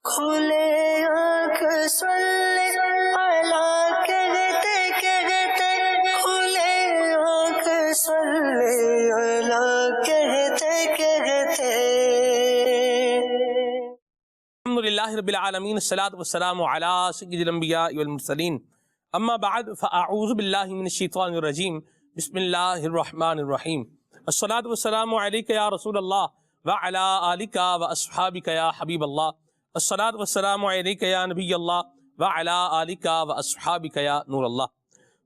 کھلے آنکھ سلے اللہ کہتے کہتے، کھلے آنکھ سلے اللہ کہتے کہتے۔ الحمدللہ رب العالمین، الصلاۃ والسلام علی سید الانبیاء والمرسلین، اما بعد فاعوذ باللہ من الشیطان الرجیم، بسم اللہ الرحمن الرحیم۔ الصلاۃ والسلام علیک یا رسول اللہ وعلی آلک واصحابک یا حبیب اللہ، الصلاۃ والسلام علیک یا نبی اللہ وعلی آلک واصحابک یا نور اللہ۔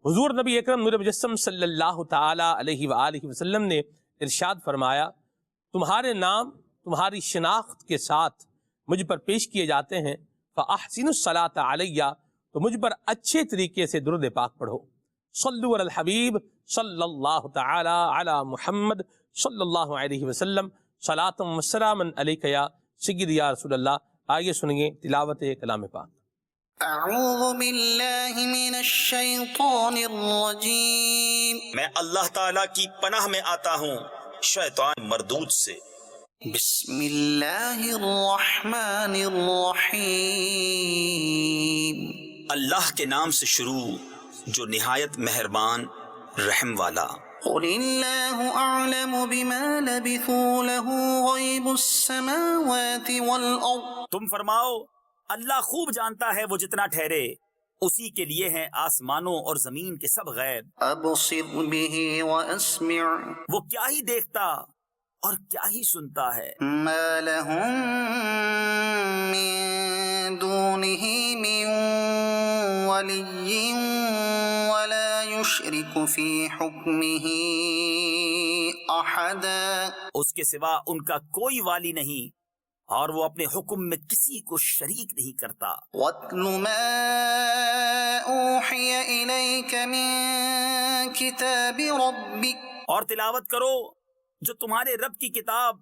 حضور نبی اکرم نور مجسم صلی اللہ تعالی علیہ وآلہ وسلم نے ارشاد فرمایا، تمہارے نام تمہاری شناخت کے ساتھ مجھ پر پیش کیے جاتے ہیں، فَأَحْسِنُوا الصَّلَاةَ عَلَيَّ، تو مجھ پر اچھے طریقے سے درود پاک پڑھو۔ صلو علی الحبیب صلی اللہ تعالی علی محمد صلی اللہ علیہ وسلم، صلاۃ و سلام علیک یا سیدی یا رسول اللہ۔ آئیے سنیے تلاوت کلام پاک۔ اعوذ باللہ من الشیطان الرجیم، میں اللہ تعالیٰ کی پناہ میں آتا ہوں شیطان مردود سے۔ بسم اللہ الرحمن الرحیم، اللہ کے نام سے شروع جو نہایت مہربان رحم والا۔ قل اللہ اعلم بما لبثوا له غیب السماوات والارض، تم فرماؤ اللہ خوب جانتا ہے وہ جتنا ٹھہرے، اسی کے لیے ہیں آسمانوں اور زمین کے سب غیب۔ ابصر به واسمع، وہ کیا ہی دیکھتا اور کیا ہی سنتا ہے۔ ما لهم من دونه من ولی ولا يشرك في حكمه احدا، اس کے سوا ان کا کوئی والی نہیں اور وہ اپنے حکم میں کسی کو شریک نہیں کرتا۔ وَاتْلُ مَا أُوحِيَ إِلَيْكَ مِن كِتَابِ رَبِّكَ، اور تلاوت کرو جو تمہارے رب کی کتاب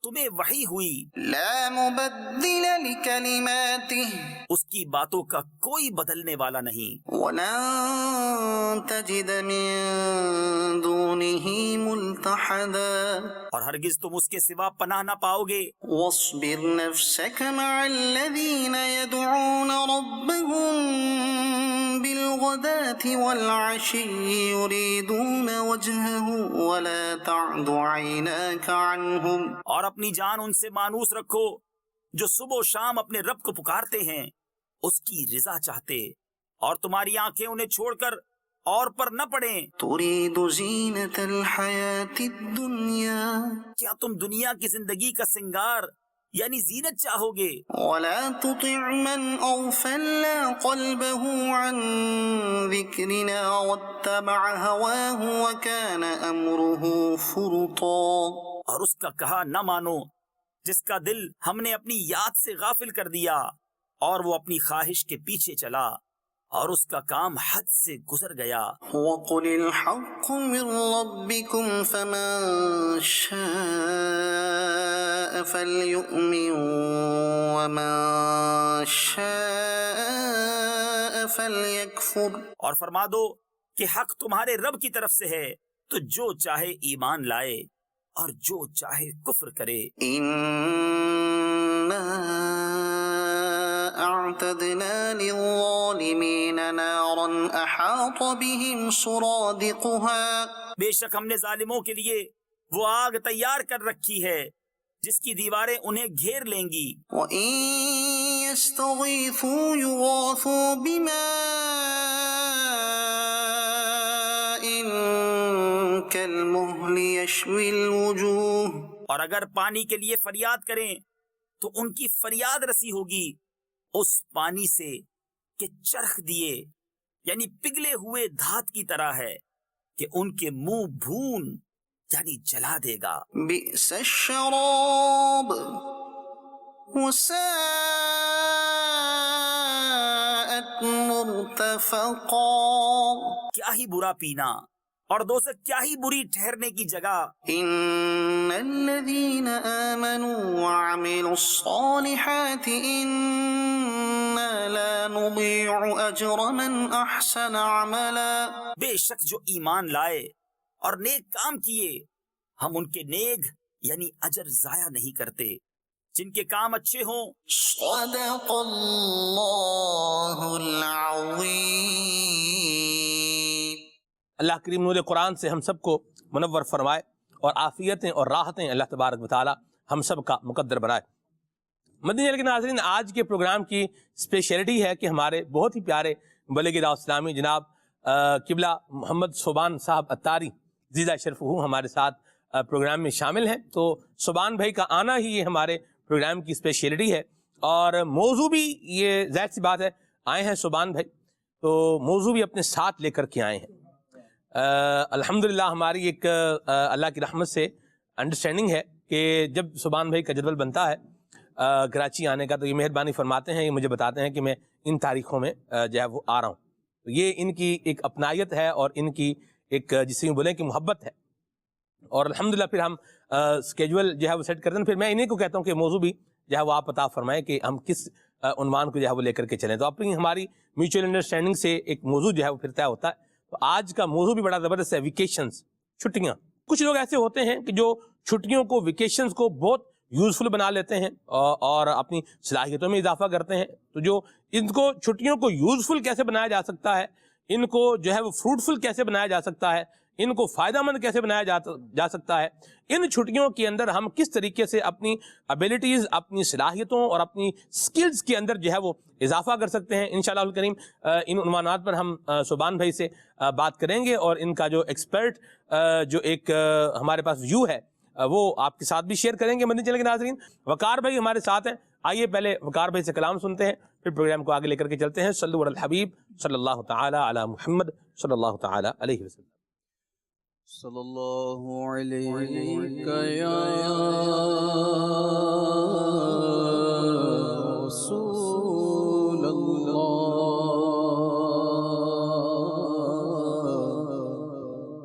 تمہیں وحی ہوئی، لَا مُبَدِّلَ لِكَلِمَاتِهِ، اس کی باتوں کا کوئی بدلنے والا نہیں۔ وَلَن تَجِدَ مِن دُونِهِ مُلْتَحَدًا، اور ہرگز تم اس کے سوا پناہ نہ پاؤ گے۔ وَاصْبِرْ نَفْسَكَ مَعَ الَّذِينَ يَدْعُونَ رَبَّهُم بِالْغَدَاةِ وَالْعَشِيِّ يُرِيدُونَ وَجْهَهُ وَلَا تَعْدُ عَيْنَاكَ عَنْهُمْ، اور اپنی جان ان سے مانوس رکھو جو صبح و شام اپنے رب کو پکارتے ہیں اس کی رضا چاہتے، اور تمہاری آنکھیں انہیں چھوڑ کر اور پر نہ پڑیں۔ تريد زينة الحياة الدنيا، کیا تم دنیا کی زندگی کا سنگار یعنی زینت چاہو گے؟ ولا تطع من أغفلنا قلبه عن ذكرنا واتبع هواه وكان أمره فرطا، اور اس کا کہا نہ مانو جس کا دل ہم نے اپنی یاد سے غافل کر دیا اور وہ اپنی خواہش کے پیچھے چلا اور اس کا کام حد سے گزر گیا۔ وقل الحق من ربكم فمن شاء فليؤمن ومن شاء فليكفر، اور فرما دو کہ حق تمہارے رب کی طرف سے ہے، تو جو چاہے ایمان لائے اور جو چاہے کفر کرے۔ إنا أعتدنا للظالمين نارا أحاط بهم سرادقها، بے شک ہم نے ظالموں کے لیے وہ آگ تیار کر رکھی ہے جس کی دیواریں انہیں گھیر لیں گی۔ وإن يستغيثوا يغاثوا بماء كالمهل يشوي الوجوه، اور اگر پانی کے لیے فریاد کریں تو ان کی فریاد رسی ہوگی اس پانی سے کہ چرخ دیے یعنی پگھلے ہوئے دھات کی طرح ہے کہ ان کے منہ بھون یعنی جلا دے گا۔ بئس الشراب وساءت مرتفقا، کیا ہی برا پینا اور دوزخ کیا ہی بری ٹھہرنے کی جگہ۔ ان الذين آمنوا وعملوا الصالحات انا لا نضيع اجر من احسن عملا، بے شک جو ایمان لائے اور نیک کام کیے ہم ان کے نیک یعنی اجر ضائع نہیں کرتے۔ جن کے کام اچھے ہوں. صدق اللہ العظیم. اللہ کریم نور قرآن سے ہم سب کو منور فرمائے اور عافیتیں اور راحتیں اللہ تبارک و تعالی ہم سب کا مقدر بنائے. مدنی چینل کے ناظرین، آج کے پروگرام کی اسپیشلٹی ہے کہ ہمارے بہت ہی پیارے مبلغ دعوت اسلامی جناب قبلہ محمد صوبان صاحب اتاری زیدہ شرف ہمارے ساتھ پروگرام میں شامل ہیں. تو صوبان بھائی کا آنا ہی یہ ہمارے پروگرام کی اسپیشلٹی ہے، اور موضوع بھی یہ ظاہر سی بات ہے، آئے ہیں صوبان بھائی تو موضوع بھی اپنے ساتھ لے کر کے آئے ہیں. الحمدللہ ہماری ایک اللہ کی رحمت سے انڈرسٹینڈنگ ہے کہ جب صوبان بھائی کا جدول بنتا ہے کراچی آنے کا تو یہ مہربانی فرماتے ہیں، یہ مجھے بتاتے ہیں کہ میں ان تاریخوں میں جو ہے وہ آ رہا ہوں. تو یہ ان کی ایک اپنائیت ہے اور ان کی ایک جسے یوں بولیں کہ محبت ہے. اور الحمدللہ پھر ہم اسکیجول جو ہے وہ سیٹ کرتے ہیں. پھر میں انہیں کو کہتا ہوں کہ موضوع بھی جو ہے وہ آپ عطا فرمائیں کہ ہم کس عنوان کو جو ہے وہ لے کر کے چلیں. تو اپنی ہماری میوچل انڈرسٹینڈنگ سے ایک موضوع جو ہے وہ پھر طے ہوتا ہے. تو آج کا موضوع بھی بڑا زبردست ہے، ویکیشنز، چھٹیاں. کچھ لوگ ایسے ہوتے ہیں کہ جو چھٹیوں کو، ویکیشنز کو بہت یوزفل بنا لیتے ہیں اور اپنی صلاحیتوں میں اضافہ کرتے ہیں. تو جو ان کو چھٹیوں کو یوزفل کیسے بنایا جا سکتا ہے، ان کو جو ہے وہ فروٹفل کیسے بنایا جا سکتا ہے، ان کو فائدہ مند کیسے بنایا جا سکتا ہے، ان چھٹیوں کے اندر ہم کس طریقے سے اپنی ابیلٹیز، اپنی صلاحیتوں اور اپنی سکلز کے اندر جو ہے وہ اضافہ کر سکتے ہیں. انشاءاللہ الکریم ان عنوانات پر ہم صوبان بھائی سے بات کریں گے، اور ان کا جو ایکسپرٹ جو ایک ہمارے پاس ویو ہے وہ آپ کے ساتھ بھی شیئر کریں گے. مدنی چینل کے ناظرین، وقار بھائی ہمارے ساتھ ہیں. آئیے پہلے وقار بھائی سے کلام سنتے ہیں، پھر پروگرام کو آگے لے کر کے چلتے ہیں. صلو علی الحبیب صلی اللہ تعالی علی محمد صلی اللہ تعالی علیہ وسلم. صلی اللہ علیہ یا رسول اللہ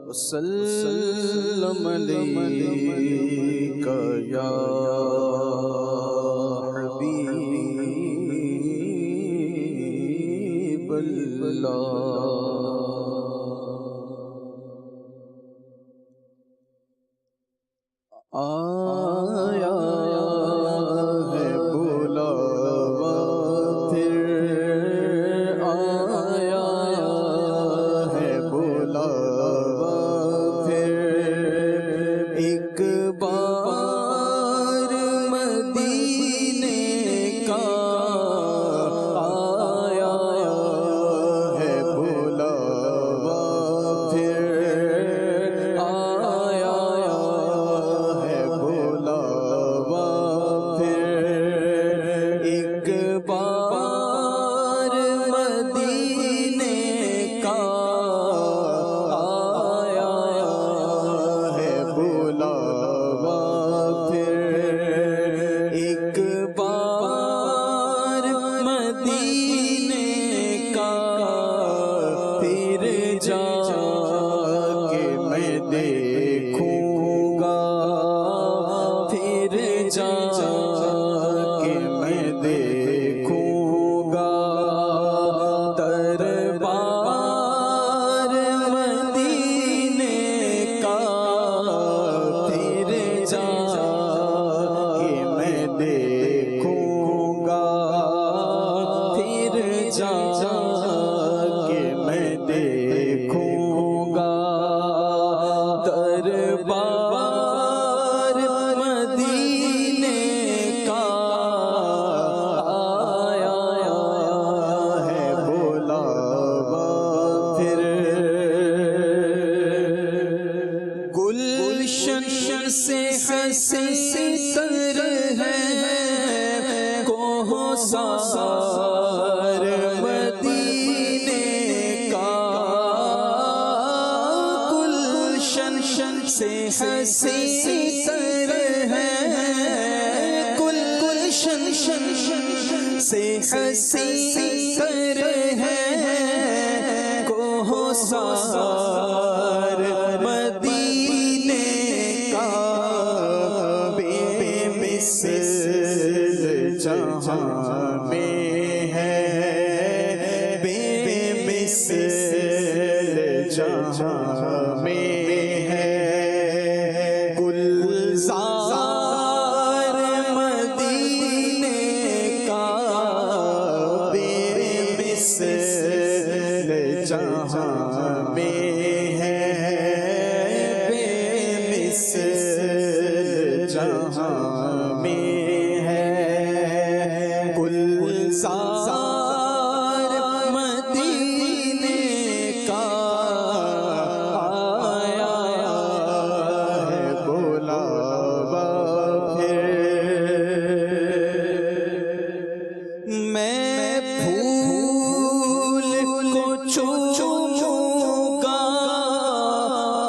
وسلم علیک یا حبیب اللہ. آیا ہے بلاوا پھر، آیا ہے بلاوا پھر، ایک بار مدینے کا آیا ہے بلاوا پھر، آیا ایک بار مدینے کا آیا ہے بلاوا پھر، ایک بار مدینے کا پھر جا کے میں دیکھوں گا، پھر جا کہ میں دیکھوں گا دربار مدینے کا، پھر جا کہ میں دیکھوں گا، پھر جا کہ میں دیکھوں گا دربار مدینے کا آیا ہے بلاوا پھر. گلشن سے حسین تر ہے کوہسار مدینے کا، گلشن سے حسین تر ہے، گلشن سے حسین تر ہے کوہسار مدینے کا، بے مثل جہاں میں ہے، بے مثل جہاں میں ہے، گلزار مدینے جہاں میں ہے بے مثل جہاں میں ہے گلزار مدینے کا آیا ہے بلاوا پھر میں پھول کو چوموں گا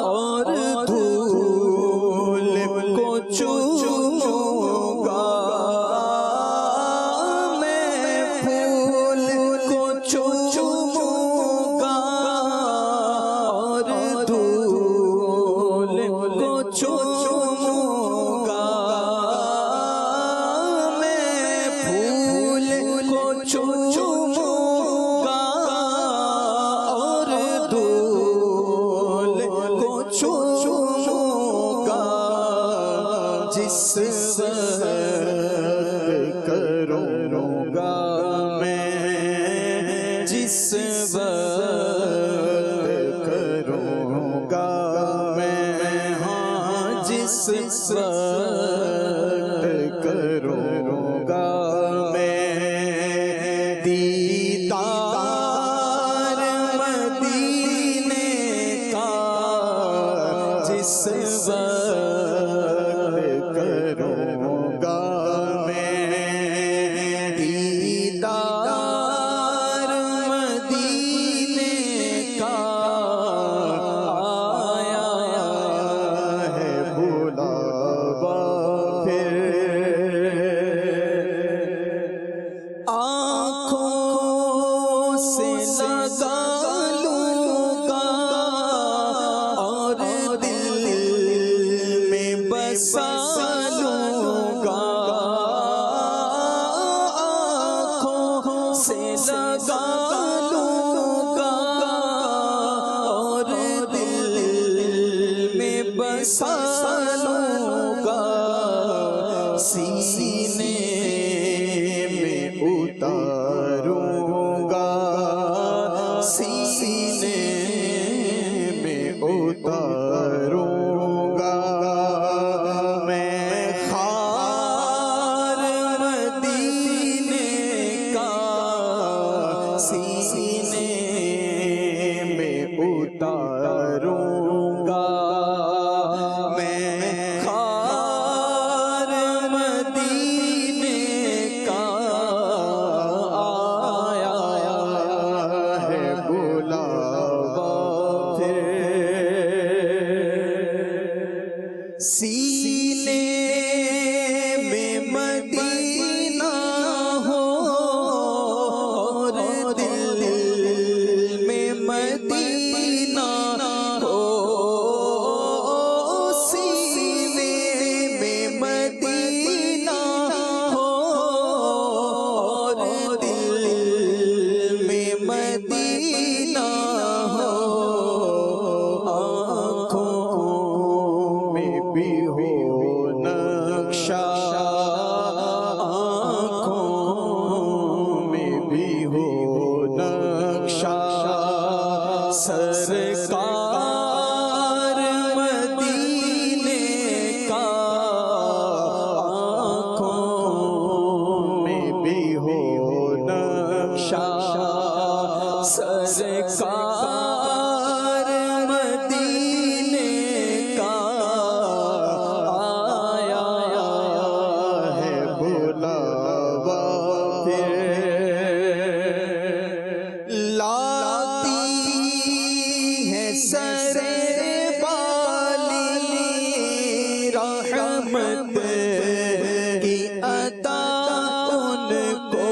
اور دھول کو چوموں گا میں پھول کو چوموں گا اور دھول کو چوموں گا میں پھول کو چوموں گا اور دھول کو چوموں گا جس وقت کروں گا میں جس وقت کروں گا میں ہاں جس وقت کروں گا میں دیدار مدینے کا جس وقت کروں گا میں دیدار مدینے کا آیا ہے بلاوا پھر آنکھوں سے لگا لوں گا اور دل میں بسا لوں گا آنکھوں سے لگا لوں گا اور دل میں بسا لوں گا سینے میں اتاروں گا سینے میں اتاروں گا میں خار مدینے کا سینے میں اتاروں گا میں خار مدینے کا آیا ہے بلاوا پھر سینے میں مدینہ ہو اور دل میں مدینہ ہو سینے میں مدینہ ہو اور دل میں مدینہ ہو آنکھوں میں بھی ہو نقشہ آنکھوں میں بھی ہو نقشہ سرکار مدینے کا آنکھوں میں بھی ہو نقشہ سرکار مدینے کا آیا ہے بلاوا پھر لاتی ہے سر بالی رحمت کی عطا ان کو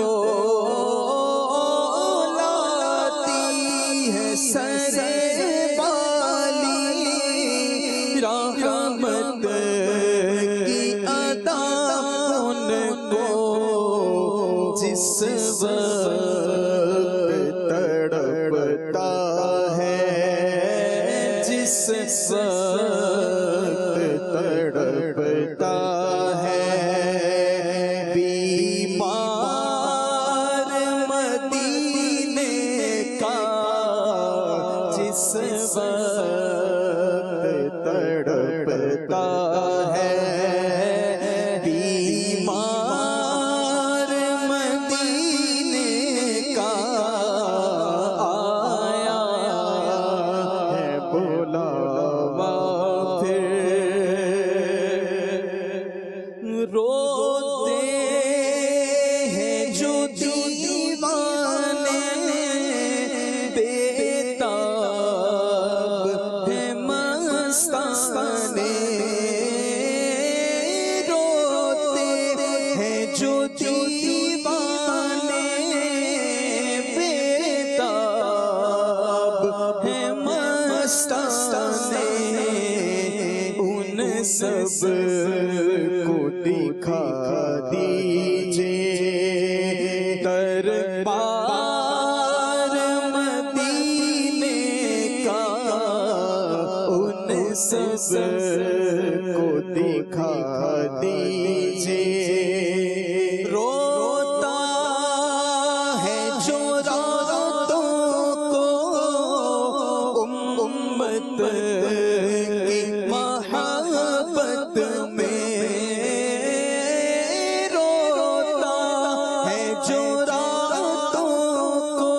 لاتی ہے سر بالی رحمت کی عطا ان کو جس وقت تڑپتا ہے جس وقت تڑپتا ہے بیمار مدینے کا سب کو دکھا دیجئے دربار مدینے کا، ان سب کو دکھا دیجئے۔ روتا ہے جو راتوں کو امت کی محبت میں، روتا ہے جو راتوں کو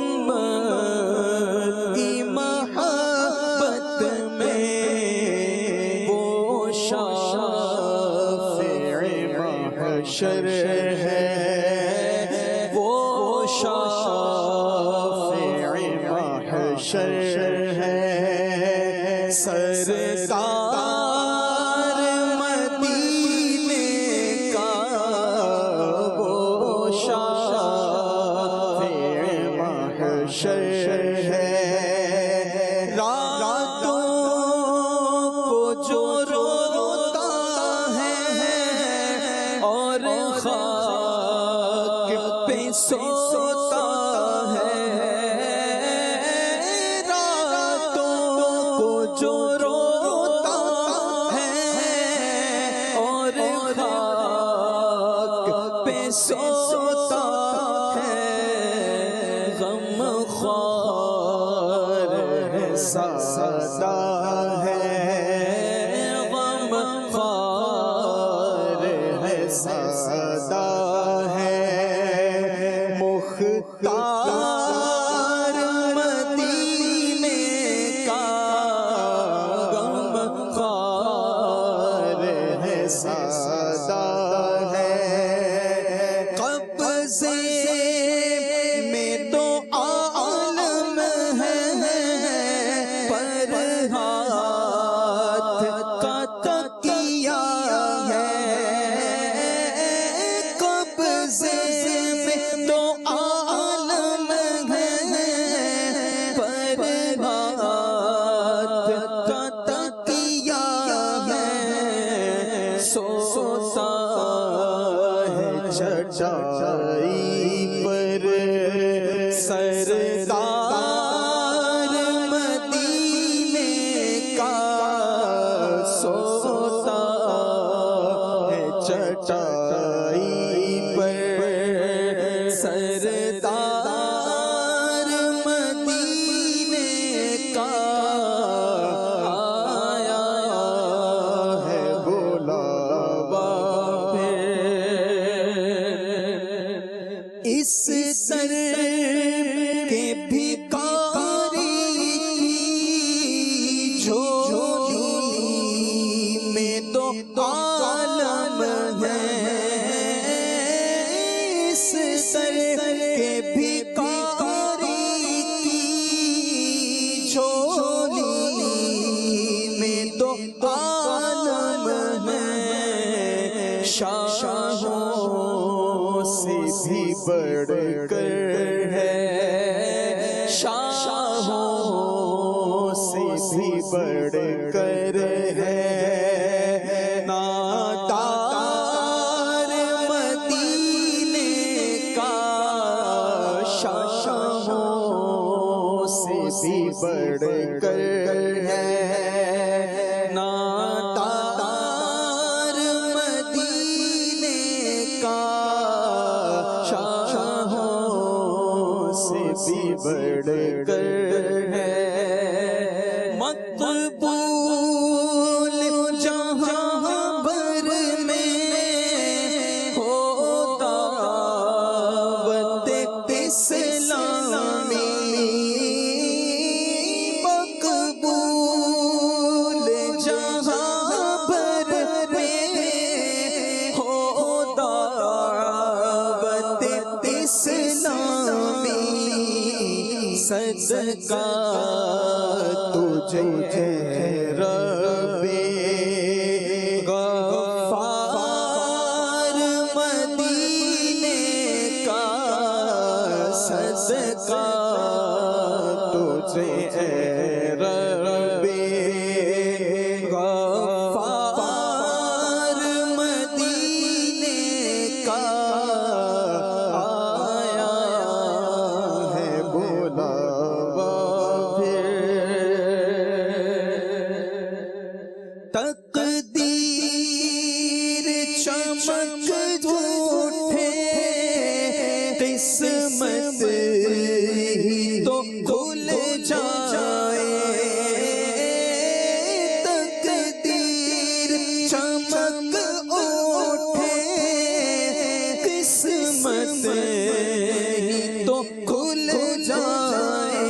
امت کی محبت میں، وہ شافع محشر ہے، وہ شافع محشر ہے، سرکار مدینے کا، وہ شافع محشر ہے۔ راتوں کو جو روتا ہے اور خاک پہ سوتا ہے، راتوں کو جو روتا ہے اور خاک پہ سوتا ہے، غم خوار ہے سادہ ہے، غم خوار ہے سادہ ہے، مختار مدینے کا، غم خوار ہے سادہ ہے، قبضے میں تو عالم ہے، پر ہاتھ کا تکیہ ہے، قبضے میں تو عالم ہے، پر ہاتھ کا تکیہ ہے، سوتا ہے چٹائی پر سردار مدینے کا، سوتا ہے چٹائی پر سردار مدینے کا، آیا ہے بلاوا اس سر کے بھکاری کی جھولی میں تو عالم ہے، اس سر کے بھکاری کی جھولی میں تو عالم ہے، شاہوں سے بھی بڑھ کر ہے، شاہوں سے بھی بڑھ کر ہے، نادار مدینے کا، شاہوں سے بھی بڑھ کر ہے، نادار مدینے کا، شاہوں سے بھی بڑھ کر ہے، مقبول جہاں بھر میں ہو دعوت اسلامی، مقبول جہاں بھر میں ہو دعوت اسلامی، صدقہ تجھے ہے رب غفار مدینے کا، صدقہ تجھے ہے رب ہی تو کھل جائے،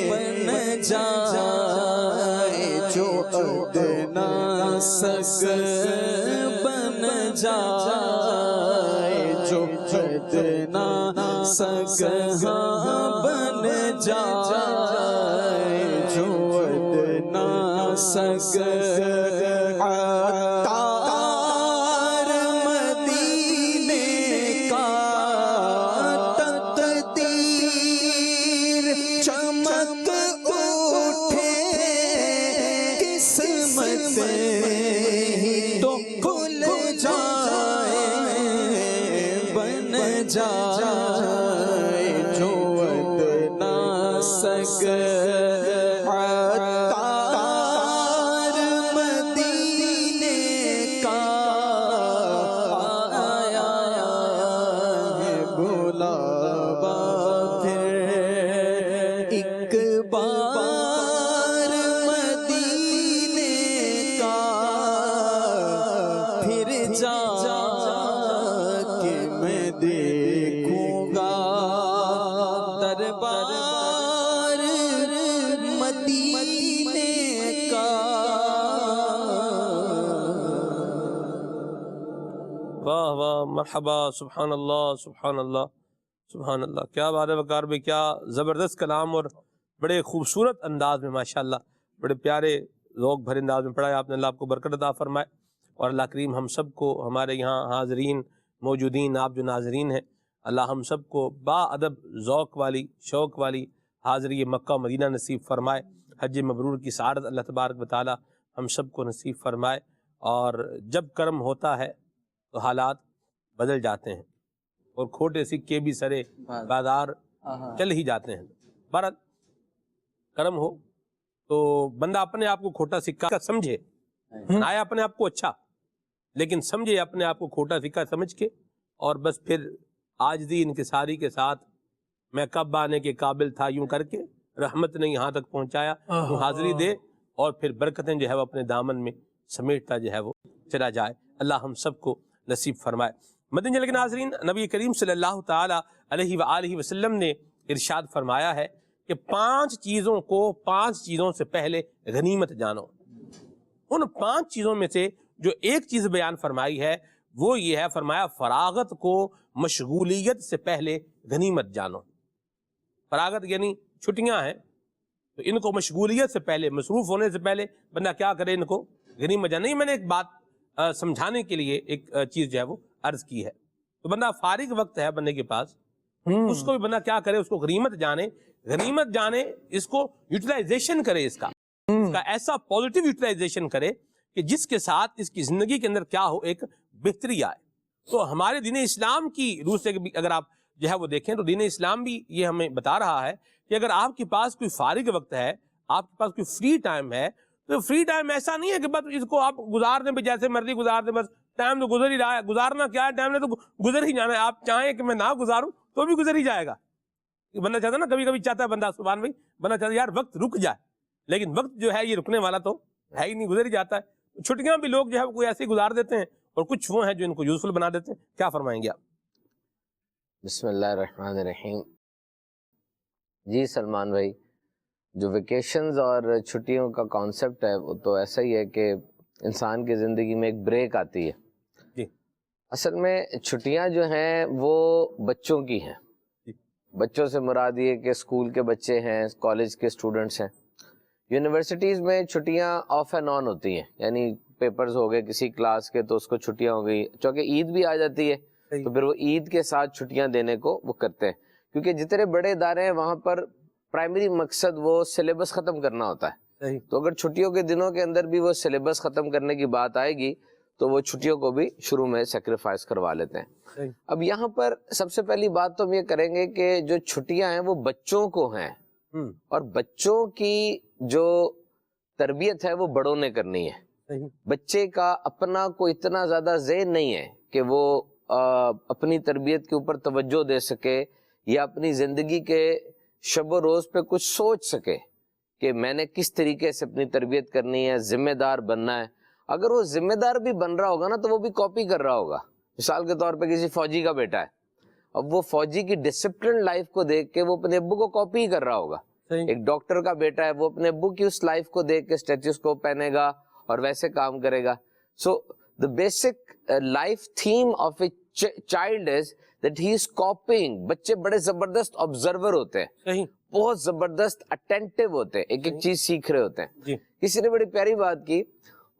بن جائے جو ادنا سگ بن جائے، جو ادنا سگ بن جائے، جو ادنا سگ عطار مدینے کا تقدیر چمک اٹھے قسمت ہی تو کھل جائے، بن جائے جو ادنا سگ عطار مدینے کا آیا ہے بلاوا پھر ایک بار مدینے کا، پھر جا کے میں دیکھوں گا دربار مدینے کا۔ واہ واہ، مرحبا، سبحان اللہ سبحان اللہ سبحان اللہ، کیا بات ہے وقار بھائی، کیا زبردست کلام اور بڑے خوبصورت انداز میں ماشاءاللہ، بڑے پیارے ذوق بھرے انداز میں پڑھا ہے آپ نے، اللہ آپ کو برکت عطا فرمائے، اور اللہ کریم ہم سب کو، ہمارے یہاں حاضرین موجودین، آپ جو ناظرین ہیں، اللہ ہم سب کو با ادب ذوق والی شوق والی حاضری مکہ مدینہ نصیب فرمائے، حج مبرور کی سعادت اللہ تبارک و تعالی ہم سب کو نصیب فرمائے، اور جب کرم ہوتا ہے تو حالات بدل جاتے ہیں، اور کھوٹے سکے بھی سرے بازار چل ہی جاتے ہیں۔ بہرحال کرم ہو تو بندہ اپنے آپ کو کھوٹا سکہ سمجھے، آیا اپنے آپ کو اچھا، لیکن سمجھے اپنے آپ کو کھوٹا سکہ سمجھ کے، اور بس پھر عاجزی انکساری کے ساتھ میں کب آنے کے قابل تھا یوں کر کے رحمت نے یہاں تک پہنچایا، تو حاضری دے اور پھر برکتیں جو ہے وہ اپنے دامن میں سمیٹتا جو ہے وہ چلا جائے، اللہ ہم سب کو نصیب فرمائے۔ مدنی چینل کے ناظرین، نبی کریم صلی اللہ تعالی علیہ وآلہ وسلم نے ارشاد فرمایا ہے کہ 5 چیزوں کو 5 چیزوں سے پہلے غنیمت جانو۔ ان 5 چیزوں میں سے جو ایک چیز بیان فرمائی ہے وہ یہ ہے، فرمایا فراغت کو مشغولیت سے پہلے غنیمت جانو۔ فراغت یعنی چھٹیاں ہیں، تو ان کو مشغولیت سے پہلے، مصروف ہونے سے پہلے بندہ کیا کرے، ان کو غنیمت جانے۔ میں نے ایک بات سمجھانے کے لیے ایک چیز جو ہے وہ عرض کی ہے، تو بندہ فارغ وقت ہے بندے کے پاس، اس کو بھی بندہ کیا کرے، اس کو غنیمت جانے، غنیمت جانے، اس کو یوٹیلائزیشن کرے، اس کا ایسا پازیٹیو یوٹیلائزیشن کرے کہ جس کے ساتھ اس کی زندگی کے اندر کیا ہو، ایک بہتری آئے۔ تو ہمارے دین اسلام کی روح سے اگر آپ جو ہے وہ دیکھیں تو دین اسلام بھی یہ ہمیں بتا رہا ہے کہ اگر آپ کے پاس کوئی فارغ وقت ہے، آپ کے پاس کوئی فری ٹائم ہے، تو فری ٹائم ایسا نہیں ہے کہ بس اس کو آپ گزار دیں، جیسے مرضی گزار دیں، بس ٹائم تو گزر ہی رہا ہے، گزارنا کیا ہے، ٹائم نے تو گزر ہی جانا ہے، آپ چاہیں کہ میں نہ گزاروں تو بھی گزر ہی جائے گا۔ بندہ چاہتا ہے نا، کبھی کبھی چاہتا ہے بندہ، سبحان بھائی، بندہ چاہتا ہے یار وقت رک جائے، لیکن وقت جو ہے یہ رکنے والا تو ہے ہی نہیں، گزر ہی جاتا ہے۔ چھٹیاں بھی لوگ جو ہے کوئی ایسے ہی گزار دیتے ہیں، اور کچھ وہ ہیں جو ان کو یوزفل بنا دیتے ہیں۔ کیا فرمائیں گے آپ؟ بسم اللہ الرحمن الرحیم۔ جی سلمان بھائی، جو ویکیشنز اور چھٹیوں کا کانسیپٹ ہے وہ تو ایسا ہی ہے کہ انسان کی زندگی میں ایک بریک آتی ہے۔ جی اصل میں چھٹیاں جو ہیں وہ بچوں کی ہیں، بچوں سے مراد یہ کہ اسکول کے بچے ہیں، کالج کے اسٹوڈنٹس ہیں۔ یونیورسٹیز میں چھٹیاں آف اینڈ آن ہوتی ہیں، یعنی پیپرز ہو گئے کسی کلاس کے تو اس کو چھٹیاں ہو گئی، چونکہ عید بھی آ جاتی ہے تو پھر وہ عید کے ساتھ چھٹیاں دینے کو وہ کرتے ہیں، کیونکہ جتنے بڑے ادارے ہیں وہاں پر پرائمری مقصد وہ سلیبس ختم کرنا ہوتا ہے۔ تو اگر چھٹیوں کے دنوں کے اندر بھی وہ سلیبس ختم کرنے کی بات آئے گی تو وہ چھٹیوں کو بھی شروع میں سیکریفائز کروا لیتے ہیں۔ اب یہاں پر سب سے پہلی بات تو ہم یہ کریں گے کہ جو چھٹیاں ہیں وہ بچوں کو ہیں، اور بچوں کی جو تربیت ہے وہ بڑوں نے کرنی ہے۔ بچے کا اپنا کوئی اتنا زیادہ ذہن نہیں ہے کہ وہ اپنی تربیت کے اوپر توجہ دے سکے، یا اپنی زندگی کے شب و روز پہ کچھ سوچ سکے کہ میں نے کس طریقے سے اپنی تربیت کرنی ہے، ذمہ دار بننا ہے۔ اگر وہ ذمہ دار بھی بن رہا ہوگا نا تو وہ بھی کاپی کر رہا ہوگا، مثال کے طور پہ کسی فوجی کا بیٹا ہے, اب وہ فوجی کی ڈسپلن لائف کو دیکھ کے وہ اپنے ابو کو کاپی ہی کر رہا ہوگا. ایک ڈاکٹر کا بیٹا ہے, وہ اپنے ابو کی اس لائف کو دیکھ کے اسٹیتھوسکوپ پہنے گا اور ویسے کام کرے گا. سو the basic life theme of a child is that he is copying. بچے بڑے زبردست observer ہوتے ہیں, بہت زبردست attentive ہوتے ہیں, ایک ایک چیز سیکھ رہے ہوتے ہیں. کسی نے بڑی پیاری بات کی,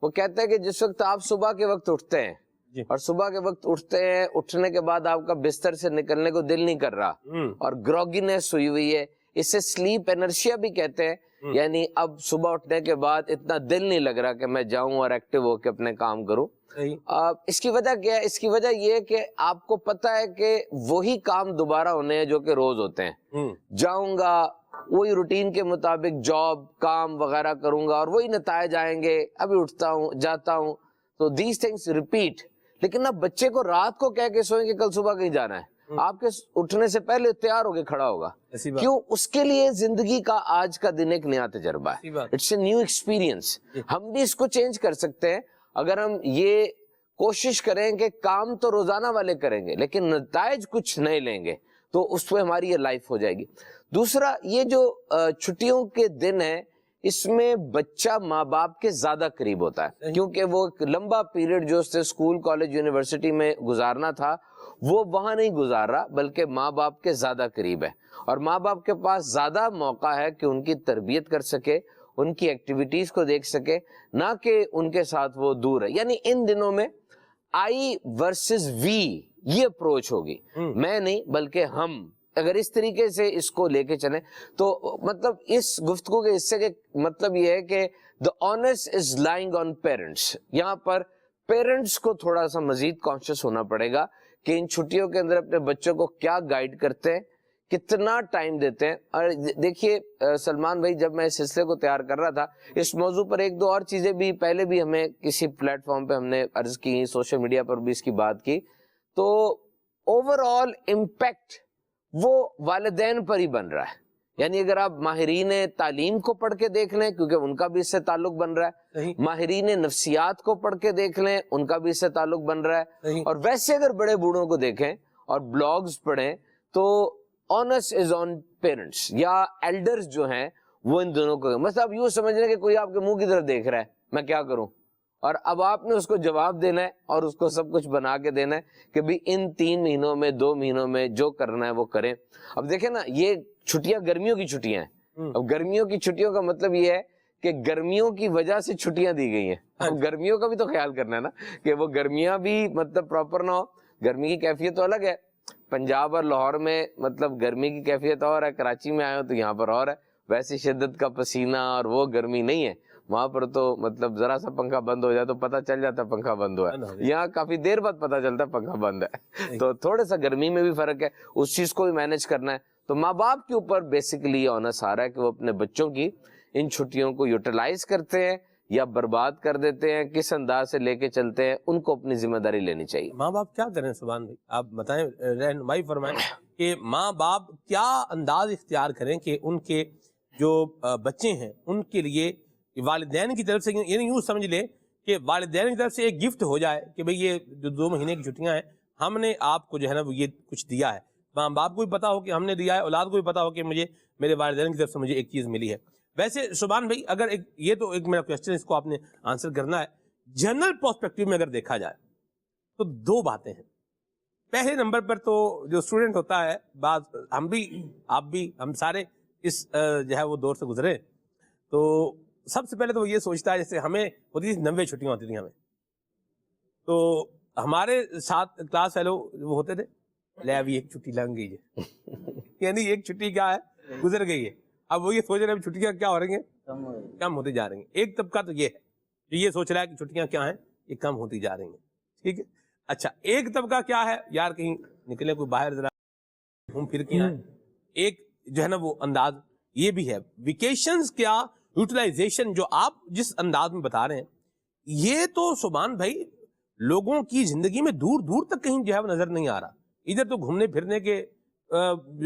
وہ کہتا ہے کہ جس وقت آپ صبح کے وقت اٹھتے ہیں اور صبح کے وقت اٹھتے ہیں, اٹھنے کے بعد آپ کا بستر سے نکلنے کو دل نہیں کر رہا اور گروگینس ہوئی ہوئی ہے, اسے سلیپ انرشیا بھی کہتے ہیں. یعنی اب صبح اٹھنے کے بعد اتنا دل نہیں لگ رہا کہ میں جاؤں اور ایکٹیو ہو کے اپنے کام کروں. اس کی وجہ کیا ہے؟ اس کی وجہ یہ کہ آپ کو پتا ہے کہ وہی کام دوبارہ ہونے ہیں جو کہ روز ہوتے ہیں. جاؤں گا, وہی روٹین کے مطابق جاب کام وغیرہ کروں گا اور وہی نتائج آئیں گے, ابھی اٹھتا ہوں جاتا ہوں, تو دیز تھنگس ریپیٹ. لیکن اب بچے کو رات کو کہہ کے سوئیں کہ کل صبح کہیں جانا ہے, آپ کے اٹھنے سے پہلے تیار ہو کے کھڑا ہوگا. کیوں؟ اس کے لیے زندگی کا آج کا دن ایک نیا تجربہ ہے, اٹس اے نیو ایکسپیرینس. ہم بھی اس کو چینج کر سکتے ہیں اگر ہم یہ کوشش کریں کہ کام تو روزانہ والے کریں گے لیکن نتائج کچھ نہیں لیں گے, تو اس پہ ہماری یہ لائف ہو جائے گی. دوسرا, یہ جو چھٹیوں کے دن ہے اس میں بچہ ماں باپ کے زیادہ قریب ہوتا ہے, کیونکہ وہ ایک لمبا پیریڈ جو اس سے اسکول کالج یونیورسٹی میں گزارنا تھا وہ وہاں نہیں گزار رہا, بلکہ ماں باپ کے زیادہ قریب ہے, اور ماں باپ کے پاس زیادہ موقع ہے کہ ان کی تربیت کر سکے, ان کی ایکٹیویٹیز کو دیکھ سکے, نہ کہ ان کے ساتھ وہ دور ہے. یعنی ان دنوں میں آئی ورسز وی یہ اپروچ ہوگی, میں نہیں بلکہ ہم. اگر اس طریقے سے اس کو لے کے چلیں تو مطلب اس گفتگو کے حصے کے مطلب یہ ہے کہ the onus is lying on parents. یہاں پر پیرنٹس کو تھوڑا سا مزید کانشیس ہونا پڑے گا کہ ان چھٹیوں کے اندر اپنے بچوں کو کیا گائیڈ کرتے ہیں, کتنا ٹائم دیتے ہیں. اور دیکھیے سلمان بھائی, جب میں اس سلسلے کو تیار کر رہا تھا اس موضوع پر ایک دو اور چیزیں بھی پہلے بھی ہمیں کسی پلیٹ فارم پہ ہم نے عرض کی, سوشل میڈیا پر بھی اس کی بات کی, تو اوور آل امپیکٹ وہ والدین پر ہی بن رہا ہے. یعنی اگر آپ ماہرین تعلیم کو پڑھ کے دیکھ لیں, کیونکہ ان کا بھی اس سے تعلق بن رہا ہے, ماہرین نفسیات کو پڑھ کے دیکھ لیں, ان کا بھی اس سے تعلق بن رہا ہے, اور ویسے اگر بڑے بوڑھوں کو دیکھیں اور بلاگز پڑھیں تو onus is on parents یا ایلڈرز جو ہیں وہ ان دونوں کو, بس آپ یوں سمجھ لیں کہ کوئی آپ کے منہ کی طرف دیکھ رہا ہے, میں کیا کروں, اور اب آپ نے اس کو جواب دینا ہے اور اس کو سب کچھ بنا کے دینا ہے کہ بھی ان 3 مہینوں میں 2 مہینوں میں جو کرنا ہے وہ کریں. اب دیکھیں نا, یہ چھٹیاں گرمیوں کی چھٹیاں ہیں. اب گرمیوں کی چھٹیوں کا مطلب یہ ہے کہ گرمیوں کی وجہ سے چھٹیاں دی گئی ہیں. اب گرمیوں کا بھی تو خیال کرنا ہے نا کہ وہ گرمیاں بھی مطلب پراپر نہ ہو. گرمی کی کیفیت تو الگ ہے, پنجاب اور لاہور میں مطلب گرمی کی کیفیت اور ہے, کراچی میں آئے ہو تو یہاں پر اور ہے. ویسی شدت کا پسینہ اور وہ گرمی نہیں ہے, وہاں پر تو مطلب ذرا سا پنکھا بند ہو جائے تو پتہ چل جاتا ہے پنکھا بند ہوا ہے, یہاں کافی دیر بعد پتہ چلتا ہے پنکھا بند ہے. تو تھوڑا سا گرمی میں بھی فرق ہے, اس چیز کو بھی مینج کرنا ہے. تو ماں باپ کے اوپر بیسیکلی یہ آنس آ رہا ہے کہ وہ اپنے بچوں کی ان چھٹیوں کو یوٹیلائز کرتے ہیں یا برباد کر دیتے ہیں, کس انداز سے لے کے چلتے ہیں, ان کو اپنی ذمہ داری لینی چاہیے. ماں باپ کیا کریں سبحان بھائی, آپ بتائیں, رہنمائی فرمائیں کہ ماں باپ کیا انداز اختیار کریں کہ ان کے جو بچے ہیں ان کے لیے والدین کی طرف سے, یعنی یوں سمجھ لیں کہ والدین کی طرف سے ایک گفٹ ہو جائے کہ بھئی یہ جو 2 مہینے کی چھٹیاں ہیں ہم نے آپ کو جو ہے نا وہ یہ کچھ دیا ہے. ماں باپ کو بھی پتا ہو کہ ہم نے دیا ہے, اولاد کو بھی پتا ہو کہ مجھے میرے والدین کی طرف سے مجھے ایک چیز ملی ہے. ویسے سبحان بھائی, اگر یہ تو ایک میرا کوشچن, اس کو آپ نے آنسر کرنا ہے. جنرل پرسپیکٹیو میں اگر دیکھا جائے تو 2 باتیں ہیں. پہلے نمبر پر تو جو اسٹوڈنٹ ہوتا ہے, بعض ہم بھی آپ بھی ہم سارے اس جو ہے وہ دور سے گزرے, تو سب سے پہلے تو وہ یہ سوچتا ہے, جیسے ہمیں ہوتی تھی 90 چھٹیاں ہوتی تھیں ہمیں, تو ہمارے ساتھ کلاس فیلو وہ ہوتے تھے, لے ابھی ایک چھٹی لنگ گئی ہے, یعنی ایک چھٹی کیا ہے گزر گئی ہے. اب وہ یہ سوچ رہے ہیں چھٹیاں کیا ہو رہی ہیں, کم ہوتی جا رہی ہیں. ایک طبقہ تو یہ ہے جو یہ سوچ رہا ہے کہ چھٹیاں کیا ہیں, یہ کم ہوتی جا رہی ہیں. ٹھیک ہے, اچھا ایک طبقہ کیا ہے, یار کہیں نکلے کوئی باہر ذرا گھوم پھر کے آئیں. ایک جو ہے نا وہ انداز یہ بھی ہے. ویکیشنز کیا یوٹیلائزیشن جو آپ جس انداز میں بتا رہے ہیں, یہ تو سبحان بھائی لوگوں کی زندگی میں دور دور تک کہیں جو ہے وہ نظر نہیں آ رہا. ادھر تو گھومنے پھرنے کے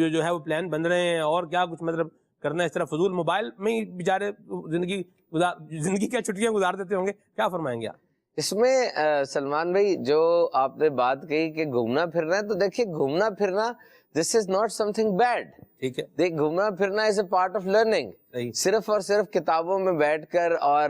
جو ہے وہ پلان بن رہے ہیں, اور کیا کچھ مطلب کرنا, اس طرح فضول موبائل میں ہی بیچارے زندگی کیا چھٹیاں گزار دیتے ہوں گے. کیا فرمائیں گے آپ؟ اس میں سلمان بھائی جو آپ نے بات کہی کہ گھومنا پھرنا ہے، تو دیکھیے گھومنا پھرنا this is not something bad. ٹھیک ہے. دیکھ گھومنا پھرنا is a part of learning. صحیح. صرف اور صرف کتابوں میں بیٹھ کر اور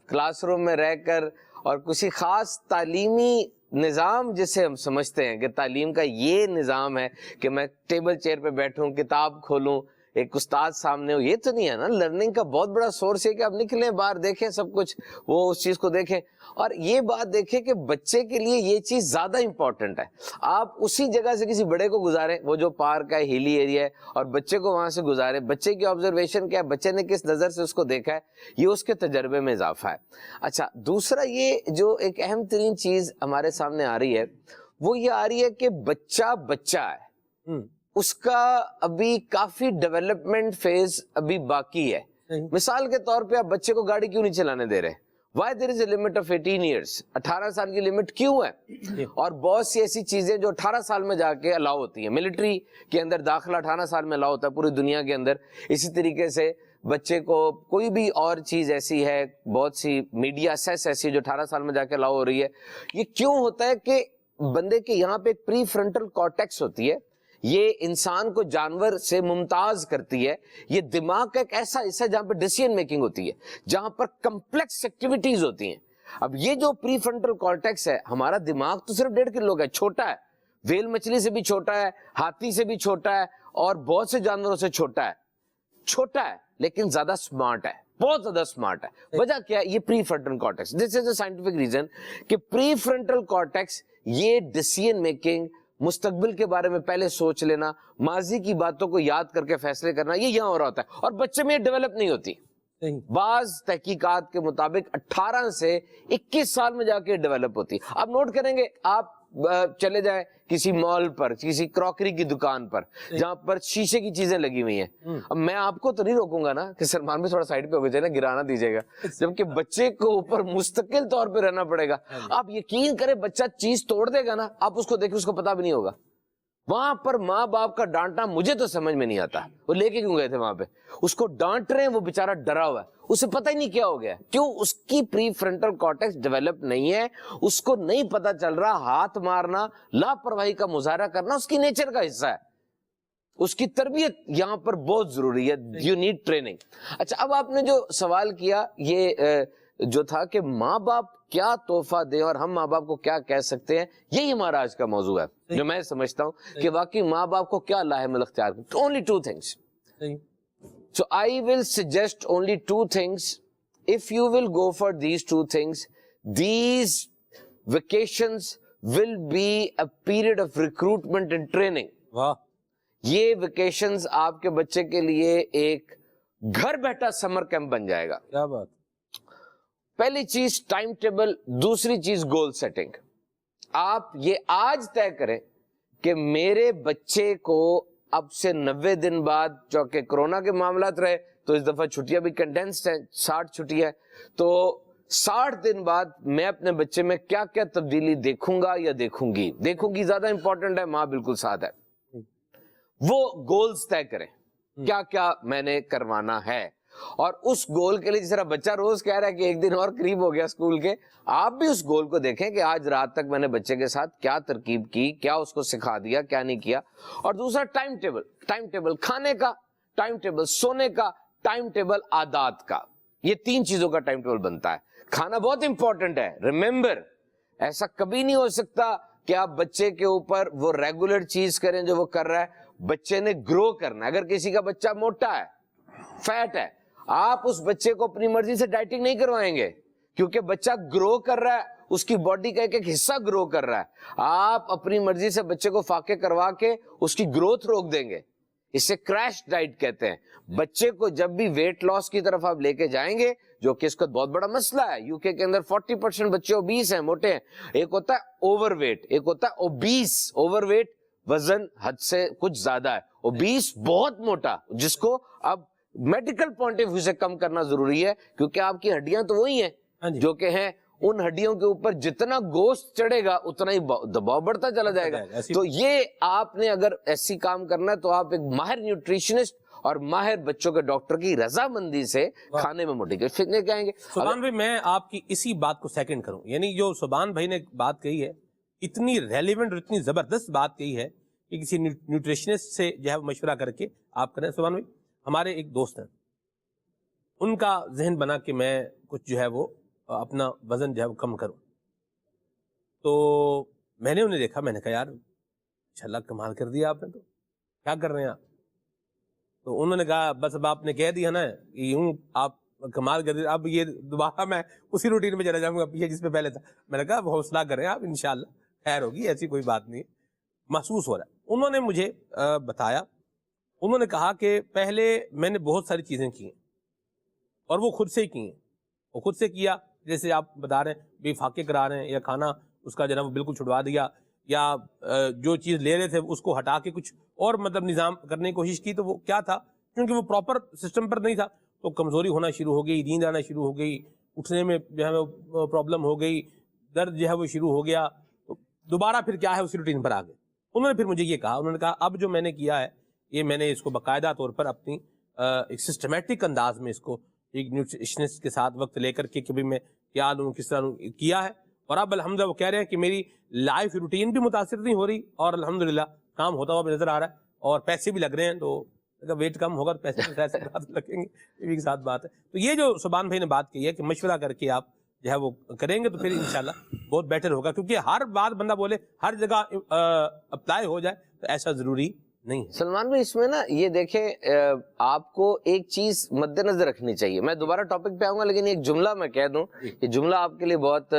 کلاس روم میں رہ کر اور کسی خاص تعلیمی نظام جسے ہم سمجھتے ہیں کہ تعلیم کا یہ نظام ہے کہ میں ٹیبل چیئر پہ بیٹھوں، کتاب کھولوں، ایک استاد سامنے ہو، یہ تو نہیں ہے نا. لرننگ کا بہت بڑا سورس ہے کہ آپ نکلیں باہر، دیکھیں سب کچھ، وہ اس چیز کو دیکھیں. اور یہ بات دیکھیں کہ بچے کے لیے یہ چیز زیادہ امپورٹنٹ ہے. آپ اسی جگہ سے کسی بڑے کو گزاریں، وہ جو پارک ہے، ہیلی ایریا ہے، اور بچے کو وہاں سے گزاریں. بچے کی آبزرویشن کیا ہے، بچے نے کس نظر سے اس کو دیکھا ہے، یہ اس کے تجربے میں اضافہ ہے. اچھا، دوسرا یہ جو ایک اہم ترین چیز ہمارے سامنے آ رہی ہے وہ یہ آ رہی ہے کہ بچہ بچہ ہے، اس کا ابھی کافی ڈیولپمنٹ فیز ابھی باقی ہے. مثال کے طور پہ آپ بچے کو گاڑی کیوں نہیں چلانے دے رہے؟ Why there is a limit of 18 years? 18 سال کی لمٹ کیوں ہے؟ اور بہت سی ایسی چیزیں جو 18 سال میں جا کے الاؤ ہوتی ہیں. ملٹری کے اندر داخلہ 18 سال میں الاؤ ہوتا ہے پوری دنیا کے اندر. اسی طریقے سے بچے کو کوئی بھی اور چیز ایسی ہے، بہت سی میڈیا سیس ایسی جو 18 سال میں جا کے الاؤ ہو رہی ہے. یہ کیوں ہوتا ہے کہ بندے کے یہاں پہ ایک پری فرنٹل کارٹیکس ہوتی ہے، یہ انسان کو جانور سے ممتاز کرتی ہے. یہ دماغ کا ایک ایسا حصہ جہاں پہ ڈیسیژن میکنگ ہوتی ہے، جہاں پر کمپلیکس ایکٹیویٹیز ہوتی ہیں. اب یہ جو پری فرنٹل کارٹیکس ہے، ہمارا دماغ تو صرف 1.5 کلو کا ہے، چھوٹا ہے، ویل مچھلی سے بھی چھوٹا ہے، ہاتھی سے بھی چھوٹا ہے، اور بہت سے جانوروں سے چھوٹا ہے. چھوٹا ہے لیکن زیادہ سمارٹ ہے، بہت زیادہ سمارٹ ہے. وجہ کیا ہے؟ یہ prefrontal cortex. This is a scientific reason کہ پری فرنٹل کارٹیکس یہ ڈیسیژن میکنگ، مستقبل کے بارے میں پہلے سوچ لینا، ماضی کی باتوں کو یاد کر کے فیصلے کرنا، یہ یہاں ہو رہا ہوتا ہے. اور بچے میں یہ ڈیولپ نہیں ہوتی. بعض تحقیقات کے مطابق 18 سے 21 سال میں جا کے ڈیولپ ہوتی. آپ نوٹ کریں گے، آپ چلے جائیں کسی مال پر، کسی کراکری کی دکان پر جہاں پر شیشے کی چیزیں لگی ہوئی ہیں. اب میں آپ کو تو نہیں روکوں گا نا کہ سلمان بھی تھوڑا سائڈ پہ ہو جائے نا، گرانا دیجیے گا، جبکہ بچے کو اوپر مستقل طور پہ رہنا پڑے گا. آپ یقین کریں بچہ چیز توڑ دے گا نا، آپ اس کو دیکھیں اس کو پتا بھی نہیں ہوگا. وہاں پر ماں باپ کا ڈانٹنا مجھے تو سمجھ میں نہیں آتا. وہ لے کے کیوں گئے تھے وہاں پہ؟ اس کو ڈانٹ رہے ہیں، وہ بےچارا ڈرا ہوا ہے، اسے پتہ ہی نہیں کیا ہو گیا. کیوں؟ اس کی پری فرنٹل کارٹیکس ڈیولپ نہیں ہے، اس کو نہیں پتا چل رہا ہاتھ مارنا، لاپرواہی کا مظاہرہ کرنا اس کی نیچر کا حصہ ہے. اس کی تربیت یہاں پر بہت ضروری ہے. You need training. اچھا، اب آپ نے جو سوال کیا یہ جو تھا کہ ماں باپ کیا تحفہ دیں اور ہم ماں باپ کو کیا کہہ سکتے ہیں، یہی ہمارا آج کا موضوع ہے جو میں سمجھتا ہوں کہ واقعی ماں باپ کو کیا لاہم الاختیار. only 2 things. So I will suggest only 2 things. If you will go for these 2 things, these vacations will be a period of recruitment and training. واہ. یہ ویکیشنز آپ کے بچے کے لیے ایک گھر بیٹھا سمر کیمپ بن جائے گا. کیا بات. پہلی چیز ٹائم ٹیبل، دوسری چیز گول سیٹنگ. آپ یہ آج طے کریں کہ میرے بچے کو اب سے 90 دن بعد، چونکہ کورونا کے معاملات رہے تو اس دفعہ چھٹیاں بھی کنڈینسڈ ہیں، 60 چھٹیاں، تو 60 دن بعد میں اپنے بچے میں کیا کیا تبدیلی دیکھوں گا یا دیکھوں گی. دیکھوں گی زیادہ امپورٹنٹ ہے، ماں بالکل ساتھ ہے. وہ گولز طے کریں کیا کیا میں نے کروانا ہے. اور اس گول کے لیے جس طرح بچہ روز کہہ رہا ہے کہ ایک دن اور قریب ہو گیا اسکول کے، آپ بھی اس گول کو دیکھیں کہ آج رات تک میں نے بچے کے ساتھ کیا ترکیب کی، کیا اس کو سکھا دیا، کیا نہیں کیا. اور دوسرا ٹائم ٹیبل. ٹائم ٹیبل کھانے کا، ٹائم ٹیبل سونے کا، ٹائم ٹیبل عادات کا. یہ 3 چیزوں کا ٹائم ٹیبل بنتا ہے. کھانا بہت امپورٹنٹ ہے. ریممبر، ایسا کبھی نہیں ہو سکتا کہ آپ بچے کے اوپر وہ ریگولر چیز کریں جو وہ کر رہا ہے. بچے نے گرو کرنا ہے. اگر کسی کا بچہ موٹا ہے، فیٹ ہے، آپ اس بچے کو اپنی مرضی سے ڈائٹنگ نہیں کروائیں گے، کیونکہ بچہ گرو کر رہا ہے، اس کی باڈی کا ایک ایک حصہ گرو کر رہا ہے. آپ اپنی مرضی سے بچے کو فاقے کروا کے اس کی گروتھ روک دیں گے. اسے کریش ڈائٹ کہتے ہیں. بچے کو جب بھی ویٹ لاس کی طرف آپ لے کے جائیں گے، جو کہ اس کا بہت بڑا مسئلہ ہے، یوکے کے اندر 40% بچے اوبیس ہیں، موٹے ہیں. ایک ہوتا ہے اوور ویٹ، ایک ہوتا ہے اوبیس. اوور ویٹ وزن حد سے کچھ زیادہ ہے، اوبیس بہت موٹا، جس کو اب میڈیکل پوائنٹ آف ویو سے کم کرنا ضروری ہے، کیونکہ آپ کی ہڈیاں تو وہی ہیں جو کہ ہیں. ان ہڈیوں کے اوپر جتنا گوشت چڑھے گا اتنا ہی دباؤ بڑھتا چلا جائے گا. تو یہ آپ نے اگر ایسی کام کرنا ہے تو آپ ایک ماہر نیوٹریشنسٹ اور ماہر بچوں کے ڈاکٹر کی رضامندی سے کھانے میں موڈیفکیشن لے کے آئیں گے. سبحان بھائی میں آپ کی اسی بات کو سیکنڈ کروں, یعنی جو سبحان بھائی نے بات کہی ہے اتنی ریلیونٹ اور اتنی زبردست بات کہی ہے کہ کسی نیوٹریشنسٹ سے جو ہے مشورہ کر کے آپ کریں. سبحان بھائی ہمارے ایک دوست ہیں, ان کا ذہن بنا کہ میں کچھ جو ہے وہ اپنا وزن جو ہے وہ کم کروں, تو میں نے انہیں دیکھا, میں نے کہا یار انشاءاللہ کمال کر دیا آپ نے, تو کیا کر رہے ہیں آپ؟ تو انہوں نے کہا بس اب آپ نے کہہ دیا نا یوں آپ کمال کر دیا, اب یہ دوبارہ میں اسی روٹین میں چلا جاؤں گا پیچھے جس پہ پہلے تھا. میں نے کہا اب حوصلہ کریں آپ, انشاءاللہ خیر ہوگی, ایسی کوئی بات نہیں ہے, محسوس ہو رہا ہے. انہوں نے مجھے بتایا, انہوں نے کہا کہ پہلے میں نے بہت ساری چیزیں کی ہیں اور وہ خود سے ہی کی ہیں, وہ خود سے کیا, جیسے آپ بتا رہے ہیں بھی فاقے کرا رہے ہیں یا کھانا اس کا جناب بالکل چھڑوا دیا, یا جو چیز لے رہے تھے اس کو ہٹا کے کچھ اور مطلب نظام کرنے کی کوشش کی. تو وہ کیا تھا, کیونکہ وہ پراپر سسٹم پر نہیں تھا, تو کمزوری ہونا شروع ہو گئی, نیند آنا شروع ہو گئی, اٹھنے میں جو ہے وہ پرابلم ہو گئی, درد جو ہے وہ شروع ہو گیا, تو دوبارہ پھر کیا ہے اسی روٹین پر آ گئے. انہوں نے پھر مجھے یہ کہا, انہوں نے کہا اب جو میں نے کیا ہے یہ میں نے اس کو باقاعدہ طور پر اپنی ایک سسٹمیٹک انداز میں اس کو ایک نیوٹریشنسٹ کے ساتھ وقت لے کر کے کہ میں کیا لوں کس طرح لوں کیا ہے, اور اب الحمدللہ وہ کہہ رہے ہیں کہ میری لائف روٹین بھی متاثر نہیں ہو رہی اور الحمدللہ کام ہوتا ہوا بھی نظر آ رہا ہے اور پیسے بھی لگ رہے ہیں. تو اگر ویٹ کم ہوگا تو پیسے لگیں گے, یہ بھی ایک ساتھ بات ہے. تو یہ جو سبحان بھائی نے بات کی ہے کہ مشورہ کر کے آپ جو ہے وہ کریں گے تو پھر انشاءاللہ بہت بیٹر ہوگا, کیونکہ ہر بات بندہ بولے ہر جگہ اپلائی ہو جائے تو ایسا ضروری نہیں ہے. سلمان بھائی اس میں نا یہ دیکھیں آپ کو ایک چیز مد نظر رکھنی چاہیے, میں دوبارہ ٹاپک پہ آؤں گا لیکن ایک جملہ میں کہہ دوں, یہ جملہ آپ کے لیے بہت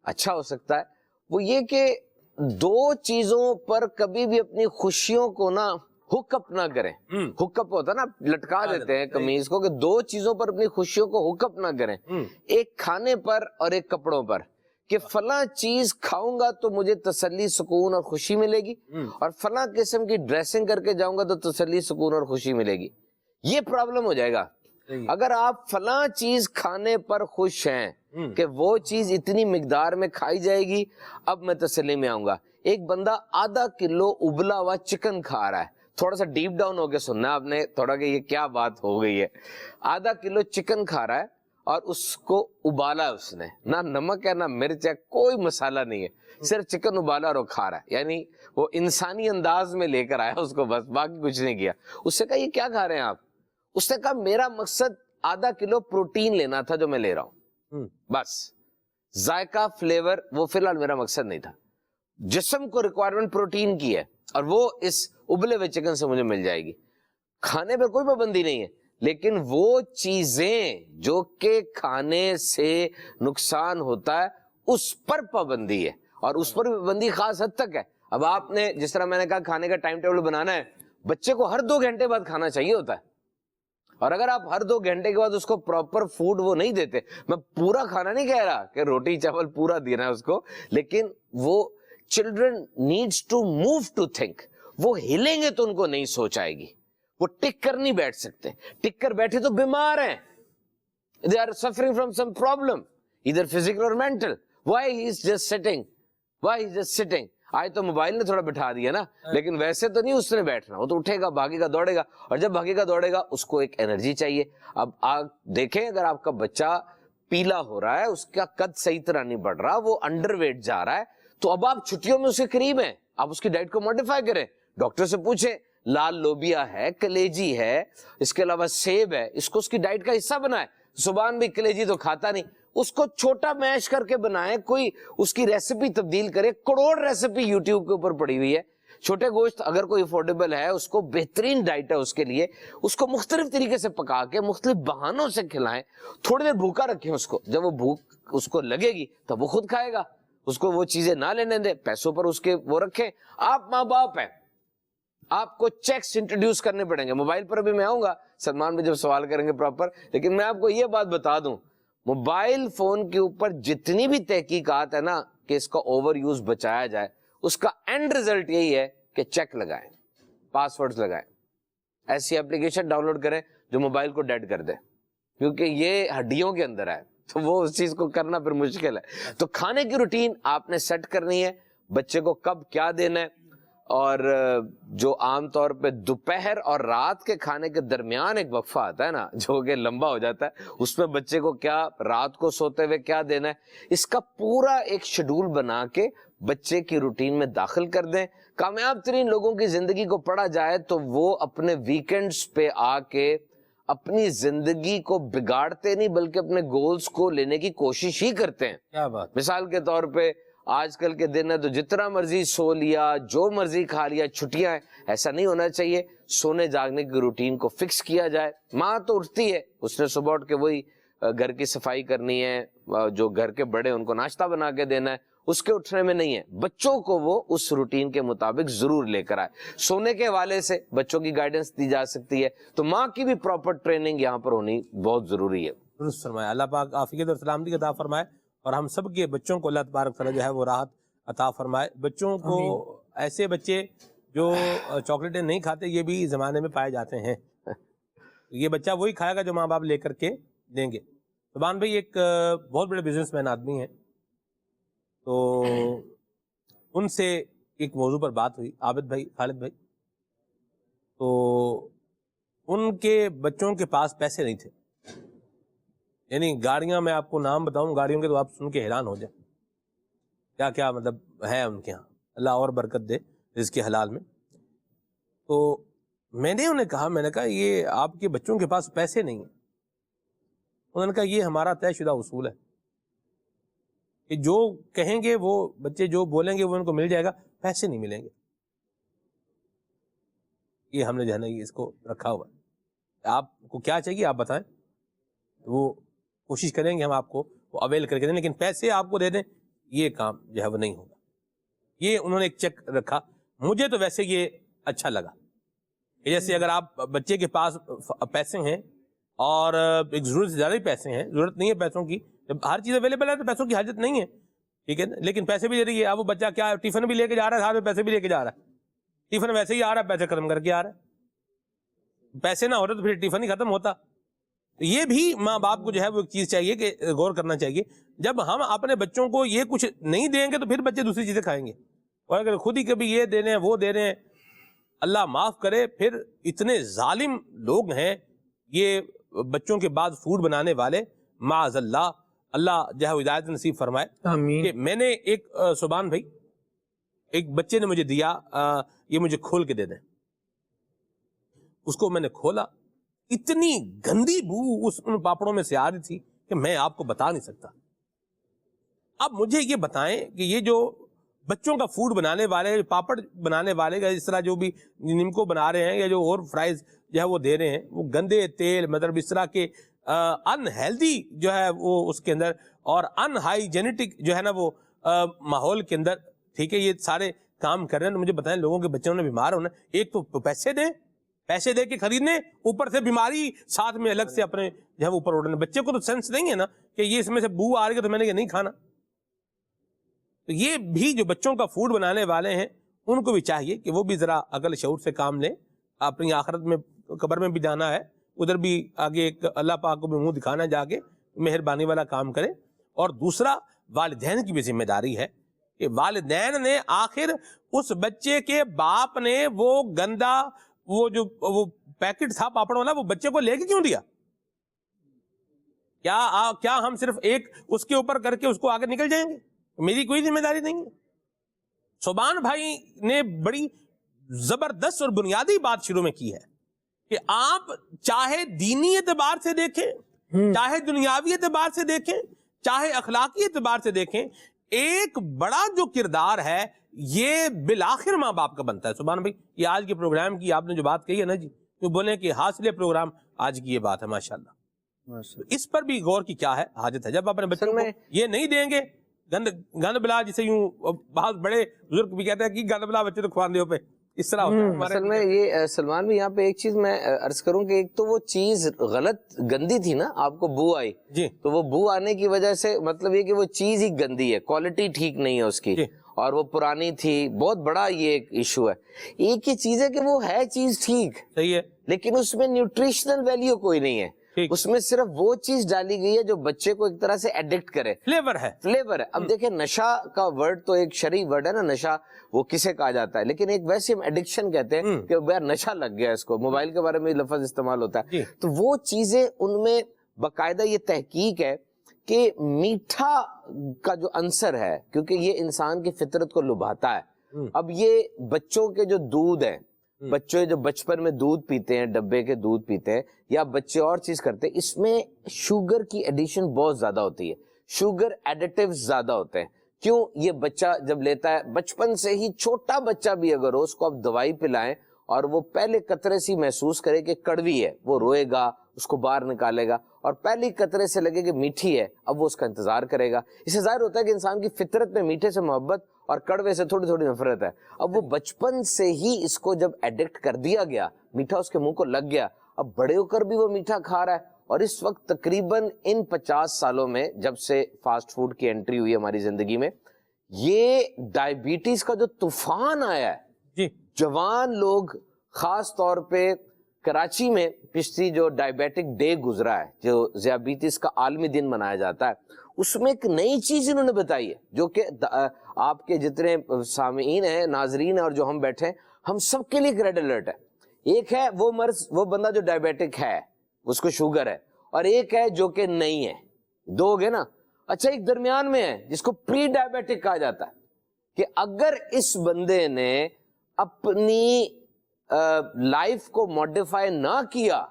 اچھا ہو سکتا ہے. وہ یہ کہ دو چیزوں پر کبھی بھی اپنی خوشیوں کو نا ہک اپ نہ کریں. ہک اپ ہوتا ہے نا, لٹکا دیتے ہیں قمیض کو, کہ دو چیزوں پر اپنی خوشیوں کو ہک اپ نہ کریں, ایک کھانے پر اور ایک کپڑوں پر, کہ فلاں چیز کھاؤں گا تو مجھے تسلی سکون اور خوشی ملے گی, اور فلاں قسم کی ڈریسنگ کر کے جاؤں گا تو تسلی سکون اور خوشی ملے گی. یہ پرابلم ہو جائے گا. اگر آپ فلاں چیز کھانے پر خوش ہیں کہ وہ چیز اتنی مقدار میں کھائی جائے گی, اب میں تسلی میں آؤں گا. ایک بندہ آدھا کلو ابلا ہوا چکن کھا رہا ہے, تھوڑا سا ڈیپ ڈاؤن ہو کے سننا آپ نے تھوڑا کہ یہ کیا بات ہو گئی ہے. آدھا کلو چکن کھا رہا ہے اور اس کو ابالا, اس نے نہ نمک ہے نہ مرچ ہے, کوئی مسالہ نہیں ہے, صرف چکن ابالا اور وہ کھا رہا ہے. یعنی وہ انسانی انداز میں لے کر آیا اس کو, بس باقی کچھ نہیں کیا. اس سے کہا یہ کیا کھا رہے ہیں آپ؟ اس نے کہا میرا مقصد آدھا کلو پروٹین لینا تھا جو میں لے رہا ہوں, بس ذائقہ فلیور وہ فی الحال میرا مقصد نہیں تھا. جسم کو ریکوائرمنٹ پروٹین کی ہے اور وہ اس ابلے ہوئے چکن سے مجھے مل جائے گی. کھانے پر کوئی پابندی نہیں ہے, لیکن وہ چیزیں جو کہ کھانے سے نقصان ہوتا ہے اس پر پابندی ہے, اور اس پر پابندی خاص حد تک ہے. اب آپ نے جس طرح میں نے کہا کھانے کا ٹائم ٹیبل بنانا ہے, بچے کو ہر 2 گھنٹے بعد کھانا چاہیے ہوتا ہے, اور اگر آپ ہر 2 گھنٹے کے بعد اس کو پراپر فوڈ وہ نہیں دیتے, میں پورا کھانا نہیں کہہ رہا کہ روٹی چاول پورا دینا ہے اس کو, لیکن وہ children needs to move to think, وہ ہلیں گے تو ان کو نہیں سوچ آئے گی. وہ ٹک کر نہیں بیٹھ سکتے, ٹک کر بیٹھے تو بیمار ہیں, they are suffering from some problem either physical or mental. why he is just sitting, آج تو موبائل نے تھوڑا بٹھا دیا نا, لیکن ویسے تو نہیں اس نے بیٹھنا, وہ تو اٹھے گا, بھاگے گا, دوڑے گا, اور جب بھاگے گا دوڑے گا اس کو ایک انرجی چاہیے. اب آپ دیکھیں اگر آپ کا بچہ پیلا ہو رہا ہے, اس کا قد صحیح طرح نہیں بڑھ رہا, وہ انڈر ویٹ جا رہا ہے, تو اب آپ چھٹیوں میں اس کے قریب ہیں, آپ اس کی ڈائٹ کو ماڈیفائی کریں, ڈاکٹر سے پوچھیں لال لوبیا ہے, کلیجی ہے, اس کے علاوہ سیب ہے, اس کو اس کی ڈائٹ کا حصہ بنائیں. سبحان بھی کلیجی تو کھاتا نہیں, اس کو چھوٹا میش کر کے بنائیں, کوئی اس کی ریسیپی تبدیل کرے. کروڑ ریسیپی یوٹیوب کے اوپر پڑی ہوئی ہے. چھوٹے گوشت اگر کوئی افورڈیبل ہے, اس کو بہترین ڈائٹ ہے اس کے لیے, اس کو مختلف طریقے سے پکا کے مختلف بہانوں سے کھلائیں, تھوڑی دیر بھوکا رکھیں اس کو, جب وہ بھوک اس کو لگے گی تب وہ خود کھائے گا. اس کو وہ چیزیں نہ لینے دیں, پیسوں پر اس کے وہ رکھیں. آپ ماں باپ ہیں, آپ کو چیکس انٹروڈیوس کرنے پڑیں گے. موبائل پر بھی میں آؤں گا, سلمان بھی جب سوال کریں گے پراپر, لیکن میں آپ کو یہ بات بتا دوں, موبائل فون کے اوپر جتنی بھی تحقیقات ہے نا کہ اس کا اوور یوز بچایا جائے, اس کا اینڈ ریزلٹ یہی ہے کہ چیک لگائیں, پاس ورڈز لگائیں, ایسی اپلیکیشن ڈاؤن لوڈ کریں جو موبائل کو ڈیڈ کر دے, کیونکہ یہ ہڈیوں کے اندر ہے, تو وہ اس چیز کو کرنا پھر مشکل ہے. تو کھانے کی روٹین آپ نے سیٹ کرنی ہے, بچے کو کب کیا دینا ہے, اور جو عام طور پہ دوپہر اور رات کے کھانے کے درمیان ایک وقفہ آتا ہے نا جو کہ لمبا ہو جاتا ہے، اس میں بچے کو کیا رات کو سوتے ہوئے کیا دینا ہے، اس کا پورا ایک شیڈول بنا کے بچے کی روٹین میں داخل کر دیں. کامیاب ترین لوگوں کی زندگی کو پڑھا جائے تو وہ اپنے ویکنڈز پہ آ کے اپنی زندگی کو بگاڑتے نہیں بلکہ اپنے گولز کو لینے کی کوشش ہی کرتے ہیں. کیا بات. مثال کے طور پہ آج کل کے دن ہے تو جتنا مرضی سو لیا، جو مرضی کھا لیا، چھٹیاں ہیں، ایسا نہیں ہونا چاہیے. سونے جاگنے کی روٹین کو فکس کیا جائے. ماں تو اٹھتی ہے، اس نے صبح اٹھ کے وہی گھر کی صفائی کرنی ہے، جو گھر کے بڑے ان کو ناشتہ بنا کے دینا ہے، اس کے اٹھنے میں نہیں ہے. بچوں کو وہ اس روٹین کے مطابق ضرور لے کر آئے. سونے کے حوالے سے بچوں کی گائیڈنس دی جا سکتی ہے، تو ماں کی بھی پراپر ٹریننگ یہاں پر ہونی بہت ضروری ہے. درست فرمایا. اللہ پاک عافیت اور سلامتی عطا فرمائے اور ہم سب کے بچوں کو اللہ تبارک تعالیٰ جو ہے وہ راحت عطا فرمائے. بچوں کو ایسے بچے جو چاکلیٹیں نہیں کھاتے یہ بھی زمانے میں پائے جاتے ہیں. یہ بچہ وہی کھائے گا جو ماں باپ لے کر کے دیں گے. سبحان بھائی ایک بہت بڑے بزنس مین آدمی ہیں، تو ان سے ایک موضوع پر بات ہوئی، عابد بھائی، خالد بھائی. تو ان کے بچوں کے پاس پیسے نہیں تھے، یعنی گاڑیاں، میں آپ کو نام بتاؤں گاڑیوں کے تو آپ سن کے حیران ہو جائیں کیا کیا مطلب ہے ان کے ہاں. اللہ اور برکت دے رزق کے حلال میں. تو میں نے انہیں کہا یہ آپ کے بچوں کے پاس پیسے نہیں ہیں. انہوں نے کہا یہ ہمارا طے شدہ اصول ہے کہ جو کہیں گے وہ بچے جو بولیں گے وہ ان کو مل جائے گا، پیسے نہیں ملیں گے. یہ ہم نے جو ہے نا اس کو رکھا ہوا ہے. آپ کو کیا چاہیے آپ بتائیں، وہ کوشش کریں گے ہم آپ کو وہ اویل کر کے دیں، لیکن پیسے آپ کو دے دیں یہ کام جو ہے وہ نہیں ہوگا. یہ انہوں نے ایک چیک رکھا. مجھے تو ویسے یہ اچھا لگا کہ جیسے اگر آپ بچے کے پاس پیسے ہیں اور ایک ضرورت سے زیادہ ہی پیسے ہیں، ضرورت نہیں ہے پیسوں کی، جب ہر چیز اویلیبل ہے تو پیسوں کی حاجت نہیں ہے، ٹھیک ہے، لیکن پیسے بھی دے رہی ہے. اب وہ بچہ کیا ٹیفن بھی لے کے جا رہا ہے، ساتھ میں پیسے بھی لے کے جا رہا ہے. ٹیفن ویسے ہی آ رہا ہے، پیسے ختم کر کے آ رہا ہے. پیسے نہ ہوتے تو پھر ٹیفن ہی ختم ہوتا. یہ بھی ماں باپ کو جو ہے وہ ایک چیز چاہیے کہ غور کرنا چاہیے. جب ہم اپنے بچوں کو یہ کچھ نہیں دیں گے تو پھر بچے دوسری چیزیں کھائیں گے. اور اگر خود ہی کبھی یہ دے رہے ہیں وہ دے رہے ہیں، اللہ معاف کرے، پھر اتنے ظالم لوگ ہیں یہ بچوں کے بعد فوڈ بنانے والے، معاذ اللہ. اللہ جو ہے ہدایت نصیب فرمائے. کہ میں نے ایک سبحان بھائی ایک بچے نے مجھے دیا، یہ مجھے کھول کے دے دیں. اس کو میں نے کھولا، اتنی گندی بو ان پاپڑوں میں سے آ رہی تھی کہ میں آپ کو بتا نہیں سکتا. اب مجھے یہ بتائیں کہ یہ جو بچوں کا فوڈ بنانے والے، پاپڑ بنانے والے کا اس طرح جو بھی نمکو بنا رہے ہیں یا جو اور فرائز جو ہے وہ دے رہے ہیں، وہ گندے تیل، مطلب اس طرح کے ان ہیلدی جو ہے وہ اس کے اندر، اور ان ہائیجینٹک جو ہے نا وہ ماحول کے اندر، ٹھیک ہے، یہ سارے کام کر رہے ہیں. تو مجھے بتائیں لوگوں کے بچوں نے بیمار ہونا، ایک تو پیسے دیں، پیسے دے کے خریدنے، اوپر سے بیماری ساتھ میں الگ سے اپنے جو ہے اوپر اڑنے. بچے کو تو سینس نہیں ہے نا کہ یہ اس میں سے بو آ رہی ہے تو میں نے یہ نہیں کھانا. تو یہ بھی جو بچوں کا فوڈ بنانے والے ہیں ان کو بھی چاہیے کہ وہ بھی ذرا عقل شعور سے کام لیں. اپنی آخرت میں قبر میں بھی جانا ہے، ادھر بھی آگے ایک اللہ پاک کو بھی منہ دکھانا، جا کے مہربانی والا کام کریں. اور دوسرا والدین کی بھی ذمہ داری ہے کہ والدین نے آخر اس بچے کے باپ نے وہ گندا وہ پیکٹ تھا پاپڑ والا وہ بچے کو لے کے کیوں دیا؟ کیا ہم صرف ایک اس کے اوپر کر کے اس کو آگے نکل جائیں گے؟ میری کوئی ذمہ داری نہیں ہے. سبحان بھائی نے بڑی زبردست اور بنیادی بات شروع میں کی ہے کہ آپ چاہے دینی اعتبار سے دیکھیں، چاہے دنیاوی اعتبار سے دیکھیں، چاہے اخلاقی اعتبار سے دیکھیں، ایک بڑا جو کردار ہے یہ بالآخر ماں باپ کا بنتا ہے. سبحان بھائی یہ آج کے پروگرام کی آپ نے جو بات کہی ہے نا جی، تو بولیں کہ حاصل پروگرام آج کی یہ بات ہے. ماشاءاللہ اس پر بھی غور کی کیا ہے حاجت ہے. جب اپنے بچوں کو یہ نہیں دیں گے، گند بلا، جسے یوں بہت بڑے بزرگ بھی کہتے ہیں کہ گند بلا بچے تو کھوان دیو پہ، اس طرح ہوتا ہے. اصل میں یہ سلمان بھی یہاں پہ ایک چیز میں عرض کروں کہ ایک تو وہ چیز غلط گندی تھی نا، آپ کو بو آئی جی، تو وہ بو آنے کی وجہ سے مطلب یہ کہ وہ چیز ہی گندی ہے، کوالٹی ٹھیک نہیں ہے اس کی، اور وہ پرانی تھی. بہت بڑا یہ ایک ایشو ہے. ایک ہی چیز ہے کہ وہ ہے چیز ٹھیک صحیح ہے، لیکن اس میں نیوٹریشنل ویلیو کوئی نہیں ہے. ٹھیک. اس میں صرف وہ چیز ڈالی گئی ہے جو بچے کو ایک طرح سے ایڈکٹ کرے. فلیور ہے. فلیور ہے. اب دیکھیں نشہ کا ورڈ تو ایک شرعی ورڈ ہے نا, نشہ وہ کسے کہا جاتا ہے, لیکن ایک ویسے ہم ایڈکشن کہتے ہیں کہ یار نشہ لگ گیا اس کو. موبائل کے بارے میں لفظ استعمال ہوتا ہے. تو وہ چیزیں ان میں باقاعدہ یہ تحقیق ہے کہ میٹھا کا جو عنصر ہے, کیونکہ یہ انسان کی فطرت کو لبھاتا ہے. اب یہ بچوں کے جو دودھ ہیں, بچے جو بچپن میں دودھ پیتے ہیں, ڈبے کے دودھ پیتے ہیں, یا بچے اور چیز کرتے ہیں, اس میں شوگر کی ایڈیشن بہت زیادہ ہوتی ہے, شوگر ایڈیٹیوز زیادہ ہوتے ہیں. کیوں؟ یہ بچہ جب لیتا ہے بچپن سے ہی, چھوٹا بچہ بھی اگر ہو, اس کو آپ دوائی پلائیں اور وہ پہلے قطرے سے محسوس کرے کہ کڑوی ہے, وہ روئے گا, اس کو باہر نکالے گا, اور پہلی قطرے سے لگے کہ میٹھی ہے, اب وہ اس کا انتظار کرے گا. اس سے ظاہر ہوتا ہے کہ انسان کی فطرت میں میٹھے سے محبت اور کڑوے سے تھوڑی تھوڑی نفرت ہے. اب وہ بچپن سے ہی اس کو جب ایڈکٹ کر دیا گیا, میٹھا اس کے منہ کو لگ گیا, اب بڑے ہو کر بھی وہ میٹھا کھا رہا ہے. اور اس وقت تقریباً ان 50 سالوں میں جب سے فاسٹ فوڈ کی انٹری ہوئی ہماری زندگی میں, یہ ڈائبٹیز کا جو طوفان آیا ہے, جوان لوگ خاص طور پہ کراچی میں پچھلی جو ڈائبیٹک ڈے گزرا ہے, جو ذیابیطس کا عالمی دن منایا جاتا ہے, اس میں ایک نئی چیز انہوں نے بتائی ہے جو کہ آپ کے جتنے سامعین ہیں, ناظرین ہیں, اور جو ہم بیٹھے ہیں, ہم سب کے لیے ایک ریڈ الرٹ ہے. ایک ہے وہ مرض, وہ بندہ جو ڈائبیٹک ہے, اس کو شوگر ہے, اور ایک ہے جو کہ نہیں ہے. دو گے نا. اچھا, ایک درمیان میں ہے جس کو پری ڈائبیٹک کہا جاتا ہے, کہ اگر اس بندے نے اپنی لائف کو موڈیفائی نہ کیا,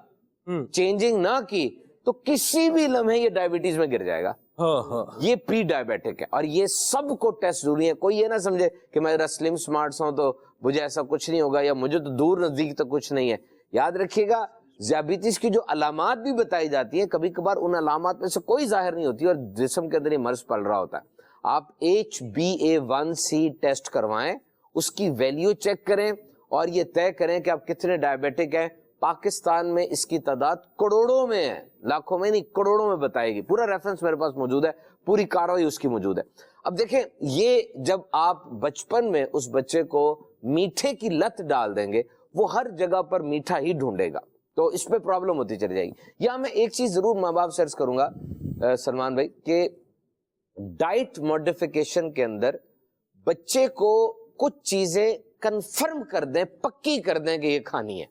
چینجنگ نہ کی, تو کسی بھی لمحے یہ ڈائبٹیز میں گر جائے گا. یہ پری ڈائبیٹک ہے, اور یہ سب کو ٹیسٹ ضروری ہے. کوئی یہ نہ سمجھے کہ میں سلم سمارٹس ہوں تو مجھے ایسا کچھ نہیں ہوگا, یا مجھے تو دور نزدیک تک کچھ نہیں ہے. یاد رکھیے گا, ذیابیطس کی جو علامات بھی بتائی جاتی ہیں, کبھی کبھار ان علامات میں سے کوئی ظاہر نہیں ہوتی اور جسم کے اندر یہ مرض پل رہا ہوتا ہے. آپ HbA1c ٹیسٹ کروائیں, اس کی ویلیو چیک کریں, اور یہ طے کریں کہ آپ کتنے ڈائبیٹک ہیں. پاکستان میں اس کی تعداد کروڑوں میں ہے, لاکھوں میں نہیں, کروڑوں میں بتائے گی. پورا ریفرنس میرے پاس موجود ہے, پوری کارروائی اس کی موجود ہے. اب دیکھیں, یہ جب آپ بچپن میں اس بچے کو میٹھے کی لت ڈال دیں گے, وہ ہر جگہ پر میٹھا ہی ڈھونڈے گا, تو اس پہ پرابلم ہوتی چلی جائے گی. یہاں میں ایک چیز ضرور ماں باپ سے عرض کروں گا سلمان بھائی, کہ ڈائٹ موڈیفیکیشن کے اندر بچے کو کچھ چیزیں کنفرم کر دیں, پکی کر دیں کہ یہ کھانی ہے.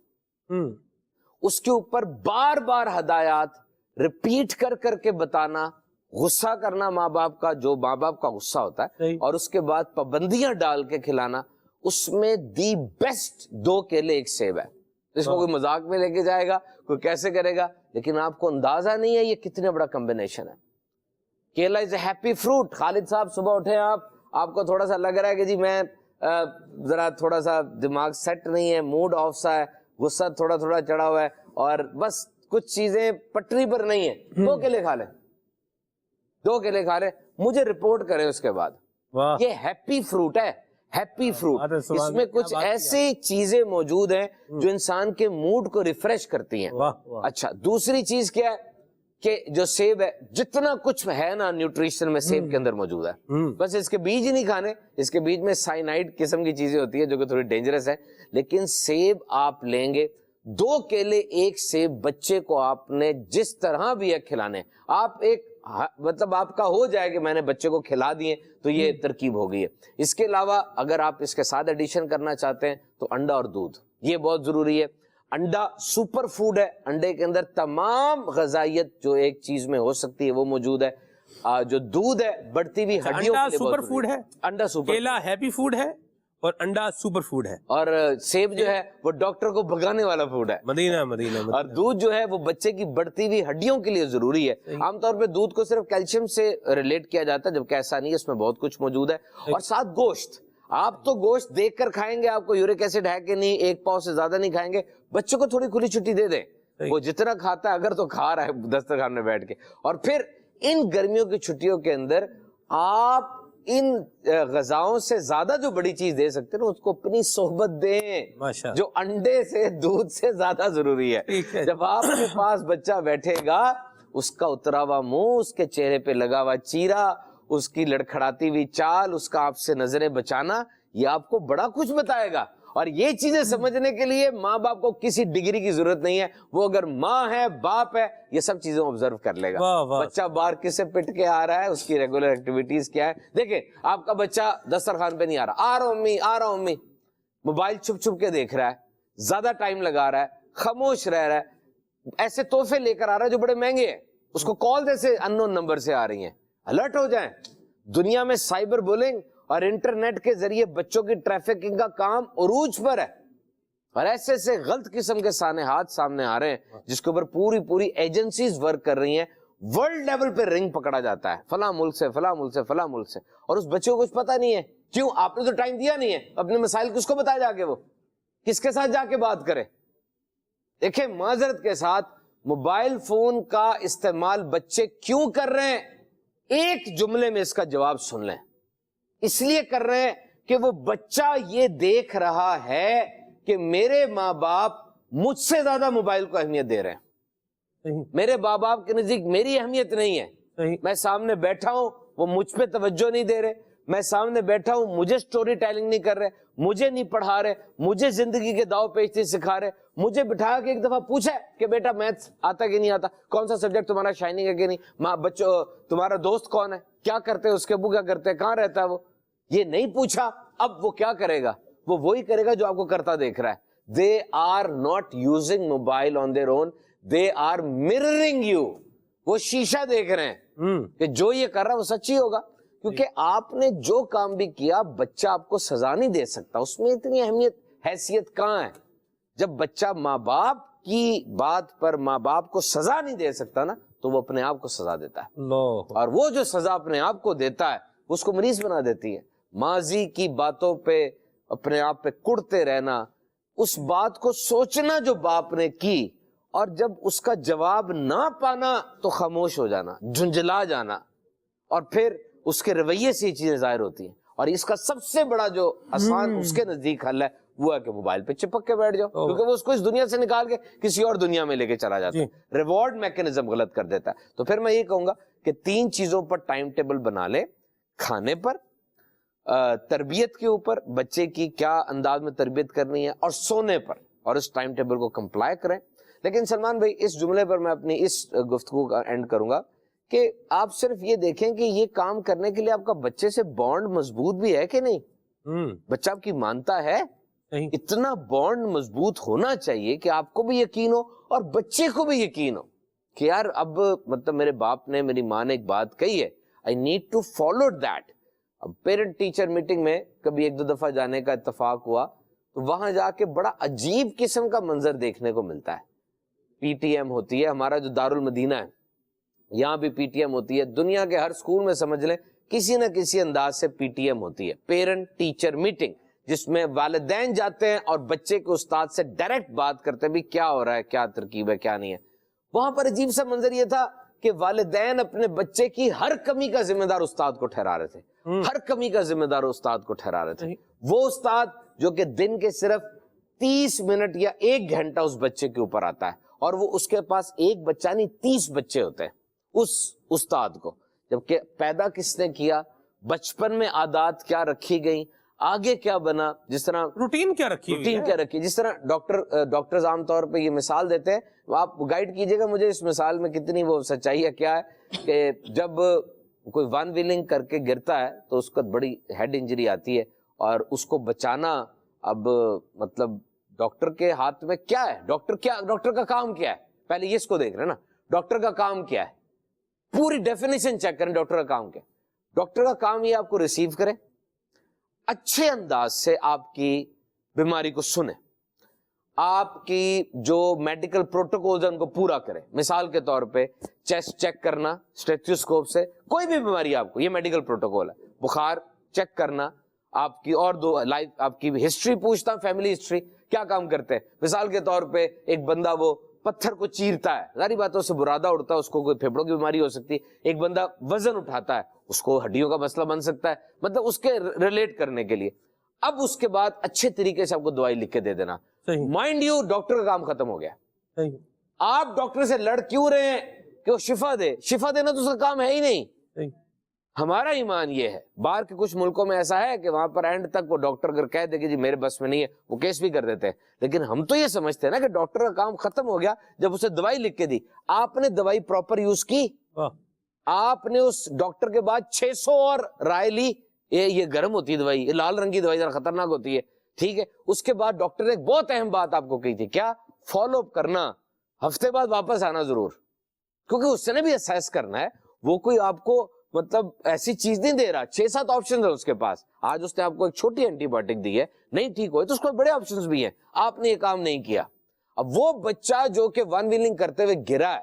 اس کے اوپر بار بار ہدایات ریپیٹ کر کر کے بتانا, غصہ کرنا ماں باپ کا, جو ماں باپ کا غصہ ہوتا ہے, اور اس کے بعد پابندیاں ڈال کے کھلانا. اس میں دی بیسٹ 2 کیلے 1 سیب ہے. اس کو کوئی مذاق میں لے کے جائے گا, کوئی کیسے کرے گا, لیکن آپ کو اندازہ نہیں ہے یہ کتنا بڑا کمبینیشن ہے. کیلا از اے ہیپی فروٹ. خالد صاحب صبح اٹھے, آپ کو تھوڑا سا لگ رہا ہے کہ جی میں ذرا تھوڑا سا دماغ سیٹ نہیں ہے, موڈ آف سا ہے, غصہ تھوڑا تھوڑا چڑھا ہوا ہے, اور بس کچھ چیزیں پٹری پر نہیں ہیں, 2 کیلے کھا لیں, 2 کیلے کھا لیں, مجھے رپورٹ کریں اس کے بعد. یہ ہیپی فروٹ ہے, ہیپی فروٹ. اس میں کچھ ایسی چیزیں موجود ہیں جو انسان کے موڈ کو ریفریش کرتی ہیں. اچھا, دوسری چیز کیا ہے کہ جو سیب ہے, جتنا کچھ ہے نا نیوٹریشن میں سیب کے اندر موجود ہے, بس اس کے بیج ہی نہیں کھانے. اس کے بیج میں سائنائڈ قسم کی چیزیں ہوتی ہیں جو کہ تھوڑی ڈینجرس ہے, لیکن سیب آپ لیں گے, 2 کیلے 1 سیب بچے کو آپ نے جس طرح بھی ہے کھلانے. آپ ایک مطلب آپ کا ہو جائے کہ میں نے بچے کو کھلا دیے, تو یہ ترکیب ہو گئی ہے. اس کے علاوہ اگر آپ اس کے ساتھ ایڈیشن کرنا چاہتے ہیں تو انڈا اور دودھ, یہ بہت ضروری ہے. انڈا سپر فوڈ ہے, انڈے کے اندر تمام غذائیت جو ایک چیز میں ہو سکتی ہے وہ موجود ہے. جو دودھ ہے بڑھتی ہوئی ہڈیوں کے لیے سپر فوڈ ہے, انڈا سپر, کیلا ہیپی فوڈ ہے, اور انڈا سپر فوڈ ہے, اور سیب جو ہے وہ ڈاکٹر کو بھگانے والا فوڈ ہے. مدینہ. اور دودھ جو ہے وہ بچے کی بڑھتی ہوئی ہڈیوں کے لیے ضروری ہے. عام طور پہ دودھ کو صرف کیلشیم سے ریلیٹ کیا جاتا ہے, جبکہ ایسا نہیں ہے, اس میں بہت کچھ موجود ہے. اور ساتھ گوشت, آپ تو گوشت دیکھ کر کھائیں گے, آپ کو یورک ایسڈ ہے کہ نہیں, 1 پاؤ سے زیادہ نہیں کھائیں گے. بچوں کو تھوڑی کھلی چھٹی دے دیں, وہ جتنا کھاتا ہے اگر تو کھا رہا ہے دسترخوان میں بیٹھ کے. اور پھر ان گرمیوں کی چھٹیوں کے اندر آپ ان غذاؤں سے زیادہ جو بڑی چیز دے سکتے ہیں نا, اس کو اپنی صحبت دیں, جو انڈے سے دودھ سے زیادہ ضروری ہے. جب آپ کے پاس بچہ بیٹھے گا, اس کا اترا ہوا منہ, اس کے چہرے پہ لگا ہوا چیرا, اس کی لڑکھڑاتی ہوئی چال, اس کا آپ سے نظریں بچانا, یہ آپ کو بڑا کچھ بتائے گا. اور یہ چیزیں سمجھنے کے لیے ماں باپ کو کسی ڈگری کی ضرورت نہیں ہے. وہ اگر ماں ہے باپ ہے یہ سب چیزیں آبزرو کر لے گا. بچہ باہر کس سے پٹ کے آ رہا ہے, اس کی ریگولر ایکٹیویٹیز کیا ہے. دیکھیں آپ کا بچہ دسترخوان پہ نہیں آ رہا آ رہا ہوں امی, موبائل چھپ چھپ کے دیکھ رہا ہے, زیادہ ٹائم لگا رہا ہے, خاموش رہ رہا ہے, ایسے تحفے لے کر آ رہا ہے جو بڑے مہنگے ہیں, اس کو کال جیسے اننون نمبر سے آ رہی ہیں. الرٹ ہو جائیں. دنیا میں سائبر بولنگ اور انٹرنیٹ کے ذریعے بچوں کی ٹریفکنگ کا کام عروج پر ہے, اور ایسے ایسے غلط قسم کے سانحات سامنے آ رہے ہیں جس کے اوپر پوری ایجنسیز ورک کر رہی ہیں. ورلڈ لیول پہ رنگ پکڑا جاتا ہے فلاں ملک سے فلاں ملک سے فلاں ملک سے, اور اس بچے کو کچھ پتا نہیں ہے. کیوں؟ آپ نے تو ٹائم دیا نہیں ہے. اپنے مسائل کس کو بتایا جا کے, وہ کس کے ساتھ جا کے بات کرے. دیکھیں معذرت کے ساتھ موبائل فون کا استعمال بچے کیوں کر رہے ہیں, ایک جملے میں اس کا جواب سن لیں. اس لیے کر رہے ہیں کہ وہ بچہ یہ دیکھ رہا ہے کہ میرے ماں باپ مجھ سے زیادہ موبائل کو اہمیت دے رہے ہیں. میرے ماں باپ کے نزدیک میری اہمیت نہیں ہے. میں سامنے بیٹھا ہوں وہ مجھ پہ توجہ نہیں دے رہے, میں سامنے بیٹھا ہوں مجھے سٹوری ٹیلنگ نہیں کر رہے, مجھے نہیں پڑھا رہے, مجھے زندگی کے داؤ پیچ نہیں سکھا رہے. مجھے بٹھا کے ایک دفعہ پوچھا کہ بیٹا میتھس آتا کہ نہیں آتا, کون سا سبجیکٹ تمہارا شائننگ ہے کہ نہیں, ماں بچوں تمہارا دوست کون ہے, کیا کرتے ہیں اس کے ابو کیا کرتے ہیں, کہاں رہتا ہے وہ, یہ نہیں پوچھا. اب وہ کیا کرے گا, وہ وہی کرے گا جو آپ کو کرتا دیکھ رہا ہے. They are not using mobile on their own, they are mirroring you. وہ شیشہ دیکھ رہے ہیں کہ جو یہ کر رہا ہے وہ سچی ہوگا, کیونکہ آپ نے جو کام بھی کیا بچہ آپ کو سزا نہیں دے سکتا. اس میں اتنی اہمیت حیثیت کہاں ہے. جب بچہ ماں باپ کی بات پر ماں باپ کو سزا نہیں دے سکتا نا, تو وہ اپنے آپ کو سزا دیتا ہے, اور وہ جو سزا اپنے آپ کو دیتا ہے اس کو مریض بنا دیتی ہے. ماضی کی باتوں پہ اپنے آپ پہ کڑتے رہنا, اس بات کو سوچنا جو باپ نے کی, اور جب اس کا جواب نہ پانا تو خاموش ہو جانا, جھنجھلا جانا, اور پھر اس کے رویے سے یہ چیزیں ظاہر ہوتی ہیں. اور اس کا سب سے بڑا جو آسان اس کے نزدیک حل ہے وہ ہے کہ موبائل پہ چپک کے بیٹھ جاؤ, کیونکہ وہ اس کو اس دنیا سے نکال کے کسی اور دنیا میں لے کے چلا جاتا ہے. ریوارڈ میکنزم غلط کر دیتا ہے. تو پھر میں یہ کہوں گا کہ 3 چیزوں پر ٹائم ٹیبل بنا لے, کھانے پر, تربیت کے اوپر, بچے کی کیا انداز میں تربیت کرنی ہے, اور سونے پر, اور اس ٹائم ٹیبل کو کمپلائی کریں. لیکن سلمان بھائی اس جملے پر میں اپنی اس گفتگو کا اینڈ کروں گا کہ آپ صرف یہ دیکھیں کہ یہ کام کرنے کے لیے آپ کا بچے سے بانڈ مضبوط بھی ہے کہ نہیں. بچہ آپ کی مانتا ہے, اتنا بانڈ مضبوط ہونا چاہیے کہ آپ کو بھی یقین ہو اور بچے کو بھی یقین ہو کہ یار اب مطلب میرے باپ نے, میری ماں نے ایک بات کہی ہے, I need to follow that. اب پیرنٹ ٹیچر میٹنگ میں کبھی 1-2 دفعہ جانے کا اتفاق ہوا تو وہاں جا کے بڑا عجیب قسم کا منظر دیکھنے کو ملتا ہے. پی ٹی ایم ہوتی ہے, ہمارا جو دارالمدینہ ہے یہاں بھی پی ٹی ایم ہوتی ہے, دنیا کے ہر سکول میں سمجھ لیں کسی نہ کسی انداز سے پی ٹی ایم ہوتی ہے, پیرنٹ ٹیچر میٹنگ, جس میں والدین جاتے ہیں اور بچے کے استاد سے ڈائریکٹ بات کرتے ہیں بھی کیا ہو رہا ہے, کیا ترکیب ہے, کیا نہیں ہے. وہاں پر عجیب سا منظر یہ تھا کہ والدین اپنے بچے کی ہر کمی کا ذمہ دار استاد کو ٹھہرا رہے تھے, ہر کمی کا ذمہ دار استاد کو ٹھہرا رہے تھے. وہ استاد جو کہ دن کے صرف 30 منٹ یا 1 گھنٹہ اس بچے کے اوپر آتا ہے, اور وہ اس کے پاس ایک بچہ نہیں 30 بچے ہوتے ہیں اس استاد کو. جبکہ پیدا کس نے کیا, بچپن میں عادات کیا رکھی گئیں, آگے کیا بنا, جس طرح روٹین کیا رکھی, جس طرح ڈاکٹرز عام طور پہ یہ مثال دیتے ہیں, آپ گائیڈ کیجئے گا مجھے اس مثال میں کتنی وہ سچائی ہے, کیا ہے کہ جب کوئی ون ویلنگ کر کے گرتا ہے تو اس کو بڑی ہیڈ انجری آتی ہے, اور اس کو بچانا اب مطلب ڈاکٹر کے ہاتھ میں کیا ہے. ڈاکٹر کا کام کیا ہے, پہلے یہ اس کو دیکھ رہے ہیں نا, ڈاکٹر کا کام کیا ہے, پوری ڈیفینیشن چیک کریں ڈاکٹر کا کام کیا ہے. ڈاکٹر کا کام یہ آپ کو ریسیو کرے, اچھے انداز سے آپ کی بیماری کو سنے, آپ کی جو میڈیکل پروٹوکولز ہیں ان کو پورا کرے. مثال کے طور پہ چیسٹ چیک کرنا اسٹیتھوسکوپ سے, کوئی بھی بیماری آپ کو, یہ میڈیکل پروٹوکول ہے. بخار چیک کرنا, آپ کی اور 2 لائف آپ کی ہسٹری پوچھتا, فیملی ہسٹری, کیا کام کرتے ہیں. مثال کے طور پہ ایک بندہ وہ پتھر کو چیرتا ہے, ظاہری باتوں سے برادہ اڑتا ہے, اس کو کوئی پھیپھڑوں کی بیماری ہو سکتی ہے. ایک بندہ وزن اٹھاتا ہے, اس کو ہڈیوں کا مسئلہ بن سکتا ہے, مطلب اس کے ریلیٹ کرنے کے لیے. اب اس کے بعد اچھے طریقے سے آپ کو دوائی لکھ کے دے دینا. مائنڈ یو ڈاکٹر کا کام ختم ہو گیا. آپ ڈاکٹر سے لڑ کیوں رہے ہیں کہ وہ شفا دے, شفا دینا تو اس کا کام ہے ہی نہیں. ہمارا ایمان یہ ہے. باہر کے کچھ ملکوں میں ایسا ہے کہ وہاں پر اینڈ تک وہ ڈاکٹر اگر کہہ دے کہ جی میرے بس میں نہیں ہے, وہ کیس بھی کر دیتے ہیں. لیکن ہم تو یہ سمجھتے ہیں نا کہ ڈاکٹر کا کام ختم ہو گیا جب اسے دوائی لکھ کے دی. آپ نے دوائی پراپر یوز کی, آپ نے اس ڈاکٹر کے بعد 600 اور رائے لی, یہ گرم ہوتی ہے دوائی, یہ لال رنگ کی دوائی ذرا خطرناک ہوتی ہے, ٹھیک ہے. اس کے بعد ڈاکٹر نے ایک بہت اہم بات آپ کو کہی تھی, کیا؟ فالو اپ کرنا, ہفتے بعد واپس آنا ضرور, کیونکہ اس نے بھی اسیس کرنا ہے. وہ کوئی آپ کو مطلب ایسی چیز نہیں دے رہا, 6-7 آپشن ہے اس کے پاس. آج اس نے آپ کو ایک چھوٹی اینٹی بایوٹک دی ہے, نہیں ٹھیک ہوئے تو اس کو بڑے آپشن بھی ہیں, آپ نے یہ کام نہیں کیا. اب وہ بچہ جو کہ ون ویلنگ کرتے ہوئے گرا ہے,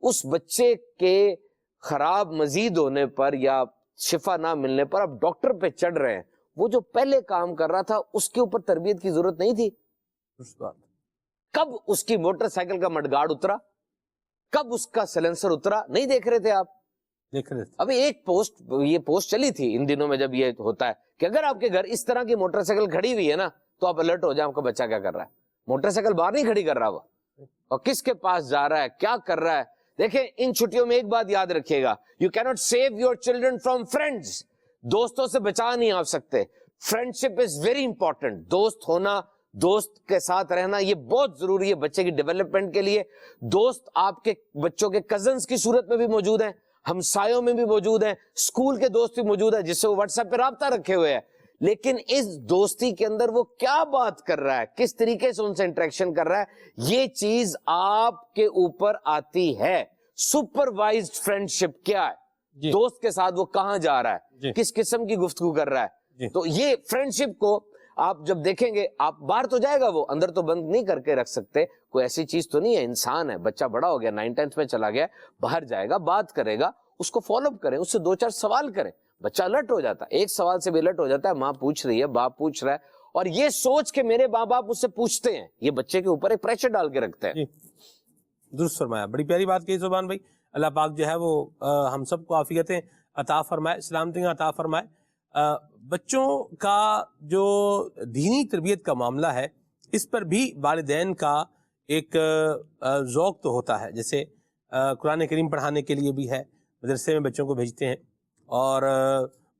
اس بچے کے خراب مزید ہونے پر یا شفا نہ ملنے پر اب ڈاکٹر پہ چڑھ رہے ہیں. وہ جو پہلے کام کر رہا تھا اس کے اوپر تربیت کی ضرورت نہیں تھی. کب اس کی موٹر سائیکل کا مڈگارڈ اترا, کب اس کا سیلنسر اترا, نہیں دیکھ رہے تھے آپ. ابھی ایک پوسٹ, یہ پوسٹ چلی تھی ان دنوں میں جب یہ ہوتا ہے کہ اگر آپ کے گھر اس طرح کی موٹر سائیکل کھڑی ہوئی ہے نا تو آپ الرٹ ہو جائیں آپ کا بچہ کیا کر رہا ہے. موٹر سائیکل باہر نہیں کھڑی کر رہا وہ, اور کس کے پاس جا رہا ہے, کیا کر رہا ہے. دیکھیں ان چھٹیوں میں ایک بات یاد رکھیے گا, you can't save your children from friends. دوستوں سے بچا نہیں آپ سکتے. Friendship is very important. دوست ہونا, دوست کے ساتھ رہنا یہ بہت ضروری ہے بچے کی ڈیولپمنٹ کے لیے. دوست آپ کے بچوں کے کزنز کی صورت میں بھی موجود ہیں, ہمسایوں میں بھی موجود ہیں, اسکول کے دوست بھی موجود ہیں جس سے وہ واٹس ایپ پہ رابطہ رکھے ہوئے ہیں. لیکن اس دوستی کے اندر وہ کیا بات کر رہا ہے, کس طریقے سے ان سے انٹریکشن کر رہا ہے, یہ چیز آپ کے اوپر آتی ہے. سپروائزڈ فرینڈشپ کیا ہے, دوست کے ساتھ وہ کہاں جا رہا ہے, کس قسم کی گفتگو کر رہا ہے. تو یہ فرینڈشپ کو آپ جب دیکھیں گے, آپ باہر تو جائے گا وہ, اندر تو بند نہیں کر کے رکھ سکتے. کوئی ایسی چیز تو نہیں ہے, انسان ہے, بچہ بڑا ہو گیا, 9th میں چلا گیا, باہر جائے گا, بات کرے گا, اس کو فالو اپ کریں, اس سے 2-4 سوال کریں. بچہ الرٹ ہو جاتا ہے, ایک سوال سے بھی الرٹ ہو جاتا ہے, ماں پوچھ رہی ہے, باپ پوچھ رہا ہے, اور یہ سوچ کے میرے ماں باپ اس سے پوچھتے ہیں, یہ بچے کے اوپر ایک پریشر ڈال کے رکھتے ہیں. درست فرمایا, بڑی پیاری بات کہی زبان بھائی. اللہ پاک جو ہے وہ ہم سب کو عافیتیں عطا فرمائے, سلامتیاں عطا فرمائے. بچوں کا جو دینی تربیت کا معاملہ ہے اس پر بھی والدین کا ایک ذوق تو ہوتا ہے. جیسے قرآن کریم پڑھانے کے لیے بھی ہے, مدرسے میں بچوں کو بھیجتے ہیں اور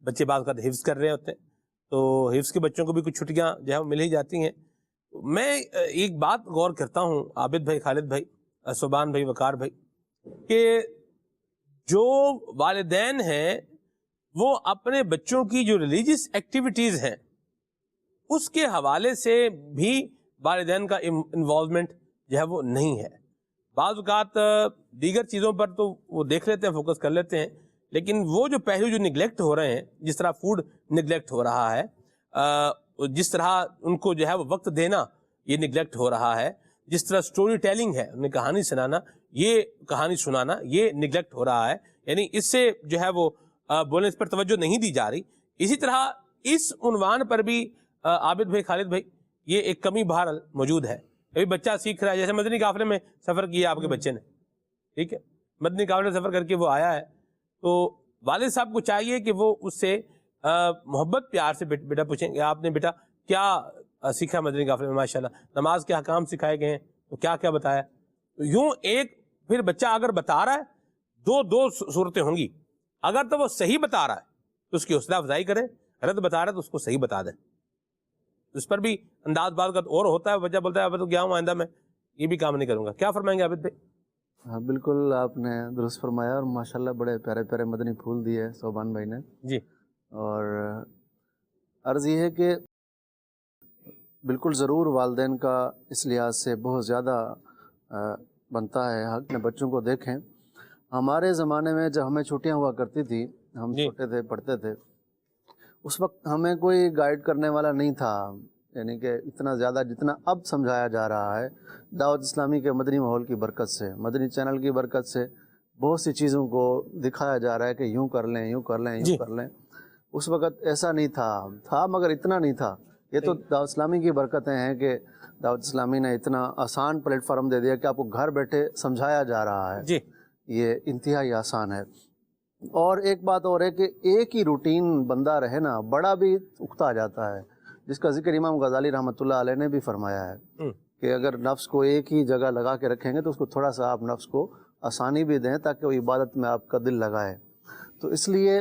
بچے بعض اوقات حفظ کر رہے ہوتے ہیں, تو حفظ کے بچوں کو بھی کچھ چھٹیاں جو ہے وہ مل ہی جاتی ہیں. میں ایک بات غور کرتا ہوں عابد بھائی, خالد بھائی, صوبان بھائی, وقار بھائی, کہ جو والدین ہیں وہ اپنے بچوں کی جو ریلیجیس ایکٹیویٹیز ہیں اس کے حوالے سے بھی والدین کا انوالومنٹ جو ہے وہ نہیں ہے. بعض اوقات دیگر چیزوں پر تو وہ دیکھ لیتے ہیں, فوکس کر لیتے ہیں, لیکن وہ جو پہلو جو نگلیکٹ ہو رہے ہیں, جس طرح فوڈ نگلیکٹ ہو رہا ہے, جس طرح ان کو جو ہے وہ وقت دینا یہ نگلیکٹ ہو رہا ہے, جس طرح سٹوری ٹیلنگ ہے, انہیں کہانی سنانا, یہ کہانی سنانا یہ نگلیکٹ ہو رہا ہے, یعنی اس سے جو ہے وہ بولنے اس پر توجہ نہیں دی جا رہی. اسی طرح اس عنوان پر بھی عابد بھائی, خالد بھائی, یہ ایک کمی بہرحال موجود ہے. ابھی بچہ سیکھ رہا ہے, جیسے مدنی قافلے میں سفر کیا آپ کے بچے نے, ٹھیک ہے, مدنی قافلے میں سفر کر کے وہ آیا ہے, تو والد صاحب کو چاہیے کہ وہ اس سے محبت پیار سے بیٹا پوچھیں کہ آپ نے بیٹا کیا سیکھا مدنی قافلے میں, ماشاءاللہ نماز کے احکام سکھائے گئے ہیں, تو کیا کیا بتایا. تو یوں ایک پھر بچہ اگر بتا رہا ہے, دو صورتیں ہوں گی. اگر تو وہ صحیح بتا رہا ہے تو اس کی حوصلہ افزائی کریں, غلط بتا رہا ہے تو اس کو صحیح بتا دیں. اس پر بھی انداز بات کا اور ہوتا ہے, بچہ بولتا ہے اب تو گیا ہوں آئندہ میں یہ بھی کام نہیں کروں گا. کیا فرمائیں گے عابد بھائی؟ ہاں بالکل آپ نے درست فرمایا, اور ماشاءاللہ بڑے پیارے پیارے مدنی پھول دیے صوبان بھائی نے. جی, اور عرض یہ ہے کہ بالکل ضرور والدین کا اس لحاظ سے بہت زیادہ بنتا ہے حق, اپنے بچوں کو دیکھیں. ہمارے زمانے میں جب ہمیں چھٹیاں ہوا کرتی تھی, ہم چھوٹے تھے, پڑھتے تھے, اس وقت ہمیں کوئی گائیڈ کرنے والا نہیں تھا, یعنی کہ اتنا زیادہ جتنا اب سمجھایا جا رہا ہے. دعوت اسلامی کے مدنی ماحول کی برکت سے, مدنی چینل کی برکت سے بہت سی چیزوں کو دکھایا جا رہا ہے کہ یوں کر لیں, یوں کر لیں, یوں کر لیں. اس وقت ایسا نہیں تھا مگر اتنا نہیں تھا. یہ تو دعوت اسلامی کی برکتیں ہیں کہ دعوت اسلامی نے اتنا آسان پلیٹ فارم دے دیا کہ آپ کو گھر بیٹھے سمجھایا جا رہا ہے. جی, یہ انتہائی آسان ہے. اور ایک بات اور ہے کہ ایک ہی روٹین بندہ رہے نا, بڑا بھی اکتا جاتا ہے, جس کا ذکر امام غزالی رحمۃ اللہ علیہ نے بھی فرمایا ہے کہ اگر نفس کو ایک ہی جگہ لگا کے رکھیں گے تو اس کو تھوڑا سا آپ نفس کو آسانی بھی دیں تاکہ وہ عبادت میں آپ کا دل لگائے. تو اس لیے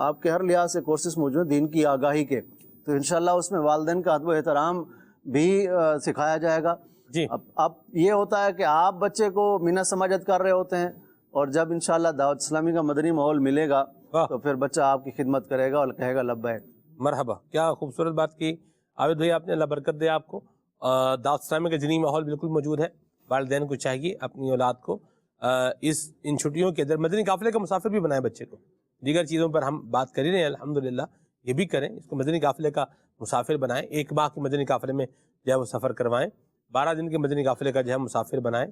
آپ کے ہر لحاظ سے کورسز موجود ہیں دین کی آگاہی کے، تو انشاءاللہ اس میں والدین کا ادب و احترام بھی سکھایا جائے گا. جی اب یہ ہوتا ہے کہ آپ بچے کو مینا سماجت کر رہے ہوتے ہیں، اور جب انشاءاللہ دعوت اسلامی کا مدنی ماحول ملے گا تو پھر بچہ آپ کی خدمت کرے گا اور کہے گا لبیک. مرحبا، کیا خوبصورت بات کی عابد بھائی آپ نے، اللہ برکت دے آپ کو. دعوت اسلامی کا دینی ماحول بالکل موجود ہے. والدین کو چاہیے اپنی اولاد کو ان چھٹیوں کے اندر مدنی قافلے کا مسافر بھی بنائیں بچے کو. دیگر چیزوں پر ہم بات کر ہی رہے ہیں الحمدللہ، یہ بھی کریں، اس کو مدنی قافلے کا مسافر بنائیں. 1 ماہ کے مدنی قافلے میں جو ہے وہ سفر کروائیں، 12 دن کے مدنی قافلے کا جو ہے مسافر بنائیں.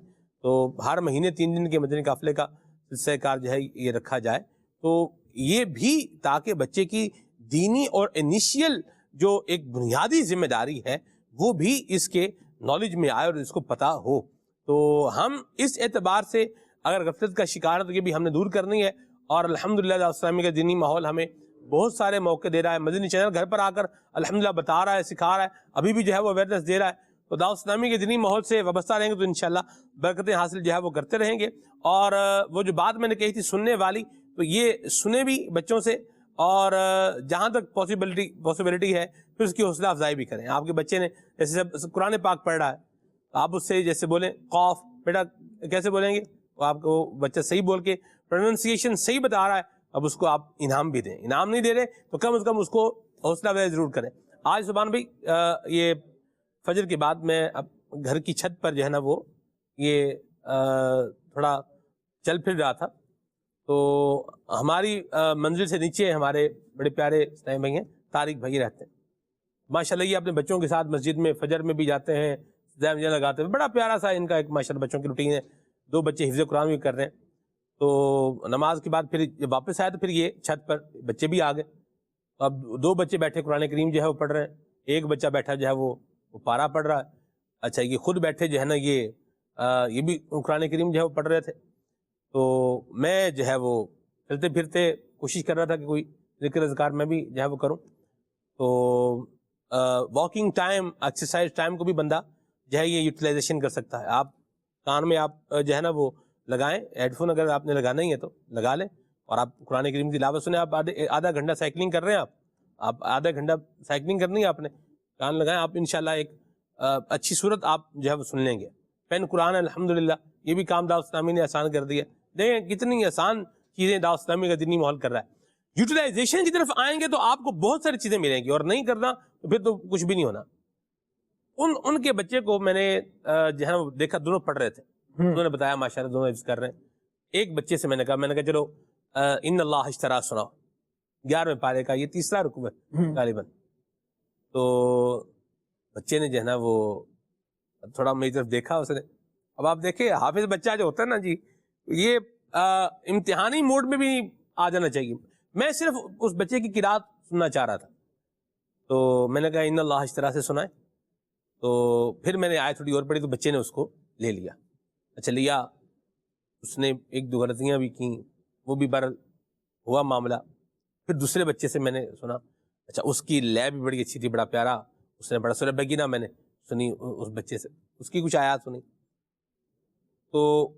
تو ہر مہینے 3 دن کے مدنی قافلے کا سلسلہ کار جو ہے یہ رکھا جائے. تو یہ بھی تاکہ بچے کی دینی اور انیشیل جو ایک بنیادی ذمہ داری ہے وہ بھی اس کے نالج میں آئے اور اس کو پتہ ہو. تو ہم اس اعتبار سے اگر غفلت کا شکار ہے تو یہ بھی ہم نے دور کرنی ہے. اور الحمدللہ دعوت اسلامی کا دینی ماحول ہمیں بہت سارے موقع دے رہا ہے. مدنی چینل گھر پر آ کر الحمدللہ بتا رہا ہے، سکھا رہا ہے، ابھی بھی جو ہے وہ اویئرنیس دے رہا ہے. تو دعوت اسلامی کے دینی ماحول سے وابستہ رہیں گے تو انشاءاللہ برکتیں حاصل جو ہے وہ کرتے رہیں گے. اور وہ جو بات میں نے کہی تھی سننے والی، تو یہ سنے بھی بچوں سے، اور جہاں تک پاسبلٹی ہے پھر اس کی حوصلہ افزائی بھی کریں. آپ کے بچے نے جیسے قرآن پاک پڑھ رہا ہے، آپ اس سے جیسے بولیں قاف بیٹا کیسے بولیں گے، وہ آپ کو بچہ صحیح بول کے پروننسیشن صحیح بتا رہا ہے، اب اس کو آپ انعام بھی دیں. انعام نہیں دے رہے تو کم از کم اس کو حوصلہ افزائی ضرور کریں. آج سبحان بھائی یہ فجر کے بعد میں اب گھر کی چھت پر جو ہے نا وہ یہ تھوڑا چل پھر رہا تھا. تو ہماری منزل سے نیچے ہمارے بڑے پیارے اسلامی بھائی ہیں، طارق بھائی رہتے ہیں. ماشاءاللہ یہ اپنے بچوں کے ساتھ مسجد میں فجر میں بھی جاتے ہیں، زیم لگاتے ہیں. بڑا پیارا سا ان کا ایک ماشاءاللہ بچوں کی روٹین ہے. 2 بچے حفظ قرآن بھی کر رہے ہیں. تو نماز کے بعد پھر جب واپس آئے تو پھر یہ چھت پر بچے بھی آ گئے. اب 2 بچے بیٹھے قرآن کریم جو ہے وہ پڑھ رہے ہیں، ایک بچہ بیٹھا جو ہے وہ پارا پڑھ رہا ہے. اچھا یہ خود بیٹھے جو ہے نا یہ بھی قرآن کریم جو ہے وہ پڑھ رہے تھے. تو میں جو ہے وہ چلتے پھرتے کوشش کر رہا تھا کہ کوئی ذکر اذکار میں بھی جو ہے وہ کروں. تو واکنگ ٹائم، ایکسرسائز ٹائم کو بھی بندہ جو ہے یہ یوٹیلائزیشن کر سکتا ہے. آپ کان میں آپ جو ہے نا وہ لگائیں ہیڈ فون، اگر آپ نے لگانا ہی ہے تو لگا لیں، اور آپ قرآن کریم کی تلاوت سنیں. آپ آدھا گھنٹہ سائیکلنگ کر رہے ہیں، آپ آدھا گھنٹہ سائیکلنگ کرنی ہے آپ نے، کان لگائیں، آپ انشاءاللہ ایک اچھی صورت آپ جو ہے وہ سن لیں گے. پین قرآن الحمدللہ یہ بھی کام دعوت اسلامی نے آسان کر دیا. دیکھیں کتنی آسان چیزیں دعوت اسلامی کا دینی ماحول کر رہا ہے. یوٹیلائزیشن کی طرف آئیں گے تو آپ کو بہت ساری چیزیں ملیں گی، اور نہیں کرنا تو پھر تو کچھ بھی نہیں ہونا. ان کے بچے کو میں نے جو ہے وہ دیکھا، دونوں پڑھ رہے تھے، انہوں نے بتایا ماشاءاللہ دونوں حفظ کر رہے ہیں. ایک بچے سے میں نے کہا چلو ان اللہ اشترا سناؤ، 11ویں پارے کا یہ 3را رکوع ہے غالباً. تو بچے نے جو ہے نا وہ تھوڑا میری طرف دیکھا اس نے. اب آپ دیکھیں حافظ بچہ جو ہوتا ہے نا جی، یہ امتحانی موڈ میں بھی آ جانا چاہیے. میں صرف اس بچے کی قرات سننا چاہ رہا تھا. تو میں نے کہا ان اللہ اشترا سے سنائے. تو پھر میں نے آیت تھوڑی اور پڑھی تو بچے نے اس کو لے لیا. اچھا لیا، اس نے 1-2 غلطیاں بھی کیں، وہ بھی بر ہوا معاملہ. پھر دوسرے بچے سے میں نے سنا، اچھا اس کی لے بھی بڑی اچھی تھی، بڑا پیارا، اس نے بڑا سورہ بگینہ میں نے سنی اس بچے سے، اس کی کچھ آیات سنی. تو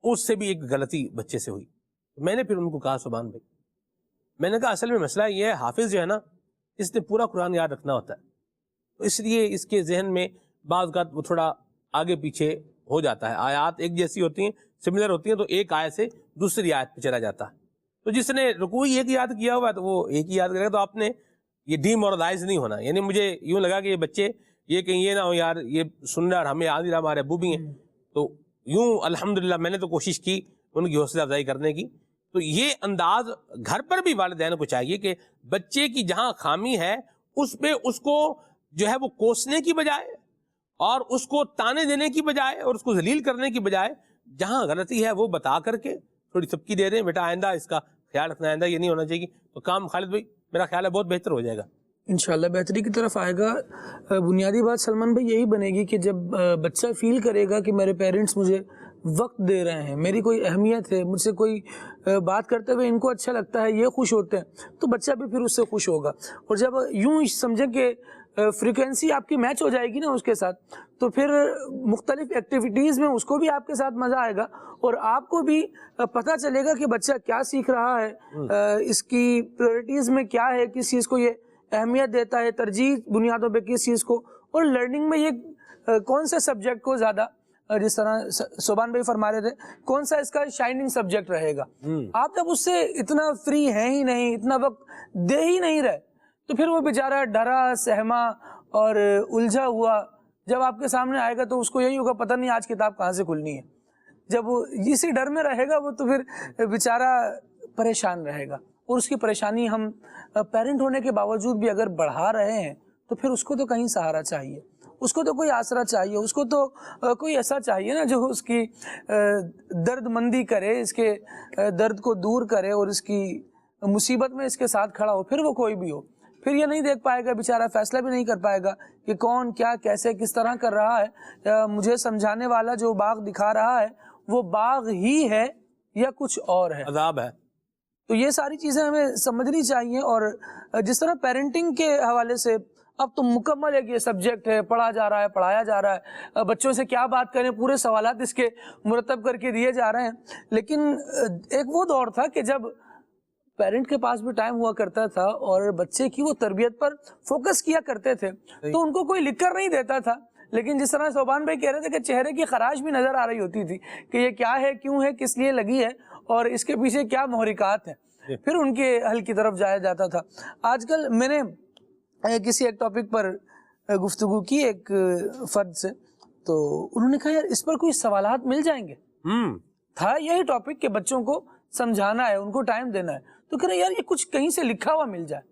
اس سے بھی ایک غلطی بچے سے ہوئی. میں نے پھر ان کو کہا سبحان بھائی، میں نے کہا اصل میں مسئلہ یہ ہے، حافظ جو ہے نا اس نے پورا قرآن یاد رکھنا ہوتا ہے، تو اس لیے اس کے ذہن میں بعض اوقات وہ تھوڑا آگے پیچھے ہو جاتا ہے. آیات ایک جیسی ہوتی ہیں، سملر ہوتی ہیں، تو ایک آیت سے دوسری آیت پہ چلا جاتا ہے. تو جس نے رکوع ایک یاد کیا ہوا ہے تو وہ ایک ہی یاد کرے گا. تو آپ نے یہ ڈی مورلائز نہیں ہونا. یعنی مجھے یوں لگا کہ یہ بچے یہ کہیں یہ نہ ہو یار یہ سن رہا اور ہمیں یاد نہیں رہا، ہمارے ابو بھی ہیں. تو یوں الحمدللہ میں نے تو کوشش کی ان کی حوصلہ افزائی کرنے کی. تو یہ انداز گھر پر بھی والدین کو چاہیے کہ بچے کی جہاں خامی ہے اس پہ اس کو جو ہے وہ کوسنے کی بجائے اور اس کو تانے دینے کی بجائے اور اس کو ذلیل کرنے کی بجائے جہاں غلطی ہے وہ بتا کر کے تھوڑی سبکی دے دیں، بیٹا آئندہ اس کا خیال رکھنا، آئندہ یہ نہیں ہونا چاہیے. تو کام خالد بھائی میرا خیال ہے بہت بہتر ہو جائے گا انشاءاللہ، بہتری کی طرف آئے گا. بنیادی بات سلمان بھائی یہی بنے گی کہ جب بچہ فیل کرے گا کہ میرے پیرنٹس مجھے وقت دے رہے ہیں، میری کوئی اہمیت ہے، مجھ سے کوئی بات کرتے ہوئے ان کو اچھا لگتا ہے، یہ خوش ہوتے ہیں، تو بچہ بھی پھر اس سے خوش ہوگا. اور جب یوں سمجھیں کہ فریکوینسی آپ کی میچ ہو جائے گی نا اس کے ساتھ, تو پھر مختلف ایکٹیویٹیز میں اس کو بھی آپ کے ساتھ مزہ آئے گا, اور آپ کو بھی پتہ چلے گا کہ بچہ کیا سیکھ رہا ہے, اس کی پریورٹیز میں کیا ہے, کس چیز کو یہ اہمیت دیتا ہے, ترجیح بنیادوں پہ کس چیز کو, اور لرننگ میں یہ کون سے سبجیکٹ کو زیادہ, جس طرح صوبان بھائی فرما رہے تھے, کون سا اس کا شائننگ سبجیکٹ رہے گا. آپ جب اس سے اتنا فری ہیں ہی نہیں, اتنا وقت دے ہی نہیں رہے, تو پھر وہ بیچارہ ڈرا سہما اور الجھا ہوا جب آپ کے سامنے آئے گا تو اس کو یہی ہوگا پتہ نہیں آج کتاب کہاں سے کھلنی ہے. جب وہ اسی ڈر میں رہے گا وہ, تو پھر بیچارہ پریشان رہے گا, اور اس کی پریشانی ہم پیرنٹ ہونے کے باوجود بھی اگر بڑھا رہے ہیں تو پھر اس کو تو کہیں سہارا چاہیے, اس کو تو کوئی آسرا چاہیے, اس کو تو کوئی ایسا چاہیے نا جو اس کی درد مندی کرے, اس کے درد کو دور کرے, اور اس کی مصیبت میں اس کے ساتھ کھڑا ہو. پھر وہ کوئی بھی ہو, پھر یہ نہیں دیکھ پائے گا بیچارہ, فیصلہ بھی نہیں کر پائے گا کہ کون کیا کیسے کس طرح کر رہا ہے. مجھے سمجھانے والا جو باغ دکھا رہا ہے وہ باغ ہی ہے یا کچھ اور ہے, عذاب ہے. تو یہ ساری چیزیں ہمیں سمجھنی چاہیے. اور جس طرح پیرنٹنگ کے حوالے سے اب تو مکمل ایک یہ سبجیکٹ ہے, پڑھا جا رہا ہے, پڑھایا جا رہا ہے, بچوں سے کیا بات کریں, پورے سوالات اس کے مرتب کر کے دیے جا رہے ہیں. لیکن ایک وہ دور تھا کہ جب پیرنٹ کے پاس بھی ٹائم ہوا کرتا تھا اور بچے کی وہ تربیت پر فوکس کیا کرتے تھے, تو ان کو کوئی لکھ کر نہیں دیتا تھا. لیکن جس طرح صوبان بھائی کہہ رہے تھے کہ چہرے کی خراش بھی نظر آ رہی ہوتی تھی کہ یہ کیا ہے, کیوں ہے, کس لیے لگی ہے, اور اس کے پیچھے کیا محرکات ہیں, پھر ان کے حل کی طرف جایا جاتا تھا. آج کل میں نے کسی ایک ٹاپک پر گفتگو کی ایک فرد سے, تو انہوں نے کہا یار اس پر کوئی سوالات مل جائیں گے. تھا یہی ٹاپک کہ بچوں کو سمجھانا ہے, ان کو ٹائم دینا ہے, تو کہہ رہے یار یہ کچھ کہیں سے لکھا ہوا مل جائے,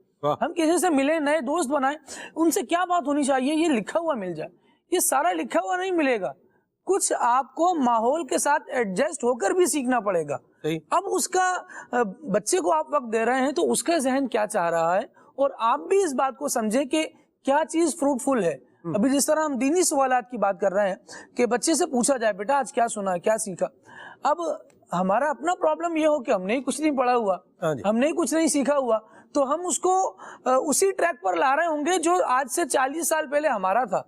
ہم کسی سے ملیں, نئے دوست بنائیں, ان سے کیا بات ہونی چاہیے, یہ لکھا ہوا مل جائے. یہ سارا لکھا ہوا نہیں ملے گا, کچھ آپ کو ماحول کے ساتھ ایڈجسٹ ہو کر بھی سیکھنا پڑے گا. اب اس کا بچے کو آپ وقت دے رہے ہیں تو اس کا ذہن کیا چاہ رہا ہے, اور آپ بھی اس بات کو سمجھیں کہ کیا چیز فروٹفل ہے. ابھی جس طرح ہم دینی سوالات کی بات کر رہے ہیں کہ بچے سے پوچھا جائے بیٹا آج کیا سنا, کیا سیکھا. اب ہمارا اپنا پرابلم یہ ہو کہ ہم نے کچھ نہیں پڑھا ہوا, ہم نے کچھ نہیں سیکھا ہوا, تو ہم اس کو اسی ٹریک پر لا رہے ہوں گے جو آج سے 40 سال پہلے ہمارا تھا.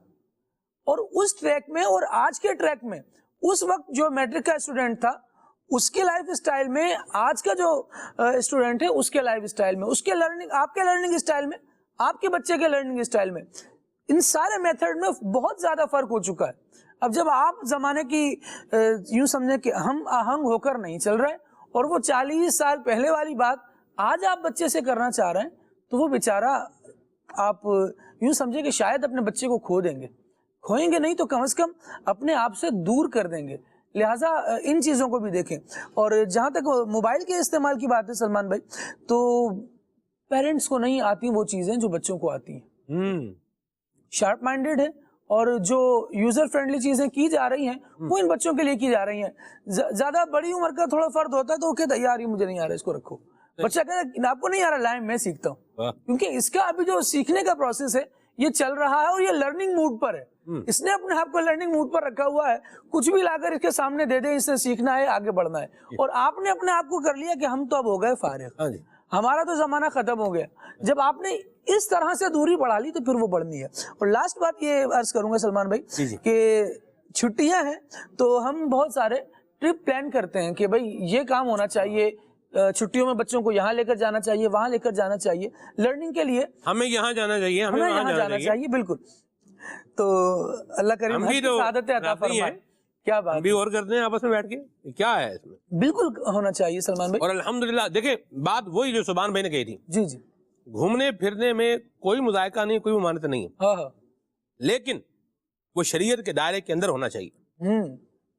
اور اس ٹریک میں اور آج کے ٹریک میں, اس وقت جو میٹرک کا اسٹوڈنٹ تھا اس کے لائف اسٹائل میں, آج کا جو اسٹوڈنٹ ہے اس کے لائف اسٹائل میں, اس کے لرننگ, آپ کے لرننگ اسٹائل میں, آپ کے بچے کے لرننگ اسٹائل میں, ان سارے میتھڈ میں بہت زیادہ فرق ہو چکا ہے. اب جب آپ زمانے کی یوں سمجھیں کہ ہم آہنگ ہو کر نہیں چل رہے, اور وہ 40 سال پہلے والی بات آج آپ بچے سے کرنا چاہ رہے ہیں, تو وہ بیچارہ آپ یوں سمجھیں کہ شاید اپنے بچے کو کھو دیں گے, کھوئیں گے نہیں تو کم از کم اپنے آپ سے دور کر دیں گے. لہٰذا ان چیزوں کو بھی دیکھیں. اور جہاں تک موبائل کے استعمال کی بات ہے سلمان بھائی, تو پیرنٹس کو نہیں آتی وہ چیزیں جو بچوں کو آتی ہیں. شارپ مائنڈیڈ ہے, اور جو یوزر فرینڈلی چیزیں کی جا رہی ہیں وہ ان بچوں کے لیے کی جا رہی ہیں. زیادہ بڑی عمر کا تھوڑا فرد ہوتا ہے تو وہ کہتا ہے یار یہ مجھے نہیں آ رہا, اس کو رکھو. بچہ کہتا ہے آپ کو نہیں آ رہا, لائیں میں سیکھتا ہوں, کیونکہ اس کا ابھی جو سیکھنے کا پروسیس ہے یہ چل رہا ہے, اور یہ لرننگ موڈ پر ہے. اس نے اپنے آپ کو لرننگ موڈ پر رکھا ہوا ہے, کچھ بھی لا کر اس کے سامنے دے دیں, اس سے سیکھنا ہے, آگے بڑھنا ہے. اور آپ نے اپنے آپ کو کر لیا کہ ہم تو اب ہو گئے فارغ, ہمارا تو زمانہ ختم ہو گیا. جب آپ نے اس طرح سے دوری بڑھا لی تو پھر وہ بڑھنی ہے. اور لاسٹ بات یہ عرض کروں گا سلمان بھائی کہ چھٹیاں ہیں تو ہم بہت سارے ٹرپ پلان کرتے ہیں کہ بھائی یہ کام ہونا چاہیے, چھٹیوں میں بچوں کو یہاں لے کر جانا چاہیے, وہاں لے کر جانا چاہیے, لرننگ کے لیے ہمیں یہاں جانا چاہیے, ہمیں یہاں جانا چاہیے. بالکل. تو اللہ کریم ہر کی سعادت عطا فرمائے. کیا بات بھی اور کرتے ہیں آپس میں بیٹھ کے, کیا ہے اس میں, بالکل ہونا چاہیے سلمان بھائی. اور الحمدللہ دیکھیں بات وہی جو صوبان بھائی نے کہی تھی, جی جی, گھومنے پھرنے میں کوئی مذائقہ نہیں, کوئی ممانعت نہیں ہے, ہاں ہاں, لیکن وہ شریعت کے دائرے کے اندر ہونا چاہیے.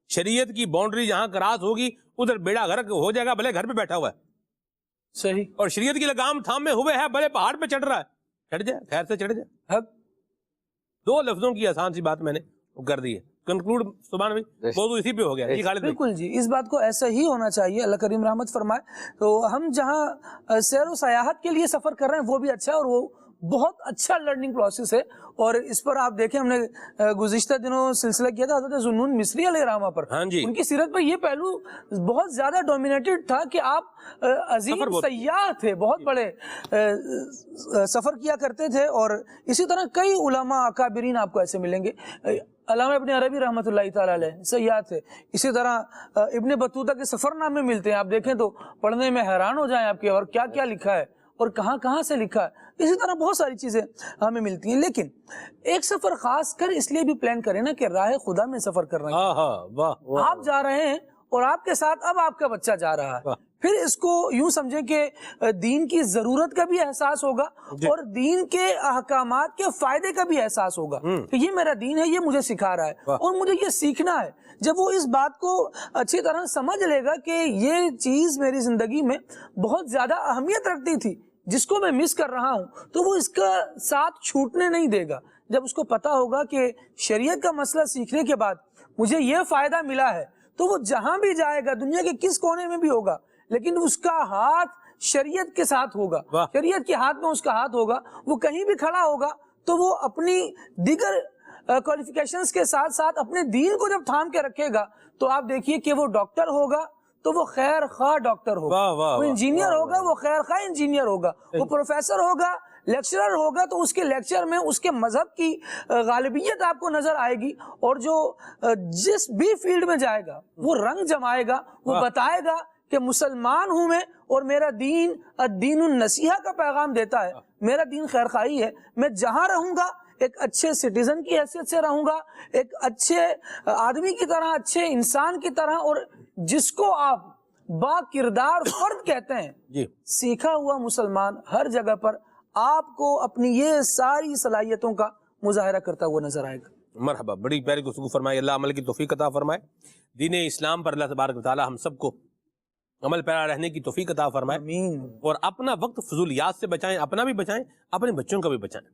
شریعت کی باؤنڈری جہاں کراس ہوگی ادھر بیڑا غرق ہو جائے گا, بھلے گھر پہ بیٹھا ہوا ہے. صحیح. اور شریعت کی لگام تھامے ہوئے ہے, بھلے پہاڑ پہ چڑھ رہا ہے, چڑھ جائے, خیر سے چڑھ جائے. دو لفظوں کی آسان سی بات میں نے کر دی ہے. کنکلوڈ سبحان بھائی, موضوع اسی پہ ہو گیا. جی خالد بھائی. بالکل جی, اس بات کو ایسا ہی ہونا چاہیے, اللہ کریم رحمت فرمائے. تو ہم جہاں سیر و سیاحت کے لیے سفر کر رہے ہیں وہ بھی اچھا ہے, اور وہ بہت اچھا لرننگ پروسیس ہے. اور اس پر آپ دیکھیں ہم نے گزشتہ دنوں سلسلہ کیا تھا حضرت ذوالنون مصری علیہ الرحمہ پر. ہاں جی. ان کی سیرت پر یہ پہلو بہت زیادہ ڈومینیٹڈ تھا کہ آپ عظیم سیاح تھے, بہت بڑے سفر کیا کرتے تھے. اور اسی طرح کئی علماء اکابرین آپ کو ایسے ملیں گے. علامہ ابن عربی رحمۃ اللہ تعالیٰ علیہ سیاح تھے. اسی طرح ابن بطوطہ کے سفر نامے ملتے ہیں, آپ دیکھیں تو پڑھنے میں حیران ہو جائیں آپ کے, اور کیا کیا لکھا ہے اور کہاں کہاں سے لکھا ہے. اسی طرح بہت ساری چیزیں ہمیں ملتی ہیں. لیکن ایک سفر خاص کر اس لیے بھی پلان کریں نا کہ راہ خدا میں سفر کرنا ہے. آپ جا رہے ہیں اور آپ کے ساتھ اب آپ کا بچہ جا رہا ہے, پھر اس کو یوں سمجھیں کہ دین کی ضرورت کا بھی احساس ہوگا اور دین کے احکامات کے فائدے کا بھی احساس ہوگا کہ یہ میرا دین ہے, یہ مجھے سکھا رہا ہے اور مجھے یہ سیکھنا ہے. جب وہ اس بات کو اچھی طرح سمجھ لے گا کہ یہ چیز میری زندگی میں بہت زیادہ اہمیت رکھتی تھی, جس کو میں مس کر رہا ہوں, تو وہ اس کا ساتھ چھوٹنے نہیں دے گا. جب اس کو پتا ہوگا کہ شریعت کا مسئلہ سیکھنے کے بعد مجھے یہ فائدہ ملا ہے, تو وہ جہاں بھی جائے گا, دنیا کے کس کونے میں بھی ہوگا, لیکن اس کا ہاتھ شریعت کے ساتھ ہوگا, شریعت کے ہاتھ میں اس کا ہاتھ ہوگا. وہ کہیں بھی کھڑا ہوگا تو وہ اپنی دیگر کوالیفیکیشنز کے ساتھ ساتھ اپنے دین کو جب تھام کے رکھے گا, تو آپ دیکھیے کہ وہ ڈاکٹر ہوگا تو وہ خیر خواہ ڈاکٹر ہوگا, وہ انجینئر ہوگا وہ خیر خواہ انجینئر ہوگا, وہ پروفیسر ہوگا, لیکچرر ہوگا تو اس کے لیکچر میں اس کے مذہب کی غالبیت آپ کو نظر آئے گی. اور جو جس بھی فیلڈ میں جائے گا وہ رنگ جمائے گا, وہ بتائے گا کہ مسلمان ہوں میں اور میرا دین الدین النصیحہ کا پیغام دیتا ہے, میرا دین خیر خواہی ہے. میں جہاں رہوں گا ایک اچھے سٹیزن کی حیثیت سے رہوں گا, ایک اچھے آدمی کی طرح, اچھے انسان کی طرح, اور جس کو آپ با کردار فرد کہتے ہیں, سیکھا ہوا مسلمان ہر جگہ پر آپ کو اپنی یہ ساری صلاحیتوں کا مظاہرہ کرتا ہوا نظر آئے گا. مرحبا, بڑی پیاری گفتگو فرمائے. اللہ عمل کی توفیق عطا فرمائے. دین اسلام پر اللہ تبارک و تعالی ہم سب کو عمل پیرا رہنے کی توفیق عطا فرمائے. آمین. اور اپنا وقت فضولیات سے بچائیں, اپنا بھی بچائیں, اپنے بچوں کا بھی بچائیں.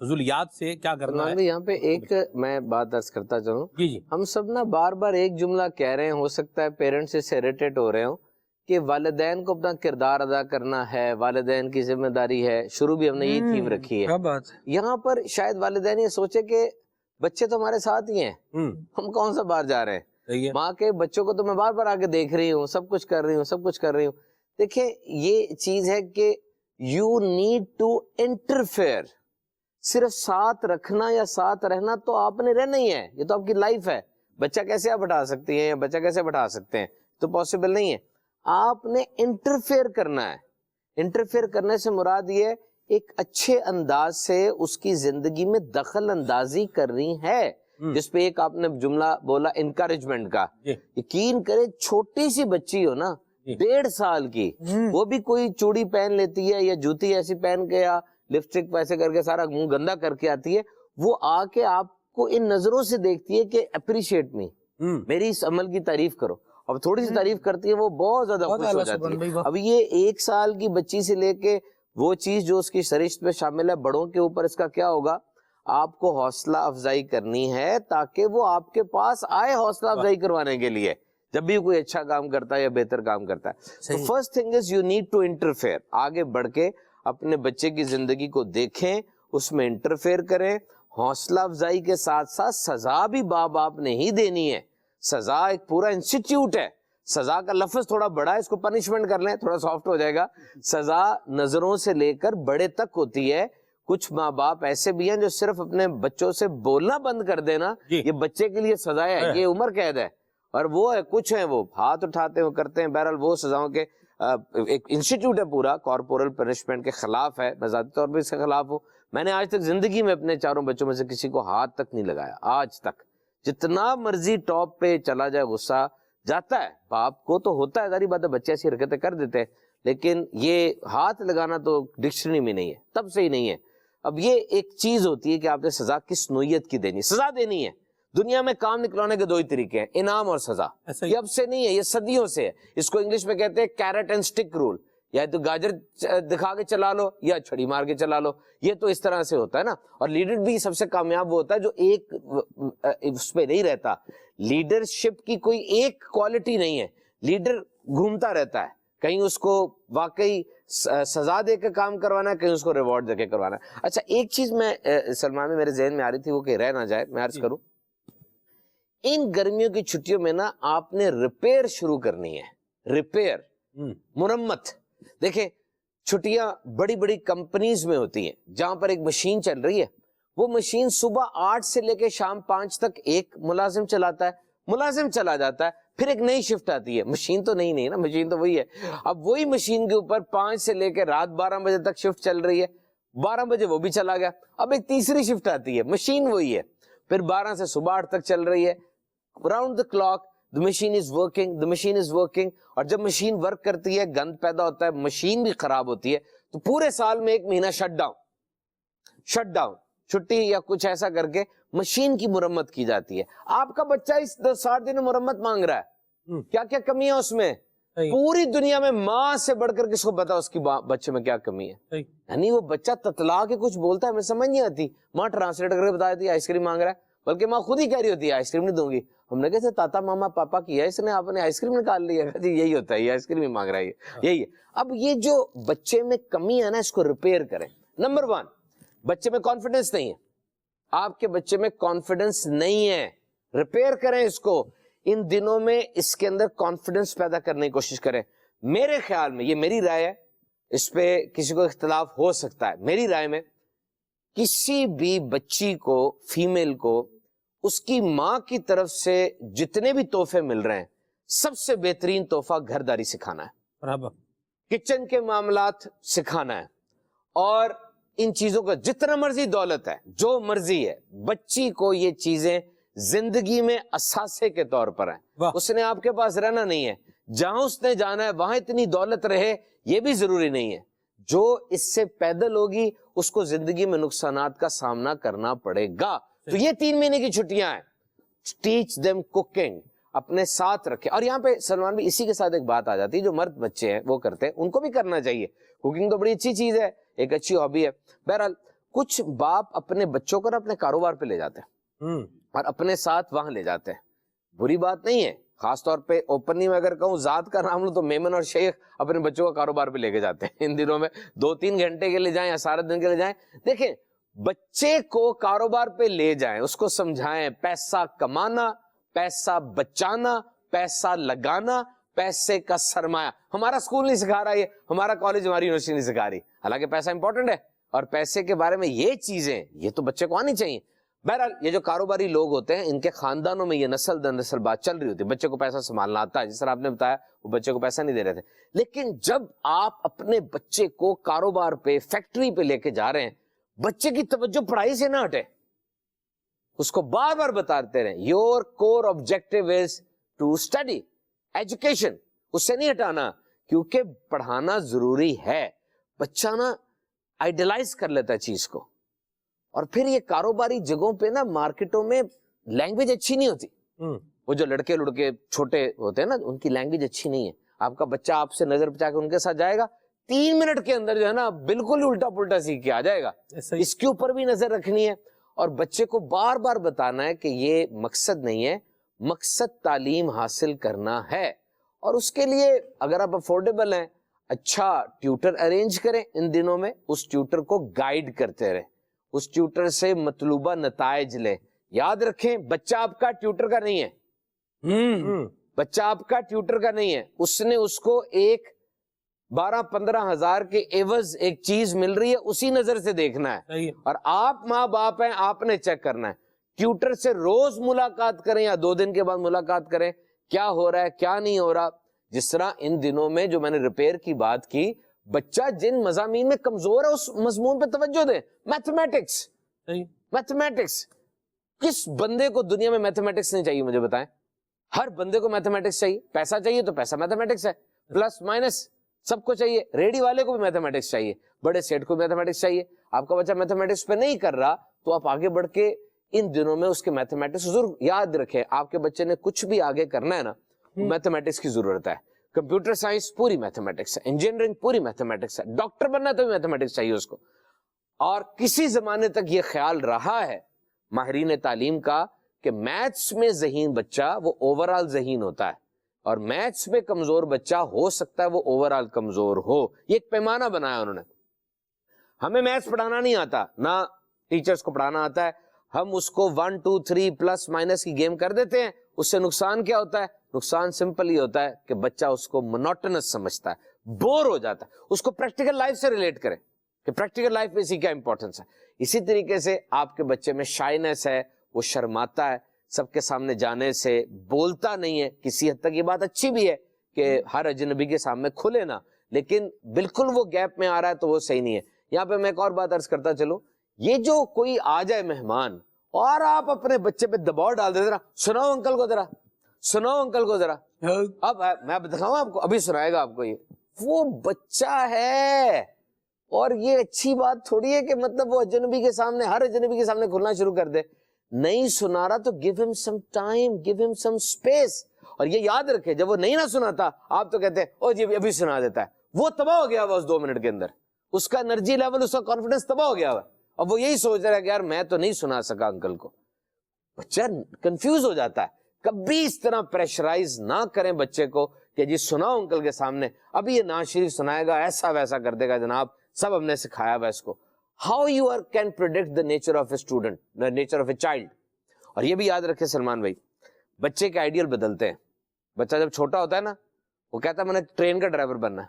فضولیات سے کیا کرنا ہے. یہاں پہ ایک میں بات عرض کرتا چلوں. جی ہم سب نا بار بار ایک جملہ کہہ رہے ہیں, ہو سکتا ہے پیرنٹس اس سے اریٹیٹ ہو رہے ہوں کہ والدین کو اپنا کردار ادا کرنا ہے, والدین کی ذمہ داری ہے. شروع بھی ہم نے یہ تھیم رکھی ہے. کیا بات ہے. یہاں پر شاید والدین یہ سوچے کہ بچے تو ہمارے ساتھ ہی ہیں, ہم کون سا باہر جا رہے ہیں, ماں کے بچوں کو تو میں بار بار آگے دیکھ رہی ہوں, سب کچھ کر رہی ہوں. دیکھیں یہ چیز ہے کہ یو نیڈ ٹو انٹرفیئر. صرف ساتھ رکھنا یا ساتھ رہنا تو آپ نے رہنا ہی ہے, یہ تو آپ کی لائف ہے. بچہ کیسے آپ بٹھا سکتی ہیں, یا بچہ کیسے بٹھا سکتے ہیں, تو پاسبل نہیں ہے. آپ نے انٹرفیئر کرنا ہے. انٹرفیئر کرنے سے مراد یہ ایک اچھے انداز سے اس کی زندگی میں دخل اندازی کرنی ہے. جس پہ ایک آپ نے جملہ بولا انکریجمنٹ کا, یقین کرے چھوٹی سی بچی ہو نا 1.5 سال کی, وہ بھی کوئی چوڑی پہن لیتی ہے یا جوتی ایسی پہن کے یا لپسٹک ویسے کر کے سارا منہ گندا کر کے آتی ہے, وہ آ کے آپ کو ان نظروں سے دیکھتی ہے کہ اپریشیٹ می, میری اس عمل کی تعریف کرو. اب تھوڑی سی تعریف کرتی ہے وہ بہت زیادہ خوش ہو جاتی ہے. اب یہ 1 سال کی بچی سے لے کے وہ چیز جو اس کی سرشت میں شامل ہے, بڑوں کے اوپر اس کا کیا ہوگا, آپ کو حوصلہ افزائی کرنی ہے تاکہ وہ آپ کے پاس آئے حوصلہ افزائی کروانے کے لیے جب بھی کوئی اچھا کام کرتا ہے یا بہتر کام کرتا ہے. تو first thing is you need to interfere. آگے بڑھ کے اپنے بچے کی زندگی کو دیکھیں, اس میں انٹرفیئر کریں. حوصلہ افزائی کے ساتھ ساتھ سزا بھی باپ نے ہی دینی ہے. سزا ایک پورا انسٹیٹیوٹ ہے. سزا کا لفظ تھوڑا بڑا ہے, اس کو پنشمنٹ کر لیں تھوڑا سافٹ ہو جائے گا. سزا نظروں سے لے کر بڑے تک ہوتی ہے. کچھ ماں باپ ایسے بھی ہیں جو صرف اپنے بچوں سے بولنا بند کر دینا یہ بچے کے لیے سزا ہے, یہ عمر قید ہے. اور وہ ہے کچھ ہیں وہ ہاتھ اٹھاتے ہیں, وہ کرتے ہیں. بہرحال وہ سزاؤں کے ایک انسٹیٹیوٹ ہے پورا, کارپورل پنشمنٹ کے خلاف ہے. میں ذاتی طور پہ اس کے خلاف ہوں. میں نے آج تک زندگی میں اپنے 4 بچوں میں سے کسی کو ہاتھ تک نہیں لگایا آج تک. جتنا مرضی ٹاپ پہ چلا جائے غصہ جاتا ہے, باپ کو تو ہوتا ہے, ظاہری بات ہے بچے ایسی حرکتیں کر دیتے ہیں, لیکن یہ ہاتھ لگانا تو ڈکشنری میں نہیں ہے, تب سے ہی نہیں ہے. اب یہ ایک چیز ہوتی ہے کہ آپ نے سزا کس نوعیت کی دینی. سزا دینی ہے, دنیا میں کام نکلوانے کے 2 ہی طریقے ہیں, انعام اور سزا. یہ اب سے نہیں ہے, یہ صدیوں سے ہے. اس کو انگلش میں کہتے ہیں کیرٹ اینڈ سٹک رول, یا تو گاجر دکھا کے چلا لو یا چھڑی مار کے چلا لو. یہ تو اس طرح سے ہوتا ہے نا. اور لیڈر بھی سب سے کامیاب وہ ہوتا ہے جو ایک اس پہ نہیں رہتا. لیڈرشپ کی کوئی ایک کوالٹی نہیں ہے, لیڈر گھومتا رہتا ہے. کہیں اس کو واقعی سزا دے کے کام کروانا ہے، کہیں اس کو ریوارڈ دے کے کروانا ہے. اچھا ایک چیز میں سلمان میں میرے ذہن میں آ رہی تھی، وہ کہ رہ نہ جائے، میں عرض کروں ان گرمیوں کی چھٹیوں میں نا آپ نے ریپیئر شروع کرنی ہے. ریپیئر، مرمت. دیکھیں چھٹیاں بڑی بڑی کمپنیز میں ہوتی ہیں جہاں پر ایک مشین چل رہی ہے، وہ مشین صبح 8 سے لے کے شام 5 تک ایک ملازم چلاتا ہے، ملازم چلا جاتا ہے، پھر ایک نئی شفٹ آتی ہے. مشین تو نہیں نا، مشین تو وہی ہے. اب وہی مشین کے اوپر 5 سے لے کے رات 12 بجے تک شفٹ چل رہی ہے، 12 بجے وہ بھی چلا گیا، اب ایک تیسری شفٹ آتی ہے، مشین وہی ہے، پھر 12 سے صبح 8 تک چل رہی ہے. Round the clock the machine is working, the machine is working. اور جب مشین ورک کرتی ہے گند پیدا ہوتا ہے، مشین بھی خراب ہوتی ہے، تو پورے سال میں 1 مہینہ شٹ ڈاؤن چھٹی یا کچھ ایسا کر کے مشین کی مرمت کی جاتی ہے. آپ کا بچہ اس 60 دن میں مرمت مانگ رہا ہے، کیا کیا کمی ہے اس میں؟ پوری دنیا میں ماں سے بڑھ کر کس کو پتا اس کی بچے میں کیا کمی ہے؟ یعنی وہ بچہ تتلا کے کچھ بولتا ہے، ہمیں سمجھ نہیں آتی، ماں ٹرانسلیٹ کر کے بتا دیتی ہے آئس کریم مانگ رہا ہے، بلکہ ماں خود ہی کہہ رہی ہوتی ہے آئس کریم نہیں دوں گی. ہم نے کہتے تاتا ماما پاپا کیا اس نے، آپ نے آئس کریم نکال لیا. جی یہی ہوتا ہے، یہ آئس کریم ہی مانگ رہا ہے، یہی ہے. اب یہ جو بچے میں کمی ہے نا، اس کو ریپیئر کریں. نمبر 1، بچے میں کانفیڈنس نہیں ہے، آپ کے بچے میں کانفیڈنس نہیں ہے، ریپیئر کریں اس کو. ان دنوں میں اس کے اندر کانفیڈنس پیدا کرنے کی کوشش کریں. میرے خیال میں، یہ میری رائے ہے، اس پہ کسی کو اختلاف ہو سکتا ہے، میری رائے میں کسی بھی بچی کو، فیمیل کو، اس کی ماں کی طرف سے جتنے بھی تحفے مل رہے ہیں، سب سے بہترین تحفہ گھرداری سکھانا ہے، کچن کے معاملات سکھانا ہے. اور ان چیزوں کا جتنا مرضی دولت ہے، جو مرضی ہے، بچی کو یہ چیزیں زندگی میں اثاثے کے طور پر ہیں. اس نے آپ کے پاس رہنا نہیں ہے، جہاں اس نے جانا ہے وہاں اتنی دولت رہے یہ بھی ضروری نہیں ہے. جو اس سے پیدل ہوگی اس کو زندگی میں نقصانات کا سامنا کرنا پڑے گا. تو یہ 3 مہینے کی چھٹیاں ہیں. ٹیچ دیم کوکنگ، اپنے ساتھ رکھے. اور یہاں پہ سلمان بھی اسی کے ساتھ ایک بات آ جاتی ہے، جو مرد بچے ہیں وہ کرتے ہیں، ان کو بھی کرنا چاہیے. کوکنگ تو بڑی اچھی چیز ہے، ایک اچھی ہابی ہے. بہرحال کچھ باپ اپنے بچوں کو نا اپنے کاروبار پہ لے جاتے ہیں اور اپنے ساتھ وہاں لے جاتے ہیں. بری بات نہیں ہے، خاص طور پہ اوپنلی میں اگر کہوں ذات کا نام لوں تو میمن اور شیخ اپنے بچوں کا کاروبار پہ لے کے جاتے ہیں. ان دنوں میں 2-3 گھنٹے کے لیے جائیں یا سارے دن کے لیے جائیں. دیکھیں بچے کو کاروبار پہ لے جائیں، اس کو سمجھائیں پیسہ کمانا، پیسہ بچانا، پیسہ لگانا، پیسے کا سرمایہ. ہمارا اسکول نہیں سکھا رہا، یہ ہمارا کالج، ہماری یونیورسٹی نہیں سکھا رہی. حالانکہ پیسہ امپورٹنٹ ہے، اور پیسے کے بارے میں یہ چیزیں یہ تو بچے کو آنی چاہیے. بہرحال یہ جو کاروباری لوگ ہوتے ہیں، ان کے خاندانوں میں یہ نسل در نسل بات چل رہی ہوتی ہے، بچے کو پیسہ سنبھالنا آتا ہے. جس طرح آپ نے بتایا وہ بچے کو پیسہ نہیں دے رہے تھے، لیکن جب آپ اپنے بچے کو کاروبار پہ، فیکٹری پہ لے کے جا رہے ہیں، بچے کی توجہ پڑھائی سے نہ ہٹے، اس کو بار بار بتاتے رہیں your core objective is to study, education, اس سے نہیں ہٹانا، کیونکہ پڑھانا ضروری ہے. بچہ نا آئیڈیلائز کر لیتا ہے چیز کو. اور پھر یہ کاروباری جگہوں پہ نا، مارکیٹوں میں لینگویج اچھی نہیں ہوتی. وہ جو لڑکے چھوٹے ہوتے ہیں نا، ان کی لینگویج اچھی نہیں ہے. آپ کا بچہ آپ سے نظر بچا کے ان کے ساتھ جائے گا، 3 منٹ کے اندر جو ہے نا بالکل الٹا پلٹا سیکھ کے آ جائے گا. اس کے اوپر بھی نظر رکھنی ہے، اور بچے کو بار بار بتانا ہے کہ یہ مقصد نہیں ہے، مقصد تعلیم حاصل کرنا ہے. اور اس کے لیے اگر آپ افورڈیبل ہیں، اچھا ٹیوٹر ارینج کریں. ان دنوں میں اس ٹیوٹر کو گائیڈ کرتے رہیں، اس ٹیوٹر سے مطلوبہ نتائج لیں. یاد رکھیں بچہ آپ کا ٹیوٹر کا نہیں ہے، بچہ آپ کا ٹیوٹر کا نہیں ہے. اس نے اس کو ایک 12-15 ہزار کے عوض ایک چیز مل رہی ہے، اسی نظر سے دیکھنا ہے. اور آپ ماں باپ ہیں، آپ نے چیک کرنا ہے. ٹیوٹر سے روز ملاقات کریں یا 2 دن کے بعد ملاقات کریں، کیا ہو رہا ہے کیا نہیں ہو رہا. جس طرح ان دنوں میں جو میں نے ریپیئر کی بات کی، بچہ جن مضامین میں کمزور ہے اس مضمون پہ توجہ دیں. میتھمیٹکس، کس بندے کو دنیا میں میتھمیٹکس نہیں چاہیے؟ مجھے بتائیں. ہر بندے کو میتھمیٹکس چاہیے. پیسہ چاہیے تو پیسہ میتھمیٹکس ہے، پلس مائنس سب کو چاہیے. ریڈی والے کو بھی میتھمیٹکس چاہیے، بڑے سیٹ کو بھی میتھمیٹکس چاہیے. آپ کا بچہ میتھمیٹکس پہ نہیں کر رہا تو آپ آگے بڑھ کے ان دنوں میں اس کے میتھمیٹکس ضرور یاد رکھیں. آپ کے بچے نے کچھ بھی آگے کرنا ہے نا، میتھمیٹکس کی ضرورت ہے. کمپیوٹر سائنس پوری میتھمیٹکس ہے، انجینئرنگ پوری میتھمیٹکس ہے، ڈاکٹر بننا تو بھی میتھمیٹکس چاہیے اس کو. اور کسی زمانے تک یہ خیال رہا ہے ماہرین تعلیم کا کہ میتھس میں ذہین بچہ وہ اوور آل ذہین ہوتا ہے. اور میتھس میں کمزور بچہ ہو سکتا ہے وہ اوور آل کمزور ہو. یہ ایک پیمانہ بنایا انہوں نے. ہمیں میتھس پڑھانا نہیں آتا, نہ ٹیچرز کو پڑھانا آتا ہے, ہم اس کو 1 2 3 پلس مائنس کی گیم کر دیتے ہیں. اس سے نقصان کیا ہوتا ہے؟ نقصان سمپل ہی ہوتا ہے کہ بچہ اس کو مونوٹنس سمجھتا ہے, بور ہو جاتا ہے. اس کو پریکٹیکل لائف سے ریلیٹ کریں کہ پریکٹیکل لائف میں اسی کا امپورٹنس ہے. اسی طریقے سے آپ کے بچے میں شائنس ہے, وہ شرماتا ہے, سب کے سامنے جانے سے بولتا نہیں ہے. کسی حد تک یہ بات اچھی بھی ہے کہ ہر اجنبی کے سامنے کھلے نا, لیکن بالکل وہ گیپ میں آ رہا ہے تو وہ صحیح نہیں ہے. یہاں پہ میں ایک اور بات عرض کرتا چلوں, یہ جو کوئی آ جائے مہمان اور آپ اپنے بچے پہ دباؤ ڈال دیتے نا, سناؤ انکل کو ذرا, سناؤ انکل کو ذرا, اب میں دکھاؤں آپ کو, ابھی سنائے گا آپ کو, یہ وہ بچہ ہے. اور یہ اچھی بات تھوڑی ہے کہ مطلب وہ اجنبی کے سامنے, ہر اجنبی کے سامنے کھلنا شروع کر دے. نہیں سنا رہا تو give him some time, give him some space. اور یہ یاد رکھے, جب وہ نہیں نہ سناتا آپ تو کہتے ہیں او جی ابھی سنا دیتا ہے, وہ تباہ ہو گیا ہوا اس 2 منٹ کے اندر, اس کا انرجی لیول, اس کا کانفیڈنس تباہ ہو گیا ہوا. اب وہ یہی سوچ رہا ہے کہ یار میں تو نہیں سنا سکا انکل کو. بچہ کنفیوز ہو جاتا ہے. کبھی اس طرح پریشرائز نہ کریں بچے کو کہ جی سناؤ انکل کے سامنے, ابھی یہ ناز شریف سنائے گا, ایسا ویسا کر دے گا. جناب سب ہم نے سکھایا ہوا اس کو. How you can predict the nature of a student, the nature of a child. اور یہ بھی یاد رکھے سلمان بھائی, بچے کے آئیڈیل بدلتے ہیں. بچہ جب چھوٹا ہوتا ہے نا, وہ کہتا ہے میں نے ٹرین کا ڈرائیور بننا ہے.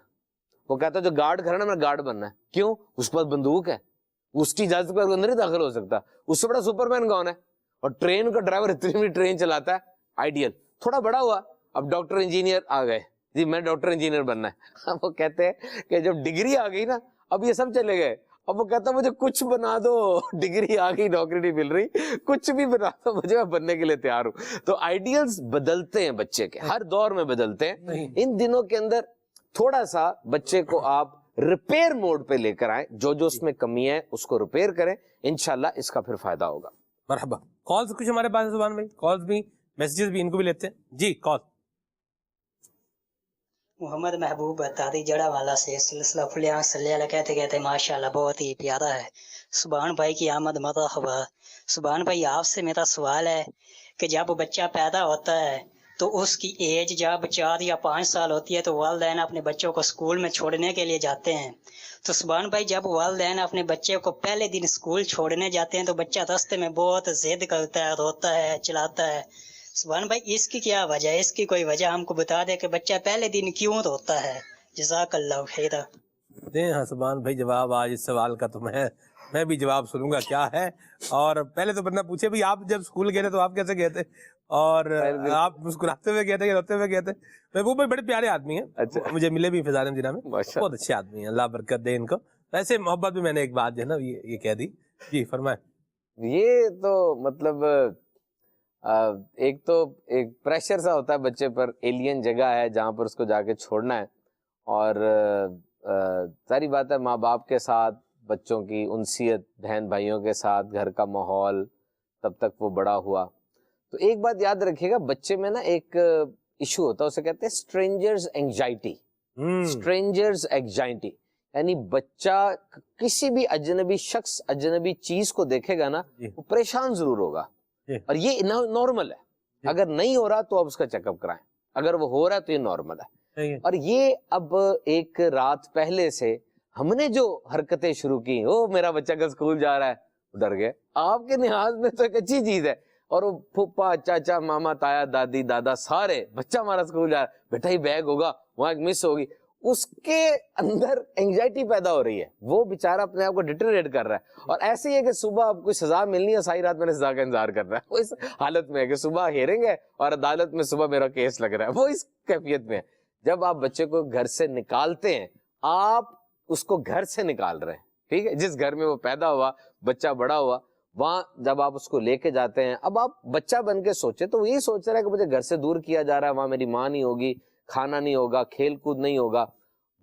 وہ کہتا ہے جو گارڈ کھڑا نا, میں گارڈ بننا ہے. کیوں؟ اس کے پاس بندوق ہے, اس کی اجازت پر اندر نہیں داخل ہو سکتا. اس سے بڑا سپر مین کون ہے؟ اور ٹرین کا ڈرائیور اتنی بڑی ٹرین چلاتا ہے. آئیڈیل. تھوڑا بڑا ہوا, اب ڈاکٹر انجینئر آ گئے, جی میں ڈاکٹر انجینئر بننا ہے. وہ کہتے ہیں کہ جب ڈگری آ گئی نا, اب یہ سب چلے گئے. اب وہ کہتا مجھے کچھ بنا دو, ڈگری آ گئی, نوکری نہیں مل رہی, کچھ بھی بنا دو, مجھے میں بننے کے لیے تیار ہوں. تو آئیڈیلز بدلتے ہیں بچے کے, ہر دور میں بدلتے ہیں. ان دنوں کے اندر تھوڑا سا بچے کو آپ ریپیئر موڈ پہ لے کر آئیں, جو اس میں کمی ہے اس کو ریپیئر کریں, انشاءاللہ اس کا پھر فائدہ ہوگا. مرحبا. کالز کچھ ہمارے پاس زبان بھائی, کالز بھی, میسیجز بھی, ان کو بھی لیتے ہیں. جی کال. محمد محبوب تادی جڑا والا سے سلسلہ فلیاں صلی اللہ کہتے ماشاءاللہ بہت ہی پیارا ہے. سبحان بھائی کی آمد مرحبا. سبحان بھائی آپ سے میرا سوال ہے کہ جب بچہ پیدا ہوتا ہے تو اس کی ایج جب 4 یا 5 سال ہوتی ہے تو والدین اپنے بچوں کو اسکول میں چھوڑنے کے لیے جاتے ہیں. تو سبحان بھائی جب والدین اپنے بچے کو پہلے دن اسکول چھوڑنے جاتے ہیں تو بچہ راستے میں بہت ضد کرتا ہے, روتا ہے, چلاتا ہے. سبحان بھائی اس کی کیا وجہ ہے؟ اس کی کوئی وجہ ہم کو بتا دے کہ بچہ پہلے دن کیوں روتا ہے. جزاک اللہ خیرہ. دیں ہاں سبحان بھائی جواب آج اس سوال کا, تو میں بھی جواب سنوں گا کیا ہے. اور پہلے تو بندہ پوچھے بھی آپ جب اسکول گئے تھے تو آپ کیسے گئے تھے, اور آپ مسکراتے ہوئے گئے تھے کہ روتے ہوئے گئے تھے. محبوب بھائی بڑے پیارے آدمی ہیں, مجھے ملے بھی فضائل مدینہ میں, بہت اچھے آدمی ہیں, اللہ برکت دے ان کو. ویسے محبت بھی میں نے ایک بات جو ہے نا یہ کہہ دی. جی فرمائیں. یہ تو مطلب ایک تو ایک پریشر سا ہوتا ہے بچے پر, ایلین جگہ ہے جہاں پر اس کو جا کے چھوڑنا ہے. اور ساری بات ہے ماں باپ کے ساتھ بچوں کی انسیت, بہن بھائیوں کے ساتھ, گھر کا ماحول, تب تک وہ بڑا ہوا. تو ایک بات یاد رکھیے گا, بچے میں نا ایک ایشو ہوتا ہے, اسے کہتے ہیں اسٹرینجرز اینگزائٹی. اسٹرینجرز اینگزائٹی یعنی بچہ کسی بھی اجنبی شخص, اجنبی چیز کو دیکھے گا نا وہ پریشان ضرور ہوگا. اور یہ نارمل ہے. اگر نہیں ہو رہا تو آپ اس کا چیک اپ کرائیں, اگر وہ ہو رہا ہے تو یہ نارمل ہے. اور یہ اب ایک رات پہلے سے ہم نے جو حرکتیں شروع کی, او میرا بچہ کل اسکول جا رہا ہے, ڈر گئے. آپ کے لحاظ میں تو ایک اچھی چیز ہے, اور وہ پھپھا چاچا ماما تایا دادی دادا سارے, بچہ ہمارا اسکول جا رہا ہے, بیٹا ہی بیگ ہوگا, وہاں ایک مس ہوگی, اس کے اندر انگزائٹی پیدا ہو رہی ہے. وہ بیچارہ اپنے آپ کو ڈیٹریٹ کر رہا ہے. اور ایسے ہی ہے کہ صبح آپ کو سزا ملنی ہے, ساری رات میں نے سزا کا انتظار کر رہا ہے. وہ اس حالت میں ہے کہ صبح ہیرنگ ہے اور عدالت میں صبح میرا کیس لگ رہا ہے, وہ اس کیفیت میں ہے. جب آپ بچے کو گھر سے نکالتے ہیں, آپ اس کو گھر سے نکال رہے ہیں, ٹھیک ہے, جس گھر میں وہ پیدا ہوا, بچہ بڑا ہوا, وہاں جب آپ اس کو لے کے جاتے ہیں, اب آپ بچہ بن کے سوچے تو وہ یہی سوچ رہا ہے کہ مجھے گھر سے دور کیا جا رہا ہے, وہاں میری ماں نہیں ہوگی, کھانا نہیں ہوگا, کھیل کود نہیں ہوگا.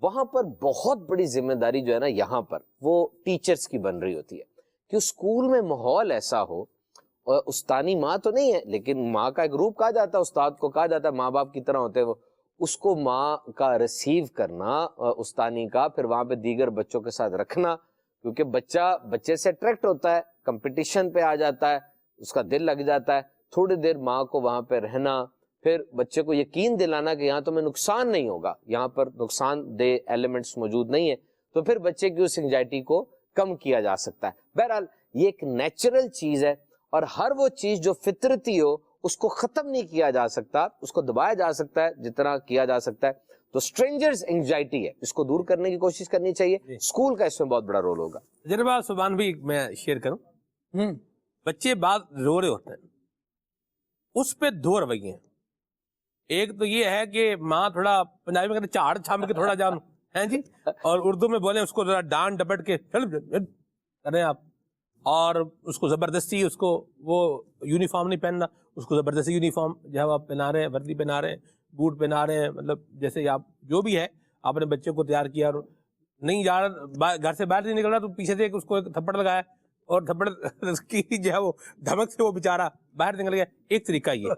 وہاں پر بہت بڑی ذمہ داری جو ہے نا یہاں پر وہ ٹیچرز کی بن رہی ہوتی ہے کہ اسکول میں ماحول ایسا ہو, اور استانی ماں تو نہیں ہے لیکن ماں کا ایک روپ کہا جاتا ہے, استاد کو کہا جاتا ہے, ماں باپ کی طرح ہوتے ہیں وہ, اس کو ماں کا ریسیو کرنا استانی کا, پھر وہاں پہ دیگر بچوں کے ساتھ رکھنا, کیونکہ بچہ بچے سے اٹریکٹ ہوتا ہے, کمپٹیشن پہ آ جاتا ہے, اس کا دل لگ جاتا ہے. تھوڑی دیر ماں کو وہاں پہ رہنا, پھر بچے کو یقین دلانا کہ یہاں تو میں نقصان نہیں ہوگا, یہاں پر نقصان دہ ایلیمنٹس موجود نہیں ہے, تو پھر بچے کی اس انگزائٹی کو کم کیا جا سکتا ہے. بہرحال یہ ایک نیچرل چیز ہے, اور ہر وہ چیز جو فطرتی ہو اس کو ختم نہیں کیا جا سکتا, اس کو دبایا جا سکتا ہے جتنا کیا جا سکتا ہے. تو اسٹرینجرز انگزائٹی ہے, اس کو دور کرنے کی کوشش کرنی چاہیے. اسکول کا اس میں بہت بڑا رول ہوگا. جناب سبحان بھائی میں شیئر کروں, بچے بعض رو رہے ہوتے ہیں, اس پہ دو رویے ہیں. ایک تو یہ ہے کہ ماں تھوڑا پنجابی میں کہتے چاڑ چھام کے تھوڑا جان ہیں جی, اور اردو میں بولیں اس کو ذرا ڈانٹ ڈپٹ کے کریں آپ, اور اس کو زبردستی اس کو وہ یونیفارم نہیں پہننا, اس کو زبردستی یونیفارم جو ہے آپ پہنا رہے ہیں, وردی پہنا رہے ہیں, بوٹ پہنا رہے ہیں, مطلب جیسے آپ جو بھی ہے آپ نے بچے کو تیار کیا, اور نہیں جا رہا گھر سے باہر نہیں نکل رہا تو پیچھے سے اس کو ایک تھپڑ لگایا, اور تھپڑ کی جو ہے وہ دھمک سے وہ بیچارہ باہر نکل گیا. ایک طریقہ یہ,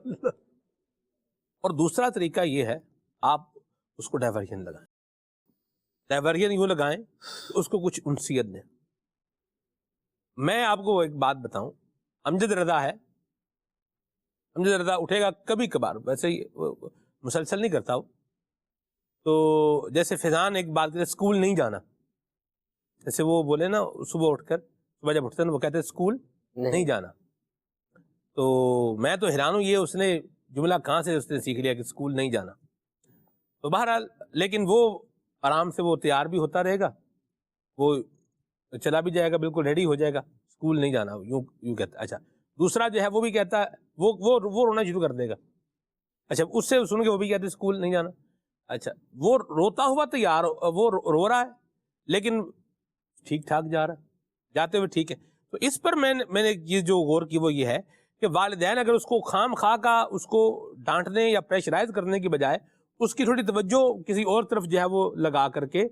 اور دوسرا طریقہ یہ ہے آپ اس کو ڈائیورژن لگائیں. ڈائیورژن یوں لگائیں کہ اس کو کچھ انسیت دیں. میں آپ کو ایک بات بتاؤں, امجد رضا ہے, امجد رضا اٹھے گا کبھی کبھار, ویسے ہی مسلسل نہیں کرتا وہ, تو جیسے فیضان ایک بات کہتے اسکول نہیں جانا, جیسے وہ بولے نا صبح اٹھ کر, صبح جب اٹھتے ہیں وہ کہتے اسکول نہیں جانا. تو میں تو حیران ہوں یہ اس نے جملہ کہاں سے اس نے سیکھ لیا کہ اسکول نہیں جانا. تو بہرحال لیکن وہ آرام سے وہ تیار بھی ہوتا رہے گا, وہ چلا بھی جائے گا, بالکل ریڈی ہو جائے گا, اسکول نہیں جانا یوں کہتا ہے. اچھا دوسرا جو ہے وہ بھی کہتا ہے, وہ رونا شروع کر دے گا. اچھا اس سے سن کے وہ بھی کہتے اسکول نہیں جانا. اچھا وہ روتا ہوا تیار, وہ رو رہا ہے لیکن ٹھیک ٹھاک جا رہا ہے, جاتے ہوئے ٹھیک ہے. تو اس پر میں نے یہ جو غور کی وہ یہ ہے کہ والدین اگر اس کو خام خواہ کا اس کو ڈانٹنے یا پریشرائز کرنے کی بجائے اس کی تھوڑی توجہ کسی اور طرف جو ہے وہ لگا کر کے,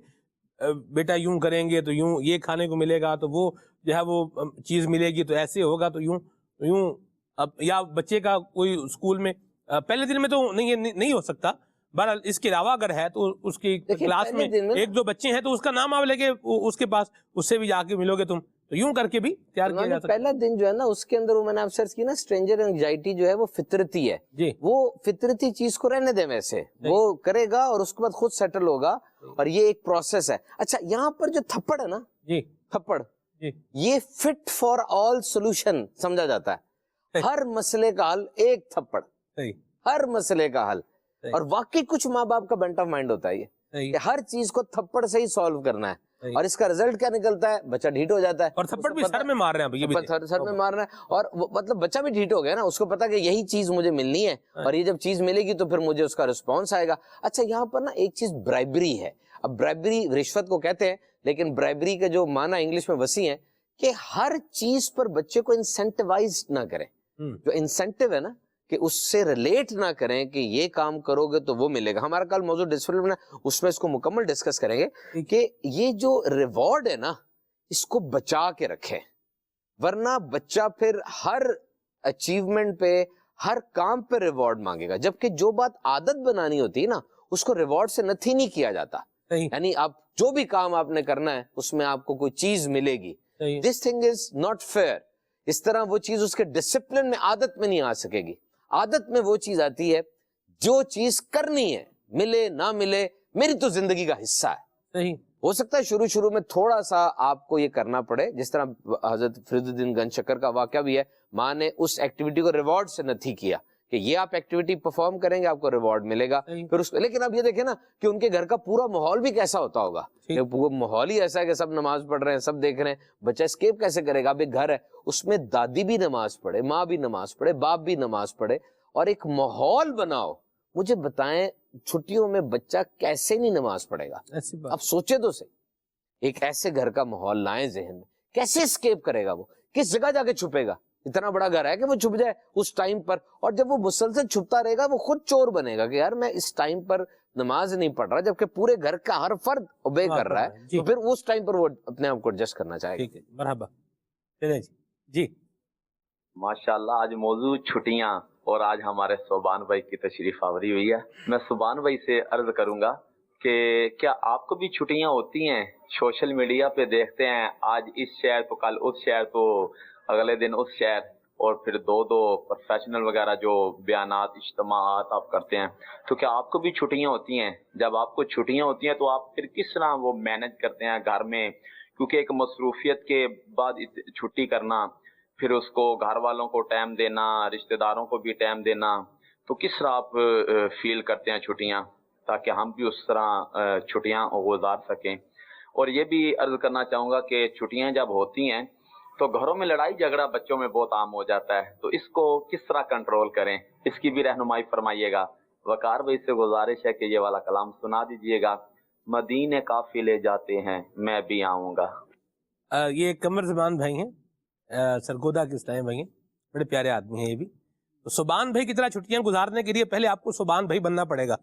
بیٹا یوں کریں گے تو یوں یہ کھانے کو ملے گا, تو وہ جو ہے وہ چیز ملے گی, تو ایسے ہوگا تو یوں یوں. اب یا بچے کا کوئی اسکول میں پہلے دن میں تو نہیں ہو سکتا, بہرحال اس کے علاوہ اگر ہے تو اس کی کلاس میں ایک دو بچے ہیں تو اس کا نام آپ لے کے اس کے پاس اس سے بھی جا کے ملو گے تم, تو یوں کر کے بھی تیار کیا جا سکتا ہے. پہلا دن جو ہے نا اس کے اندر وہ میں نے آپ سرچ کی نا, اسٹرینجر انگزائٹی جو ہے وہ فطرتی ہے جی, وہ فطرتی چیز کو رہنے دیں, ویسے وہ کرے گا اور اس کے بعد خود سیٹل ہوگا, اور یہ ایک پروسیس ہے. اچھا یہاں پر جو تھپڑ ہے نا, جی تھپڑ جی, یہ فٹ فار آل سولوشن سمجھا جاتا ہے. ہر مسئلے کا حل ایک تھپڑ, ہر مسئلے کا حل. اور واقعی کچھ ماں باپ کا بینٹ آف مائنڈ ہوتا ہے یہ کہ ہر چیز کو تھپڑ سے ہی سالو کرنا ہے, اور اس کا رزلٹ کیا نکلتا ہے, بچہ ڈھیٹ ہو جاتا ہے, اور تھپڑ بھی سر میں مار رہے ہیں, سر میں مارنا ہے, اور مطلب بچہ بھی ڈھیٹ ہو گیا نا, اس کو پتا کہ یہی چیز مجھے ملنی ہے, اور یہ جب چیز ملے گی تو پھر مجھے اس کا رسپانس آئے گا. اچھا یہاں پر نا ایک چیز برائبری ہے. اب برائبری رشوت کو کہتے ہیں, لیکن برائبری کا جو معنی انگلش میں وسیع ہے کہ ہر چیز پر بچے کو انسینٹیوائز نہ کریں. جو انسینٹیو ہے نا کہ اس سے ریلیٹ نہ کریں کہ یہ کام کرو گے تو وہ ملے گا. ہمارا کل موضوع ڈسپلن ہے, اس میں اس کو مکمل ڈسکس کریں گے کہ یہ جو ریوارڈ ہے نا اس کو بچا کے رکھیں, ورنہ بچہ پھر ہر اچیومنٹ پہ ہر کام پہ ریوارڈ مانگے گا, جبکہ جو بات عادت بنانی ہوتی ہے نا اس کو ریوارڈ سے نتھی نہیں کیا جاتا. یعنی آپ جو بھی کام آپ نے کرنا ہے اس میں آپ کو کوئی چیز ملے گی. This thing is not fair. اس طرح وہ چیز اس کے ڈسپلن میں عادت میں نہیں آ سکے گی. عادت میں وہ چیز آتی ہے جو چیز کرنی ہے, ملے نہ ملے میری تو زندگی کا حصہ ہے. ہو سکتا ہے شروع میں تھوڑا سا آپ کو یہ کرنا پڑے, جس طرح حضرت فرید الدین گنج شکر کا واقعہ بھی ہے, ماں نے اس ایکٹیویٹی کو ریوارڈ سے نتھی کیا کہ یہ آپ ایکٹیویٹی پرفارم کریں گے آپ کو ریوارڈ ملے گا. پھر اس لیکن اب یہ دیکھیں نا کہ ان کے گھر کا پورا ماحول بھی کیسا ہوتا ہوگا, وہ ماحول ہی ایسا ہے کہ سب نماز پڑھ رہے ہیں, سب دیکھ رہے ہیں, بچہ اسکیپ کیسے کرے گا؟ اب ایک گھر ہے اس میں دادی بھی نماز پڑھے, ماں بھی نماز پڑھے, باپ بھی نماز پڑھے, اور ایک ماحول بناؤ. مجھے بتائیں چھٹیوں میں بچہ کیسے نہیں نماز پڑھے گا؟ اب سوچے تو صحیح, ایک ایسے گھر کا ماحول لائیں ذہن میں, کیسے اسکیپ کرے گا وہ؟ کس جگہ جا کے چھپے گا؟ اتنا بڑا گھر ہے کہ وہ چھپ جائے اس ٹائم پر, اور جب وہ مسلسل چھپتا رہے گا وہ خود چور بنے گا کہ یار میں اس ٹائم پر نماز نہیں پڑھ رہا, جبکہ پورے گھر کا ہر فرد اوبے کر رہا ہے, تو پھر اس ٹائم پر وہ اپنے آپ کو ایڈجسٹ کرنا چاہے گا. مرحبا. جی ماشاءاللہ آج موضوع چھٹیاں, اور آج ہمارے صوبان بھائی کی تشریف آوری ہوئی ہے. میں صوبان بھائی سے عرض کروں گا کہ کیا آپ کو بھی چھٹیاں ہوتی ہیں؟ سوشل میڈیا پہ دیکھتے ہیں آج اس شہر تو کل اس شہر تو اگلے دن اس شہر, اور پھر دو پروفیشنل وغیرہ جو بیانات اجتماعات آپ کرتے ہیں، تو کیا آپ کو بھی چھٹیاں ہوتی ہیں؟ جب آپ کو چھٹیاں ہوتی ہیں تو آپ پھر کس طرح وہ مینج کرتے ہیں گھر میں؟ کیونکہ ایک مصروفیت کے بعد چھٹی کرنا، پھر اس کو گھر والوں کو ٹائم دینا، رشتہ داروں کو بھی ٹائم دینا، تو کس طرح آپ فیل کرتے ہیں چھٹیاں، تاکہ ہم بھی اس طرح چھٹیاں گزار سکیں؟ اور یہ بھی عرض کرنا چاہوں گا کہ چھٹیاں جب ہوتی ہیں تو گھروں میں لڑائی جھگڑا بچوں میں بہت عام ہو جاتا ہے، تو اس کو کس طرح کنٹرول کریں، اس کی بھی رہنمائی فرمائیے گا۔ وقار بھائی سے گزارش ہے کہ یہ والا کلام سنا دیجئے گا۔ مدینے قافلے جاتے ہیں میں بھی آؤں گا۔ یہ قمر زمان بھائی ہیں، سرگودا کے اسلام بھائی ہیں، بڑے پیارے آدمی ہیں یہ بھی۔ تو سبحان بھائی کی طرح چھٹیاں گزارنے کے لیے پہلے آپ کو سبحان بھائی بننا پڑے گا،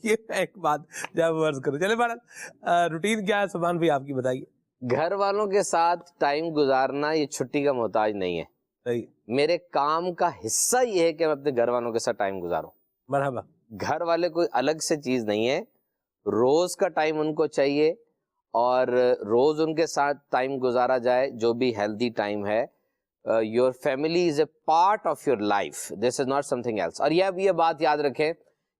یہ ایک بات جب عرض کروں۔ چلے بہرحال روٹین کیا ہے سبحان بھائی آپ کی بتائیے۔ گھر والوں کے ساتھ ٹائم گزارنا یہ چھٹی کا محتاج نہیں ہے، صحیح، میرے کام کا حصہ یہ ہے کہ میں اپنے گھر والوں کے ساتھ ٹائم گزاروں۔ مرحبا۔ گھر والے کوئی الگ سے چیز نہیں ہے، روز کا ٹائم ان کو چاہیے اور روز ان کے ساتھ ٹائم گزارا جائے جو بھی ہیلدی ٹائم ہے۔ Your family is a part of your life, this is not something else. اور یہ بات یاد رکھیں،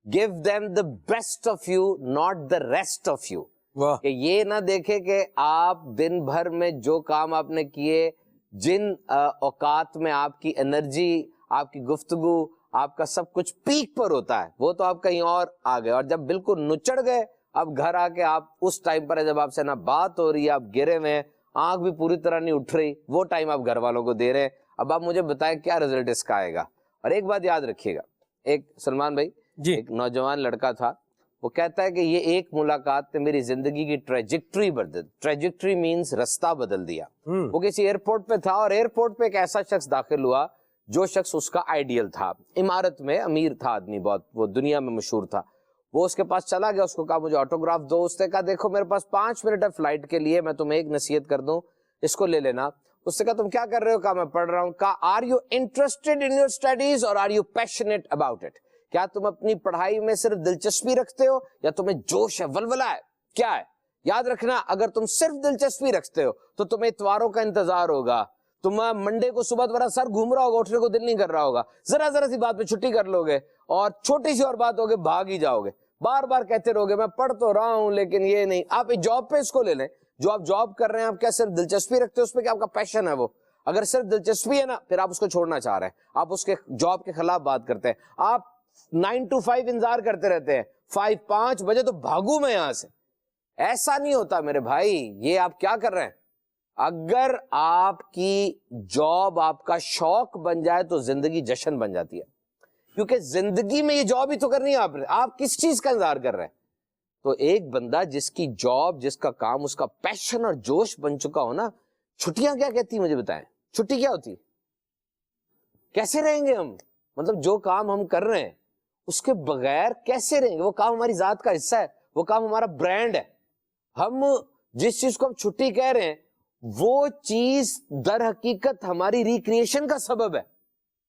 give them the best of you not the rest of you, کہ یہ نہ دیکھے کہ آپ دن بھر میں جو کام آپ نے کیے، جن اوقات میں آپ کی انرجی، آپ کی گفتگو، آپ کا سب کچھ پیک پر ہوتا ہے، وہ تو آپ کہیں اور آ گئے، اور جب بالکل نچڑ گئے اب گھر آ کے آپ اس ٹائم پر جب آپ سے نہ بات ہو رہی ہے، آپ گرے ہوئے ہیں، آنکھ بھی پوری طرح نہیں اٹھ رہی، وہ ٹائم آپ گھر والوں کو دے رہے ہیں۔ اب آپ مجھے بتائیں کیا رزلٹ اس کا آئے گا؟ اور ایک بات یاد رکھیے گا، ایک سلمان بھائی جی، ایک نوجوان لڑکا تھا، وہ کہتا ہے کہ یہ ایک ملاقات نے میری زندگی کی ٹریجیکٹری بدل، ٹریجیکٹری مینز رستہ بدل دیا۔ وہ کسی ایئرپورٹ پہ تھا اور ایئرپورٹ پہ ایک ایسا شخص داخل ہوا جو شخص اس کا آئیڈیل تھا، عمارت میں امیر تھا آدمی، بہت وہ دنیا میں مشہور تھا۔ وہ اس کے پاس چلا گیا، اس کو کہا مجھے آٹوگراف دو۔ اس نے کہا دیکھو میرے پاس 5 منٹ ہے فلائٹ کے لیے، میں تمہیں ایک نصیحت کر دوں، اس کو لے لینا۔ اس نے کہا تم کیا کر رہے ہو؟ کہا میں پڑھ رہا ہوں۔ کہا are you interested in your studies اور are you passionate about it? کیا تم اپنی پڑھائی میں صرف دلچسپی رکھتے ہو یا تمہیں جوش ہے، ولولہ ہے، کیا ہے؟ یاد رکھنا، اگر تم صرف دلچسپی رکھتے ہو تو تمہیں اتواروں کا انتظار ہوگا، تم منڈے کو صبح تمہارا سر گھوم رہا ہوگا، اٹھنے کو دل نہیں کر رہا ہوگا، ذرا سی بات پہ چھٹی کر لو گے، اور چھوٹی سی اور بات ہوگی بھاگ ہی جاؤ گے، بار بار کہتے رہو گے میں پڑھ تو رہا ہوں لیکن یہ نہیں۔ آپ جاب پہ اس کو لے لیں، جو آپ جاب کر رہے ہیں، آپ کیا صرف دلچسپی رکھتے ہو اس پہ کہ آپ کا پیشن ہے وہ؟ اگر صرف دلچسپی ہے نا، پھر آپ اس کو چھوڑنا چاہ رہے ہیں، آپ اس کے جاب کے خلاف بات کرتے ہیں، آپ 9 to 5 انتظار کرتے رہتے ہیں، 5 بجے تو بھاگوں میں یہاں سے۔ ایسا نہیں ہوتا میرے بھائی، یہ آپ کیا کر رہے ہیں؟ اگر آپ کی جاب آپ کا شوق بن جائے تو زندگی جشن بن جاتی ہے، کیونکہ زندگی میں یہ جاب ہی تو کرنی ہے آپ کس چیز کا انتظار کر رہے ہیں؟ تو ایک بندہ جس کی جاب، جس کا کام اس کا پیشن اور جوش بن چکا ہو نا، چھٹیاں کیا کہتی ہیں مجھے بتائیں؟ چھٹی کیا ہوتی ہے؟ کیسے رہیں گے ہم؟ مطلب جو کام ہم کر رہے ہیں اس کے بغیر کیسے رہیں گے؟ وہ کام ہماری ذات کا حصہ ہے، وہ کام ہمارا برانڈ ہے۔ ہم جس چیز کو ہم چھٹی کہہ رہے ہیں وہ چیز در حقیقت ہماری ریکریشن کا سبب ہے۔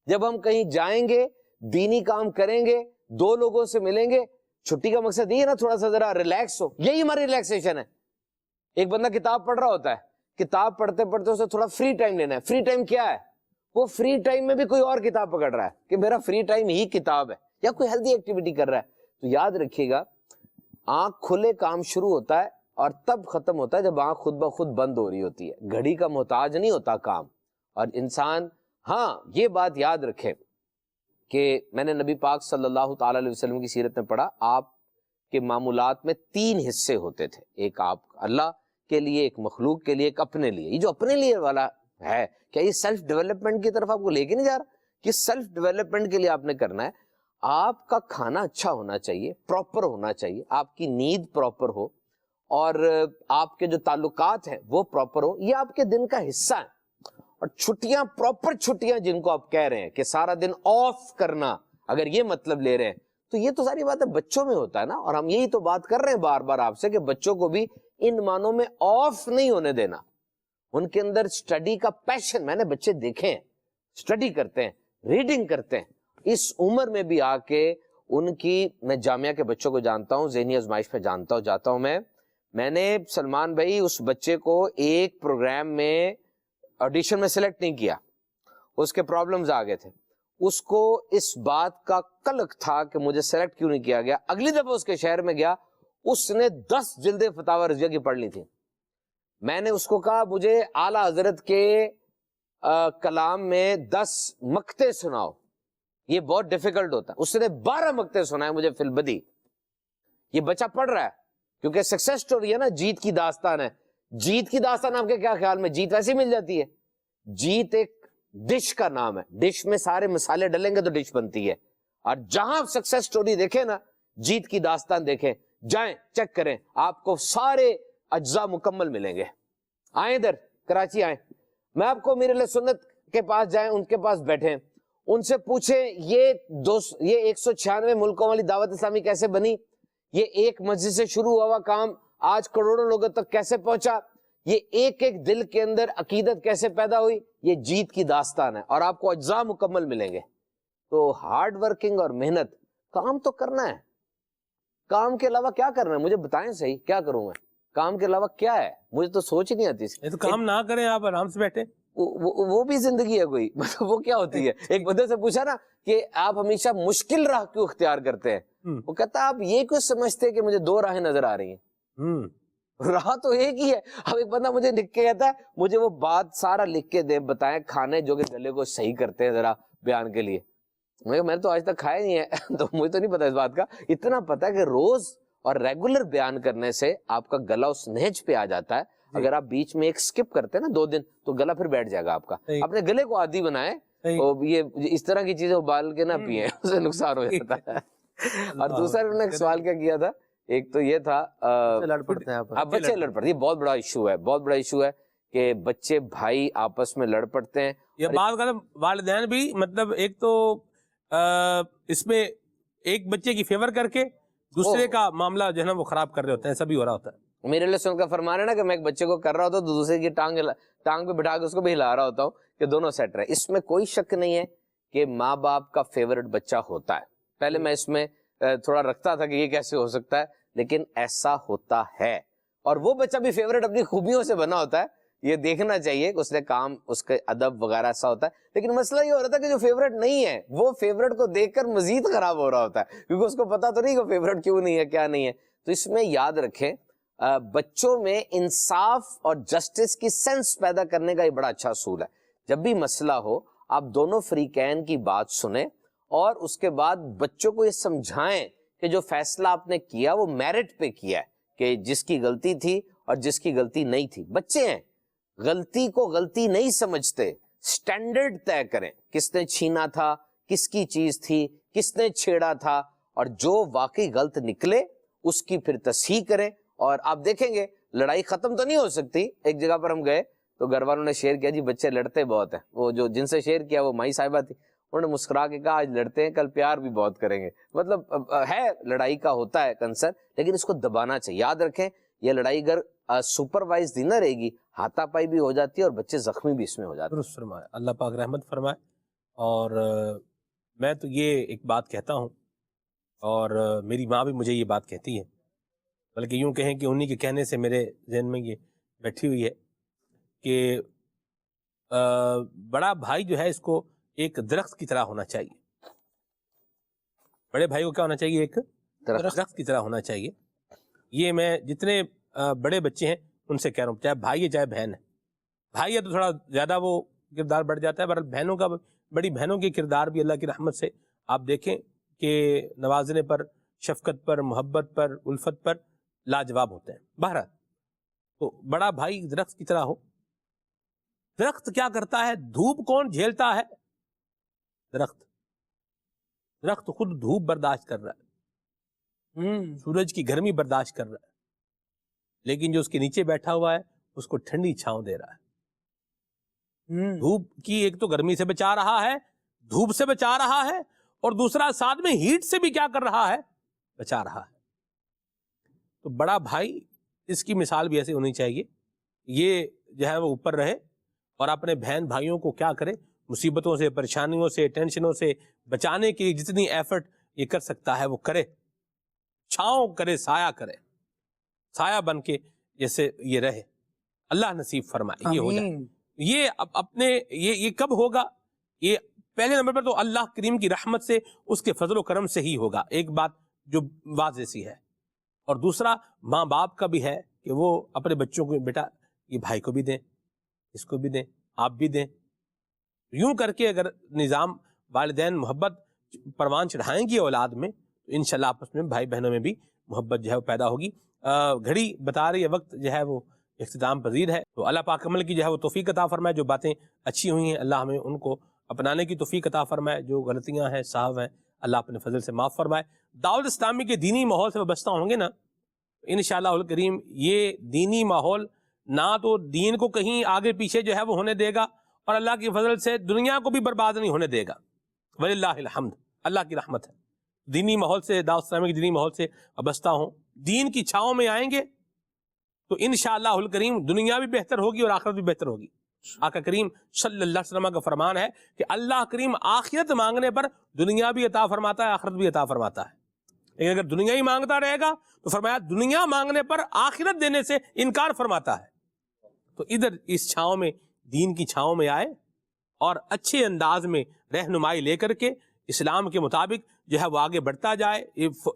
جب ہم کہیں جائیں گے، دینی کام کریں گے، 2 لوگوں سے ملیں گے، چھٹی کا مقصد یہ ہے نا تھوڑا سا ذرا ریلیکس ہو، یہی ہماری ریلیکسیشن ہے۔ ایک بندہ کتاب پڑھ رہا ہوتا ہے، کتاب پڑھتے پڑھتے اسے تھوڑا فری ٹائم لینا ہے۔ فری ٹائم کیا ہے؟ وہ فری ٹائم میں بھی کوئی اور کتاب پکڑ رہا ہے کہ میرا فری ٹائم ہی کتاب ہے، یا کوئی ہیلدی ایکٹیویٹی کر رہا ہے۔ تو یاد رکھیے گا، آنکھ کھلے کام شروع ہوتا ہے اور تب ختم ہوتا ہے جب آنکھ خود بخود بند ہو رہی ہوتی ہے۔ گھڑی کا محتاج نہیں ہوتا کام۔ اور انسان، ہاں یہ بات یاد رکھے کہ میں نے نبی پاک صلی اللہ تعالی علیہ وسلم کی سیرت میں پڑھا، آپ کے معمولات میں 3 حصے ہوتے تھے، ایک آپ اللہ کے لیے، ایک مخلوق کے لیے، ایک اپنے لیے۔ یہ جو اپنے لیے والا ہے، کیا یہ سیلف ڈیولپمنٹ کی طرف آپ کو لے کے نہیں جا رہا کہ سیلف ڈیولپمنٹ کے لیے آپ نے کرنا ہے؟ آپ کا کھانا اچھا ہونا چاہیے، پراپر ہونا چاہیے، آپ کی نیند پراپر ہو، اور آپ کے جو تعلقات ہیں وہ پراپر ہو، یہ آپ کے دن کا حصہ ہے۔ اور چھٹیاں، پراپر چھٹیاں جن کو آپ کہہ رہے ہیں کہ سارا دن آف کرنا، اگر یہ مطلب لے رہے ہیں تو یہ تو ساری باتیں بچوں میں ہوتا ہے نا، اور ہم یہی تو بات کر رہے ہیں بار بار آپ سے کہ بچوں کو بھی ان معنوں میں آف نہیں ہونے دینا۔ ان کے اندر اسٹڈی کا پیشن، میں نے بچے دیکھے ہیں اسٹڈی کرتے ہیں، ریڈنگ کرتے ہیں، اس عمر میں بھی آ کے ان کی، میں جامعہ کے بچوں کو جانتا ہوں، ذہنی آزمائش پہ جاتا ہوں میں نے سلمان بھائی اس بچے کو ایک پروگرام میں آڈیشن میں سلیکٹ نہیں کیا، اس کے پرابلمز آ گئے تھے. اس کو اس بات کا قلق تھا کہ مجھے سلیکٹ کیوں نہیں کیا گیا. اگلی دفعہ اس کے شہر میں گیا, اس نے 10 جلدیں فتاوی رضویہ کی پڑھ لی تھی. میں نے اس کو کہا مجھے اعلیٰ حضرت کے کلام میں 10 مقطع سناؤ, یہ بہت ڈیفیکلٹ ہوتا ہے. اس نے 12 مقطع سنائے مجھے فی البدی. یہ بچہ پڑھ رہا ہے کیونکہ سکسیس سٹوری ہے نا, جیت کی داستان ہے. جیت کی داستان آپ کے کیا خیال میں جیت ویسے مل جاتی ہے؟ جیت ایک ڈش کا نام ہے, ڈش میں سارے مسالے ڈلیں گے تو ڈش بنتی ہے. اور جہاں سکسیس سٹوری دیکھیں نا, جیت کی داستان دیکھیں, جائیں چیک کریں, آپ کو سارے اجزاء مکمل ملیں گے. آئیں ادھر کراچی آئیں, میں آپ کو میرے لیے سنت کے پاس جائیں, ان کے پاس بیٹھیں, ان سے پوچھیں یہ 196 ملکوں والی دعوت اسلامی کیسے بنی, یہ ایک مسجد سے شروع ہوا کام آج کروڑوں لوگوں تک کیسے پہنچا, یہ ایک ایک دل کے اندر عقیدت کیسے پیدا ہوئی. یہ جیت کی داستان ہے اور آپ کو اجزاء مکمل ملیں گے. تو ہارڈ ورکنگ اور محنت, کام تو کرنا ہے. کام کے علاوہ کیا کرنا ہے مجھے بتائیں صحیح, کیا کروں میں کام کے علاوہ, کیا ہے مجھے تو سوچ ہی نہیں آتی. تو کام نہ کریں, آپ آرام سے بیٹھے, وہ بھی زندگی ہے کوئی, مطلب وہ کیا ہوتی ہے. ایک بندے سے پوچھا نا کہ آپ ہمیشہ مشکل راہ کیوں اختیار کرتے ہیں, وہ کہتا آپ یہ کیوں سمجھتے کہ مجھے 2 راہیں نظر آ رہی ہیں, راہ تو ایک ہی ہے. اب ایک بندہ مجھے لکھ کے کہتا ہے مجھے وہ بات سارا لکھ کے دے, بتائیں کھانے جو کہ گلے کو صحیح کرتے ہیں ذرا بیان کے لیے. میں تو آج تک کھایا نہیں ہے تو مجھے تو نہیں پتا اس بات کا. اتنا پتا کہ روز اور ریگولر بیان کرنے سے آپ کا گلا اس نہج پہ آ جاتا ہے. اگر آپ بیچ میں ایک سکپ کرتے ہیں نا 2 دن, تو گلا پھر بیٹھ جائے گا آپ کا. اپنے گلے کو عادی بنائیں, اور یہ اس طرح کی چیزیں ابال کے نہ پیئیں, اس سے نقصان ہو جاتا ہے. اور دوسرا انہوں نے سوال کیا کیا تھا, ایک تو یہ تھا لڑ پڑتے ہیں آپ, بچے لڑ پڑتے ہیں. یہ بہت بڑا ایشو ہے, بہت بڑا ایشو ہے کہ بچے بھائی آپس میں لڑ پڑتے ہیں. یہ بات کریں والدین بھی, مطلب ایک تو اس میں ایک بچے کی فیور کر کے دوسرے کا معاملہ جو ہے نا وہ خراب کر رہے ہوتے ہیں, ایسا بھی ہو رہا ہوتا ہے. میرے لیے سن کا فرمان ہے نا کہ میں ایک بچے کو کر رہا ہوتا ہوں تو دوسرے کی ٹانگ پہ بٹھا کے اس کو بھی ہلا رہا ہوتا ہوں کہ دونوں سیٹ رہے. اس میں کوئی شک نہیں ہے کہ ماں باپ کا فیورٹ بچہ ہوتا ہے. پہلے میں اس میں تھوڑا رکھتا تھا کہ یہ کیسے ہو سکتا ہے, لیکن ایسا ہوتا ہے. اور وہ بچہ بھی فیورٹ اپنی خوبیوں سے بنا ہوتا ہے, یہ دیکھنا چاہیے کہ اس نے کام, اس کے ادب وغیرہ ایسا ہوتا ہے. لیکن مسئلہ یہ ہو رہا تھا کہ جو فیورٹ نہیں ہے وہ فیورٹ کو دیکھ کر مزید خراب ہو رہا ہوتا ہے, کیونکہ اس کو پتا تو نہیں کہ فیورٹ کیوں نہیں ہے, کیا نہیں ہے. تو اس میں یاد رکھیں بچوں میں انصاف اور جسٹس کی سینس پیدا کرنے کا یہ بڑا اچھا اصول ہے. جب بھی مسئلہ ہو آپ دونوں فریقین کی بات سنیں اور اس کے بعد بچوں کو یہ سمجھائیں کہ جو فیصلہ آپ نے کیا وہ میرٹ پہ کیا ہے, کہ جس کی غلطی تھی اور جس کی غلطی نہیں تھی. بچے ہیں, غلطی کو غلطی نہیں سمجھتے, سٹینڈرڈ طے کریں, کس نے چھینا تھا, کس کی چیز تھی, کس نے چھیڑا تھا, اور جو واقعی غلط نکلے اس کی پھر تصحیح کریں. اور آپ دیکھیں گے لڑائی ختم تو نہیں ہو سکتی. ایک جگہ پر ہم گئے تو گھر والوں نے شیئر کیا, جی بچے لڑتے بہت ہیں. وہ جو جن سے شیئر کیا وہ مائی صاحبہ تھی, انہوں نے مسکرا کے کہا آج لڑتے ہیں کل پیار بھی بہت کریں گے. مطلب ہے لڑائی کا ہوتا ہے کنسرن, لیکن اس کو دبانا چاہیے. یاد رکھیں یہ لڑائی اگر سپروائز دی نہ رہے گی, ہاتھا پائی بھی ہو جاتی ہے اور بچے زخمی بھی اس میں ہو جاتے ہیں. درست فرمائے, اللہ پاک رحمت فرمائے. اور میں تو یہ ایک بات کہتا ہوں, اور میری ماں بھی مجھے یہ بات کہتی ہے, بلکہ یوں کہیں کہ انہی کے کہنے سے میرے ذہن میں یہ بیٹھی ہوئی ہے کہ بڑا بھائی جو ہے اس کو ایک درخت کی طرح ہونا چاہیے. بڑے بھائی کو کیا ہونا چاہیے, ایک درخت کی طرح ہونا چاہیے. یہ میں جتنے بڑے بچے ہیں ان سے کہہ رہا ہوں, چاہے بھائی ہے چاہے بہن ہے. بھائی ہے تو تھوڑا زیادہ وہ کردار بڑھ جاتا ہے, بہرحال بہنوں کا, بڑی بہنوں کے کردار بھی اللہ کی رحمت سے آپ دیکھیں کہ نوازنے پر, شفقت پر, محبت پر, الفت پر لاجواب ہوتے ہیں. بہرحال تو بڑا بھائی درخت کی طرح ہو. درخت کیا کرتا ہے, دھوپ کون جھیلتا ہے, درخت. درخت خود دھوپ برداشت کر رہا ہے, سورج کی گرمی برداشت کر رہا ہے, لیکن جو اس کے نیچے بیٹھا ہوا ہے اس کو ٹھنڈی چھاؤں دے رہا ہے. دھوپ کی ایک تو گرمی سے بچا رہا ہے, دھوپ سے بچا رہا ہے, اور دوسرا ساتھ میں ہیٹ سے بھی کیا کر رہا ہے, بچا رہا ہے. تو بڑا بھائی اس کی مثال بھی ایسی ہونی چاہیے, یہ جو ہے وہ اوپر رہے اور اپنے بہن بھائیوں کو کیا کرے, مصیبتوں سے, پریشانیوں سے, ٹینشنوں سے بچانے کی جتنی ایفرٹ یہ کر سکتا ہے وہ کرے. چھاؤں کرے, سایہ کرے, سایہ بن کے جیسے یہ رہے. اللہ نصیب فرمائے یہ ہو جائے. یہ اپنے یہ کب ہوگا یہ پہلے نمبر پر تو اللہ کریم کی رحمت سے، اس کے فضل و کرم سے ہی ہوگا، ایک بات جو واضح سی ہے. اور دوسرا ماں باپ کا بھی ہے کہ وہ اپنے بچوں کو، بیٹا یہ بھائی کو بھی دیں، اس کو بھی دیں، آپ بھی دیں. یوں کر کے اگر نظام والدین محبت پروان چڑھائیں گی اولاد میں تو انشاءاللہ آپس میں بھائی بہنوں میں بھی محبت جو ہے وہ پیدا ہوگی. گھڑی بتا رہی ہے وقت جو ہے وہ اختتام پذیر ہے، تو اللہ پاک عمل کی جو ہے وہ توفیق عطا فرمائے. جو باتیں اچھی ہوئی ہیں اللہ ہمیں ان کو اپنانے کی توفیق عطا فرمائے، جو غلطیاں ہیں صاحب ہیں اللہ اپنے فضل سے معاف فرمائے. دعوت اسلامی کے دینی ماحول سے وابستہ ہوں گے نا انشاءاللہ الکریم، یہ دینی ماحول نہ تو دین کو کہیں آگے پیچھے جو ہے وہ ہونے دے گا، اور اللہ کی فضل سے دنیا کو بھی برباد نہیں ہونے دے گا. وللہ الحمد، اللہ کی رحمت ہے. دینی ماحول سے، دعوت اسلامی کے دینی ماحول سے وابستہ ہوں، دین کی چھاؤں میں آئیں گے تو انشاءاللہ الکریم دنیا بھی بہتر ہوگی اور آخرت بھی بہتر ہوگی. آقا کریم صلی اللہ علیہ وسلم کا فرمان ہے کہ اللہ کریم آخرت مانگنے پر دنیا بھی عطا فرماتا ہے، آخرت بھی عطا فرماتا ہے. لیکن اگر دنیا ہی مانگتا رہے گا تو فرمایا دنیا مانگنے پر آخرت دینے سے انکار فرماتا ہے. تو ادھر اس چھاؤں میں، دین کی چھاؤں میں آئے اور اچھے انداز میں رہنمائی لے کر کے اسلام کے مطابق جو ہے وہ آگے بڑھتا جائے.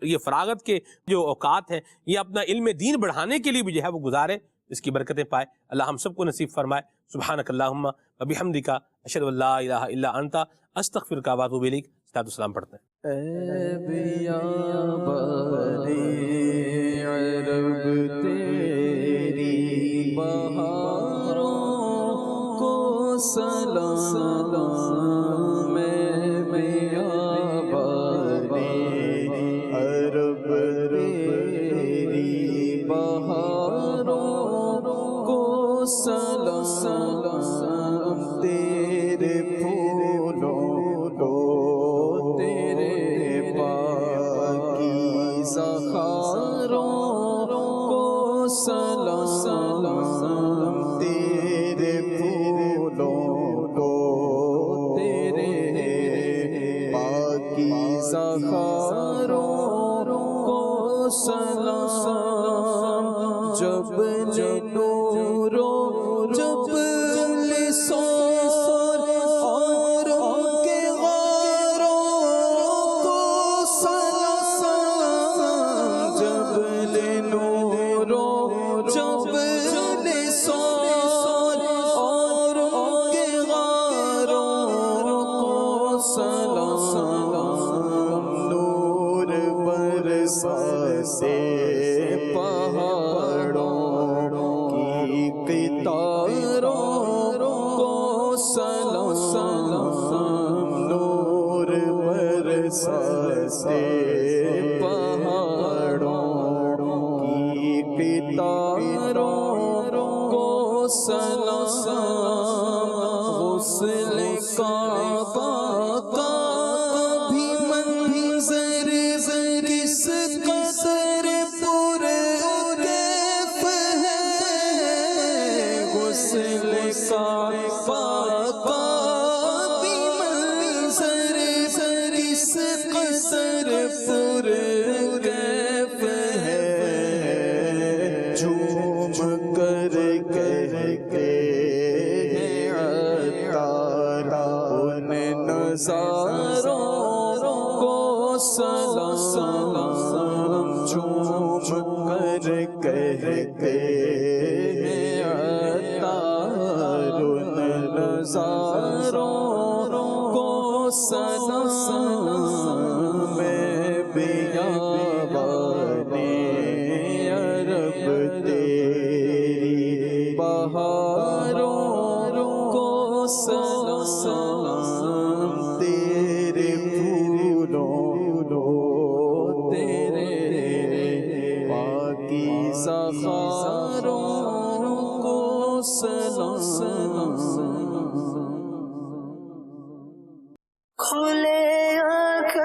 یہ فراغت کے جو اوقات ہیں یہ اپنا علم دین بڑھانے کے لیے بھی جو ہے وہ گزارے، اس کی برکتیں پائے. اللہ ہم سب کو نصیب فرمائے. سبحانک اللہم و بحمدک، اشہد ان لا الہ الا انت، استغفرک و اتوب الیک. صلاۃ والسلام پڑھتے ہیں. اے بیابان عرب تیری بہاروں کو سلام، میں بیابان عرب تیری بہاروں کو سلام، تیرے پھولوں کو، تیرے پاکیزہ خاروں کو سلام، تیرے پھولوں کو، تیرے پاکیزہ خاروں کو سلام. جب نورو جب لسور اور ان کے غاروں کو سلام، جب نورو جب لسور اور ان کے غاروں کو سلام. نور برساتے پہاڑوں کی قطاروں کو سلام، نور برساتے پہاڑوں کی قطاروں کو سلام. غسل کعبہ کا بھی منظر کس قدر پر کیف ہے، غسل کعبہ کا بھی منظر کس قدر پر کیف ہے. جھوم کر کہتے ہیں عطار ان نظاروں کو سلام، جھوم کر کہتے ہیں عطار ان نظاروں کو سلام. میں بیابان عرب تیری بہاروں کو سلام، تیرے پھولوں کو، تیرے پاکیزہ خاروں کو سلام. کھلے آنکھ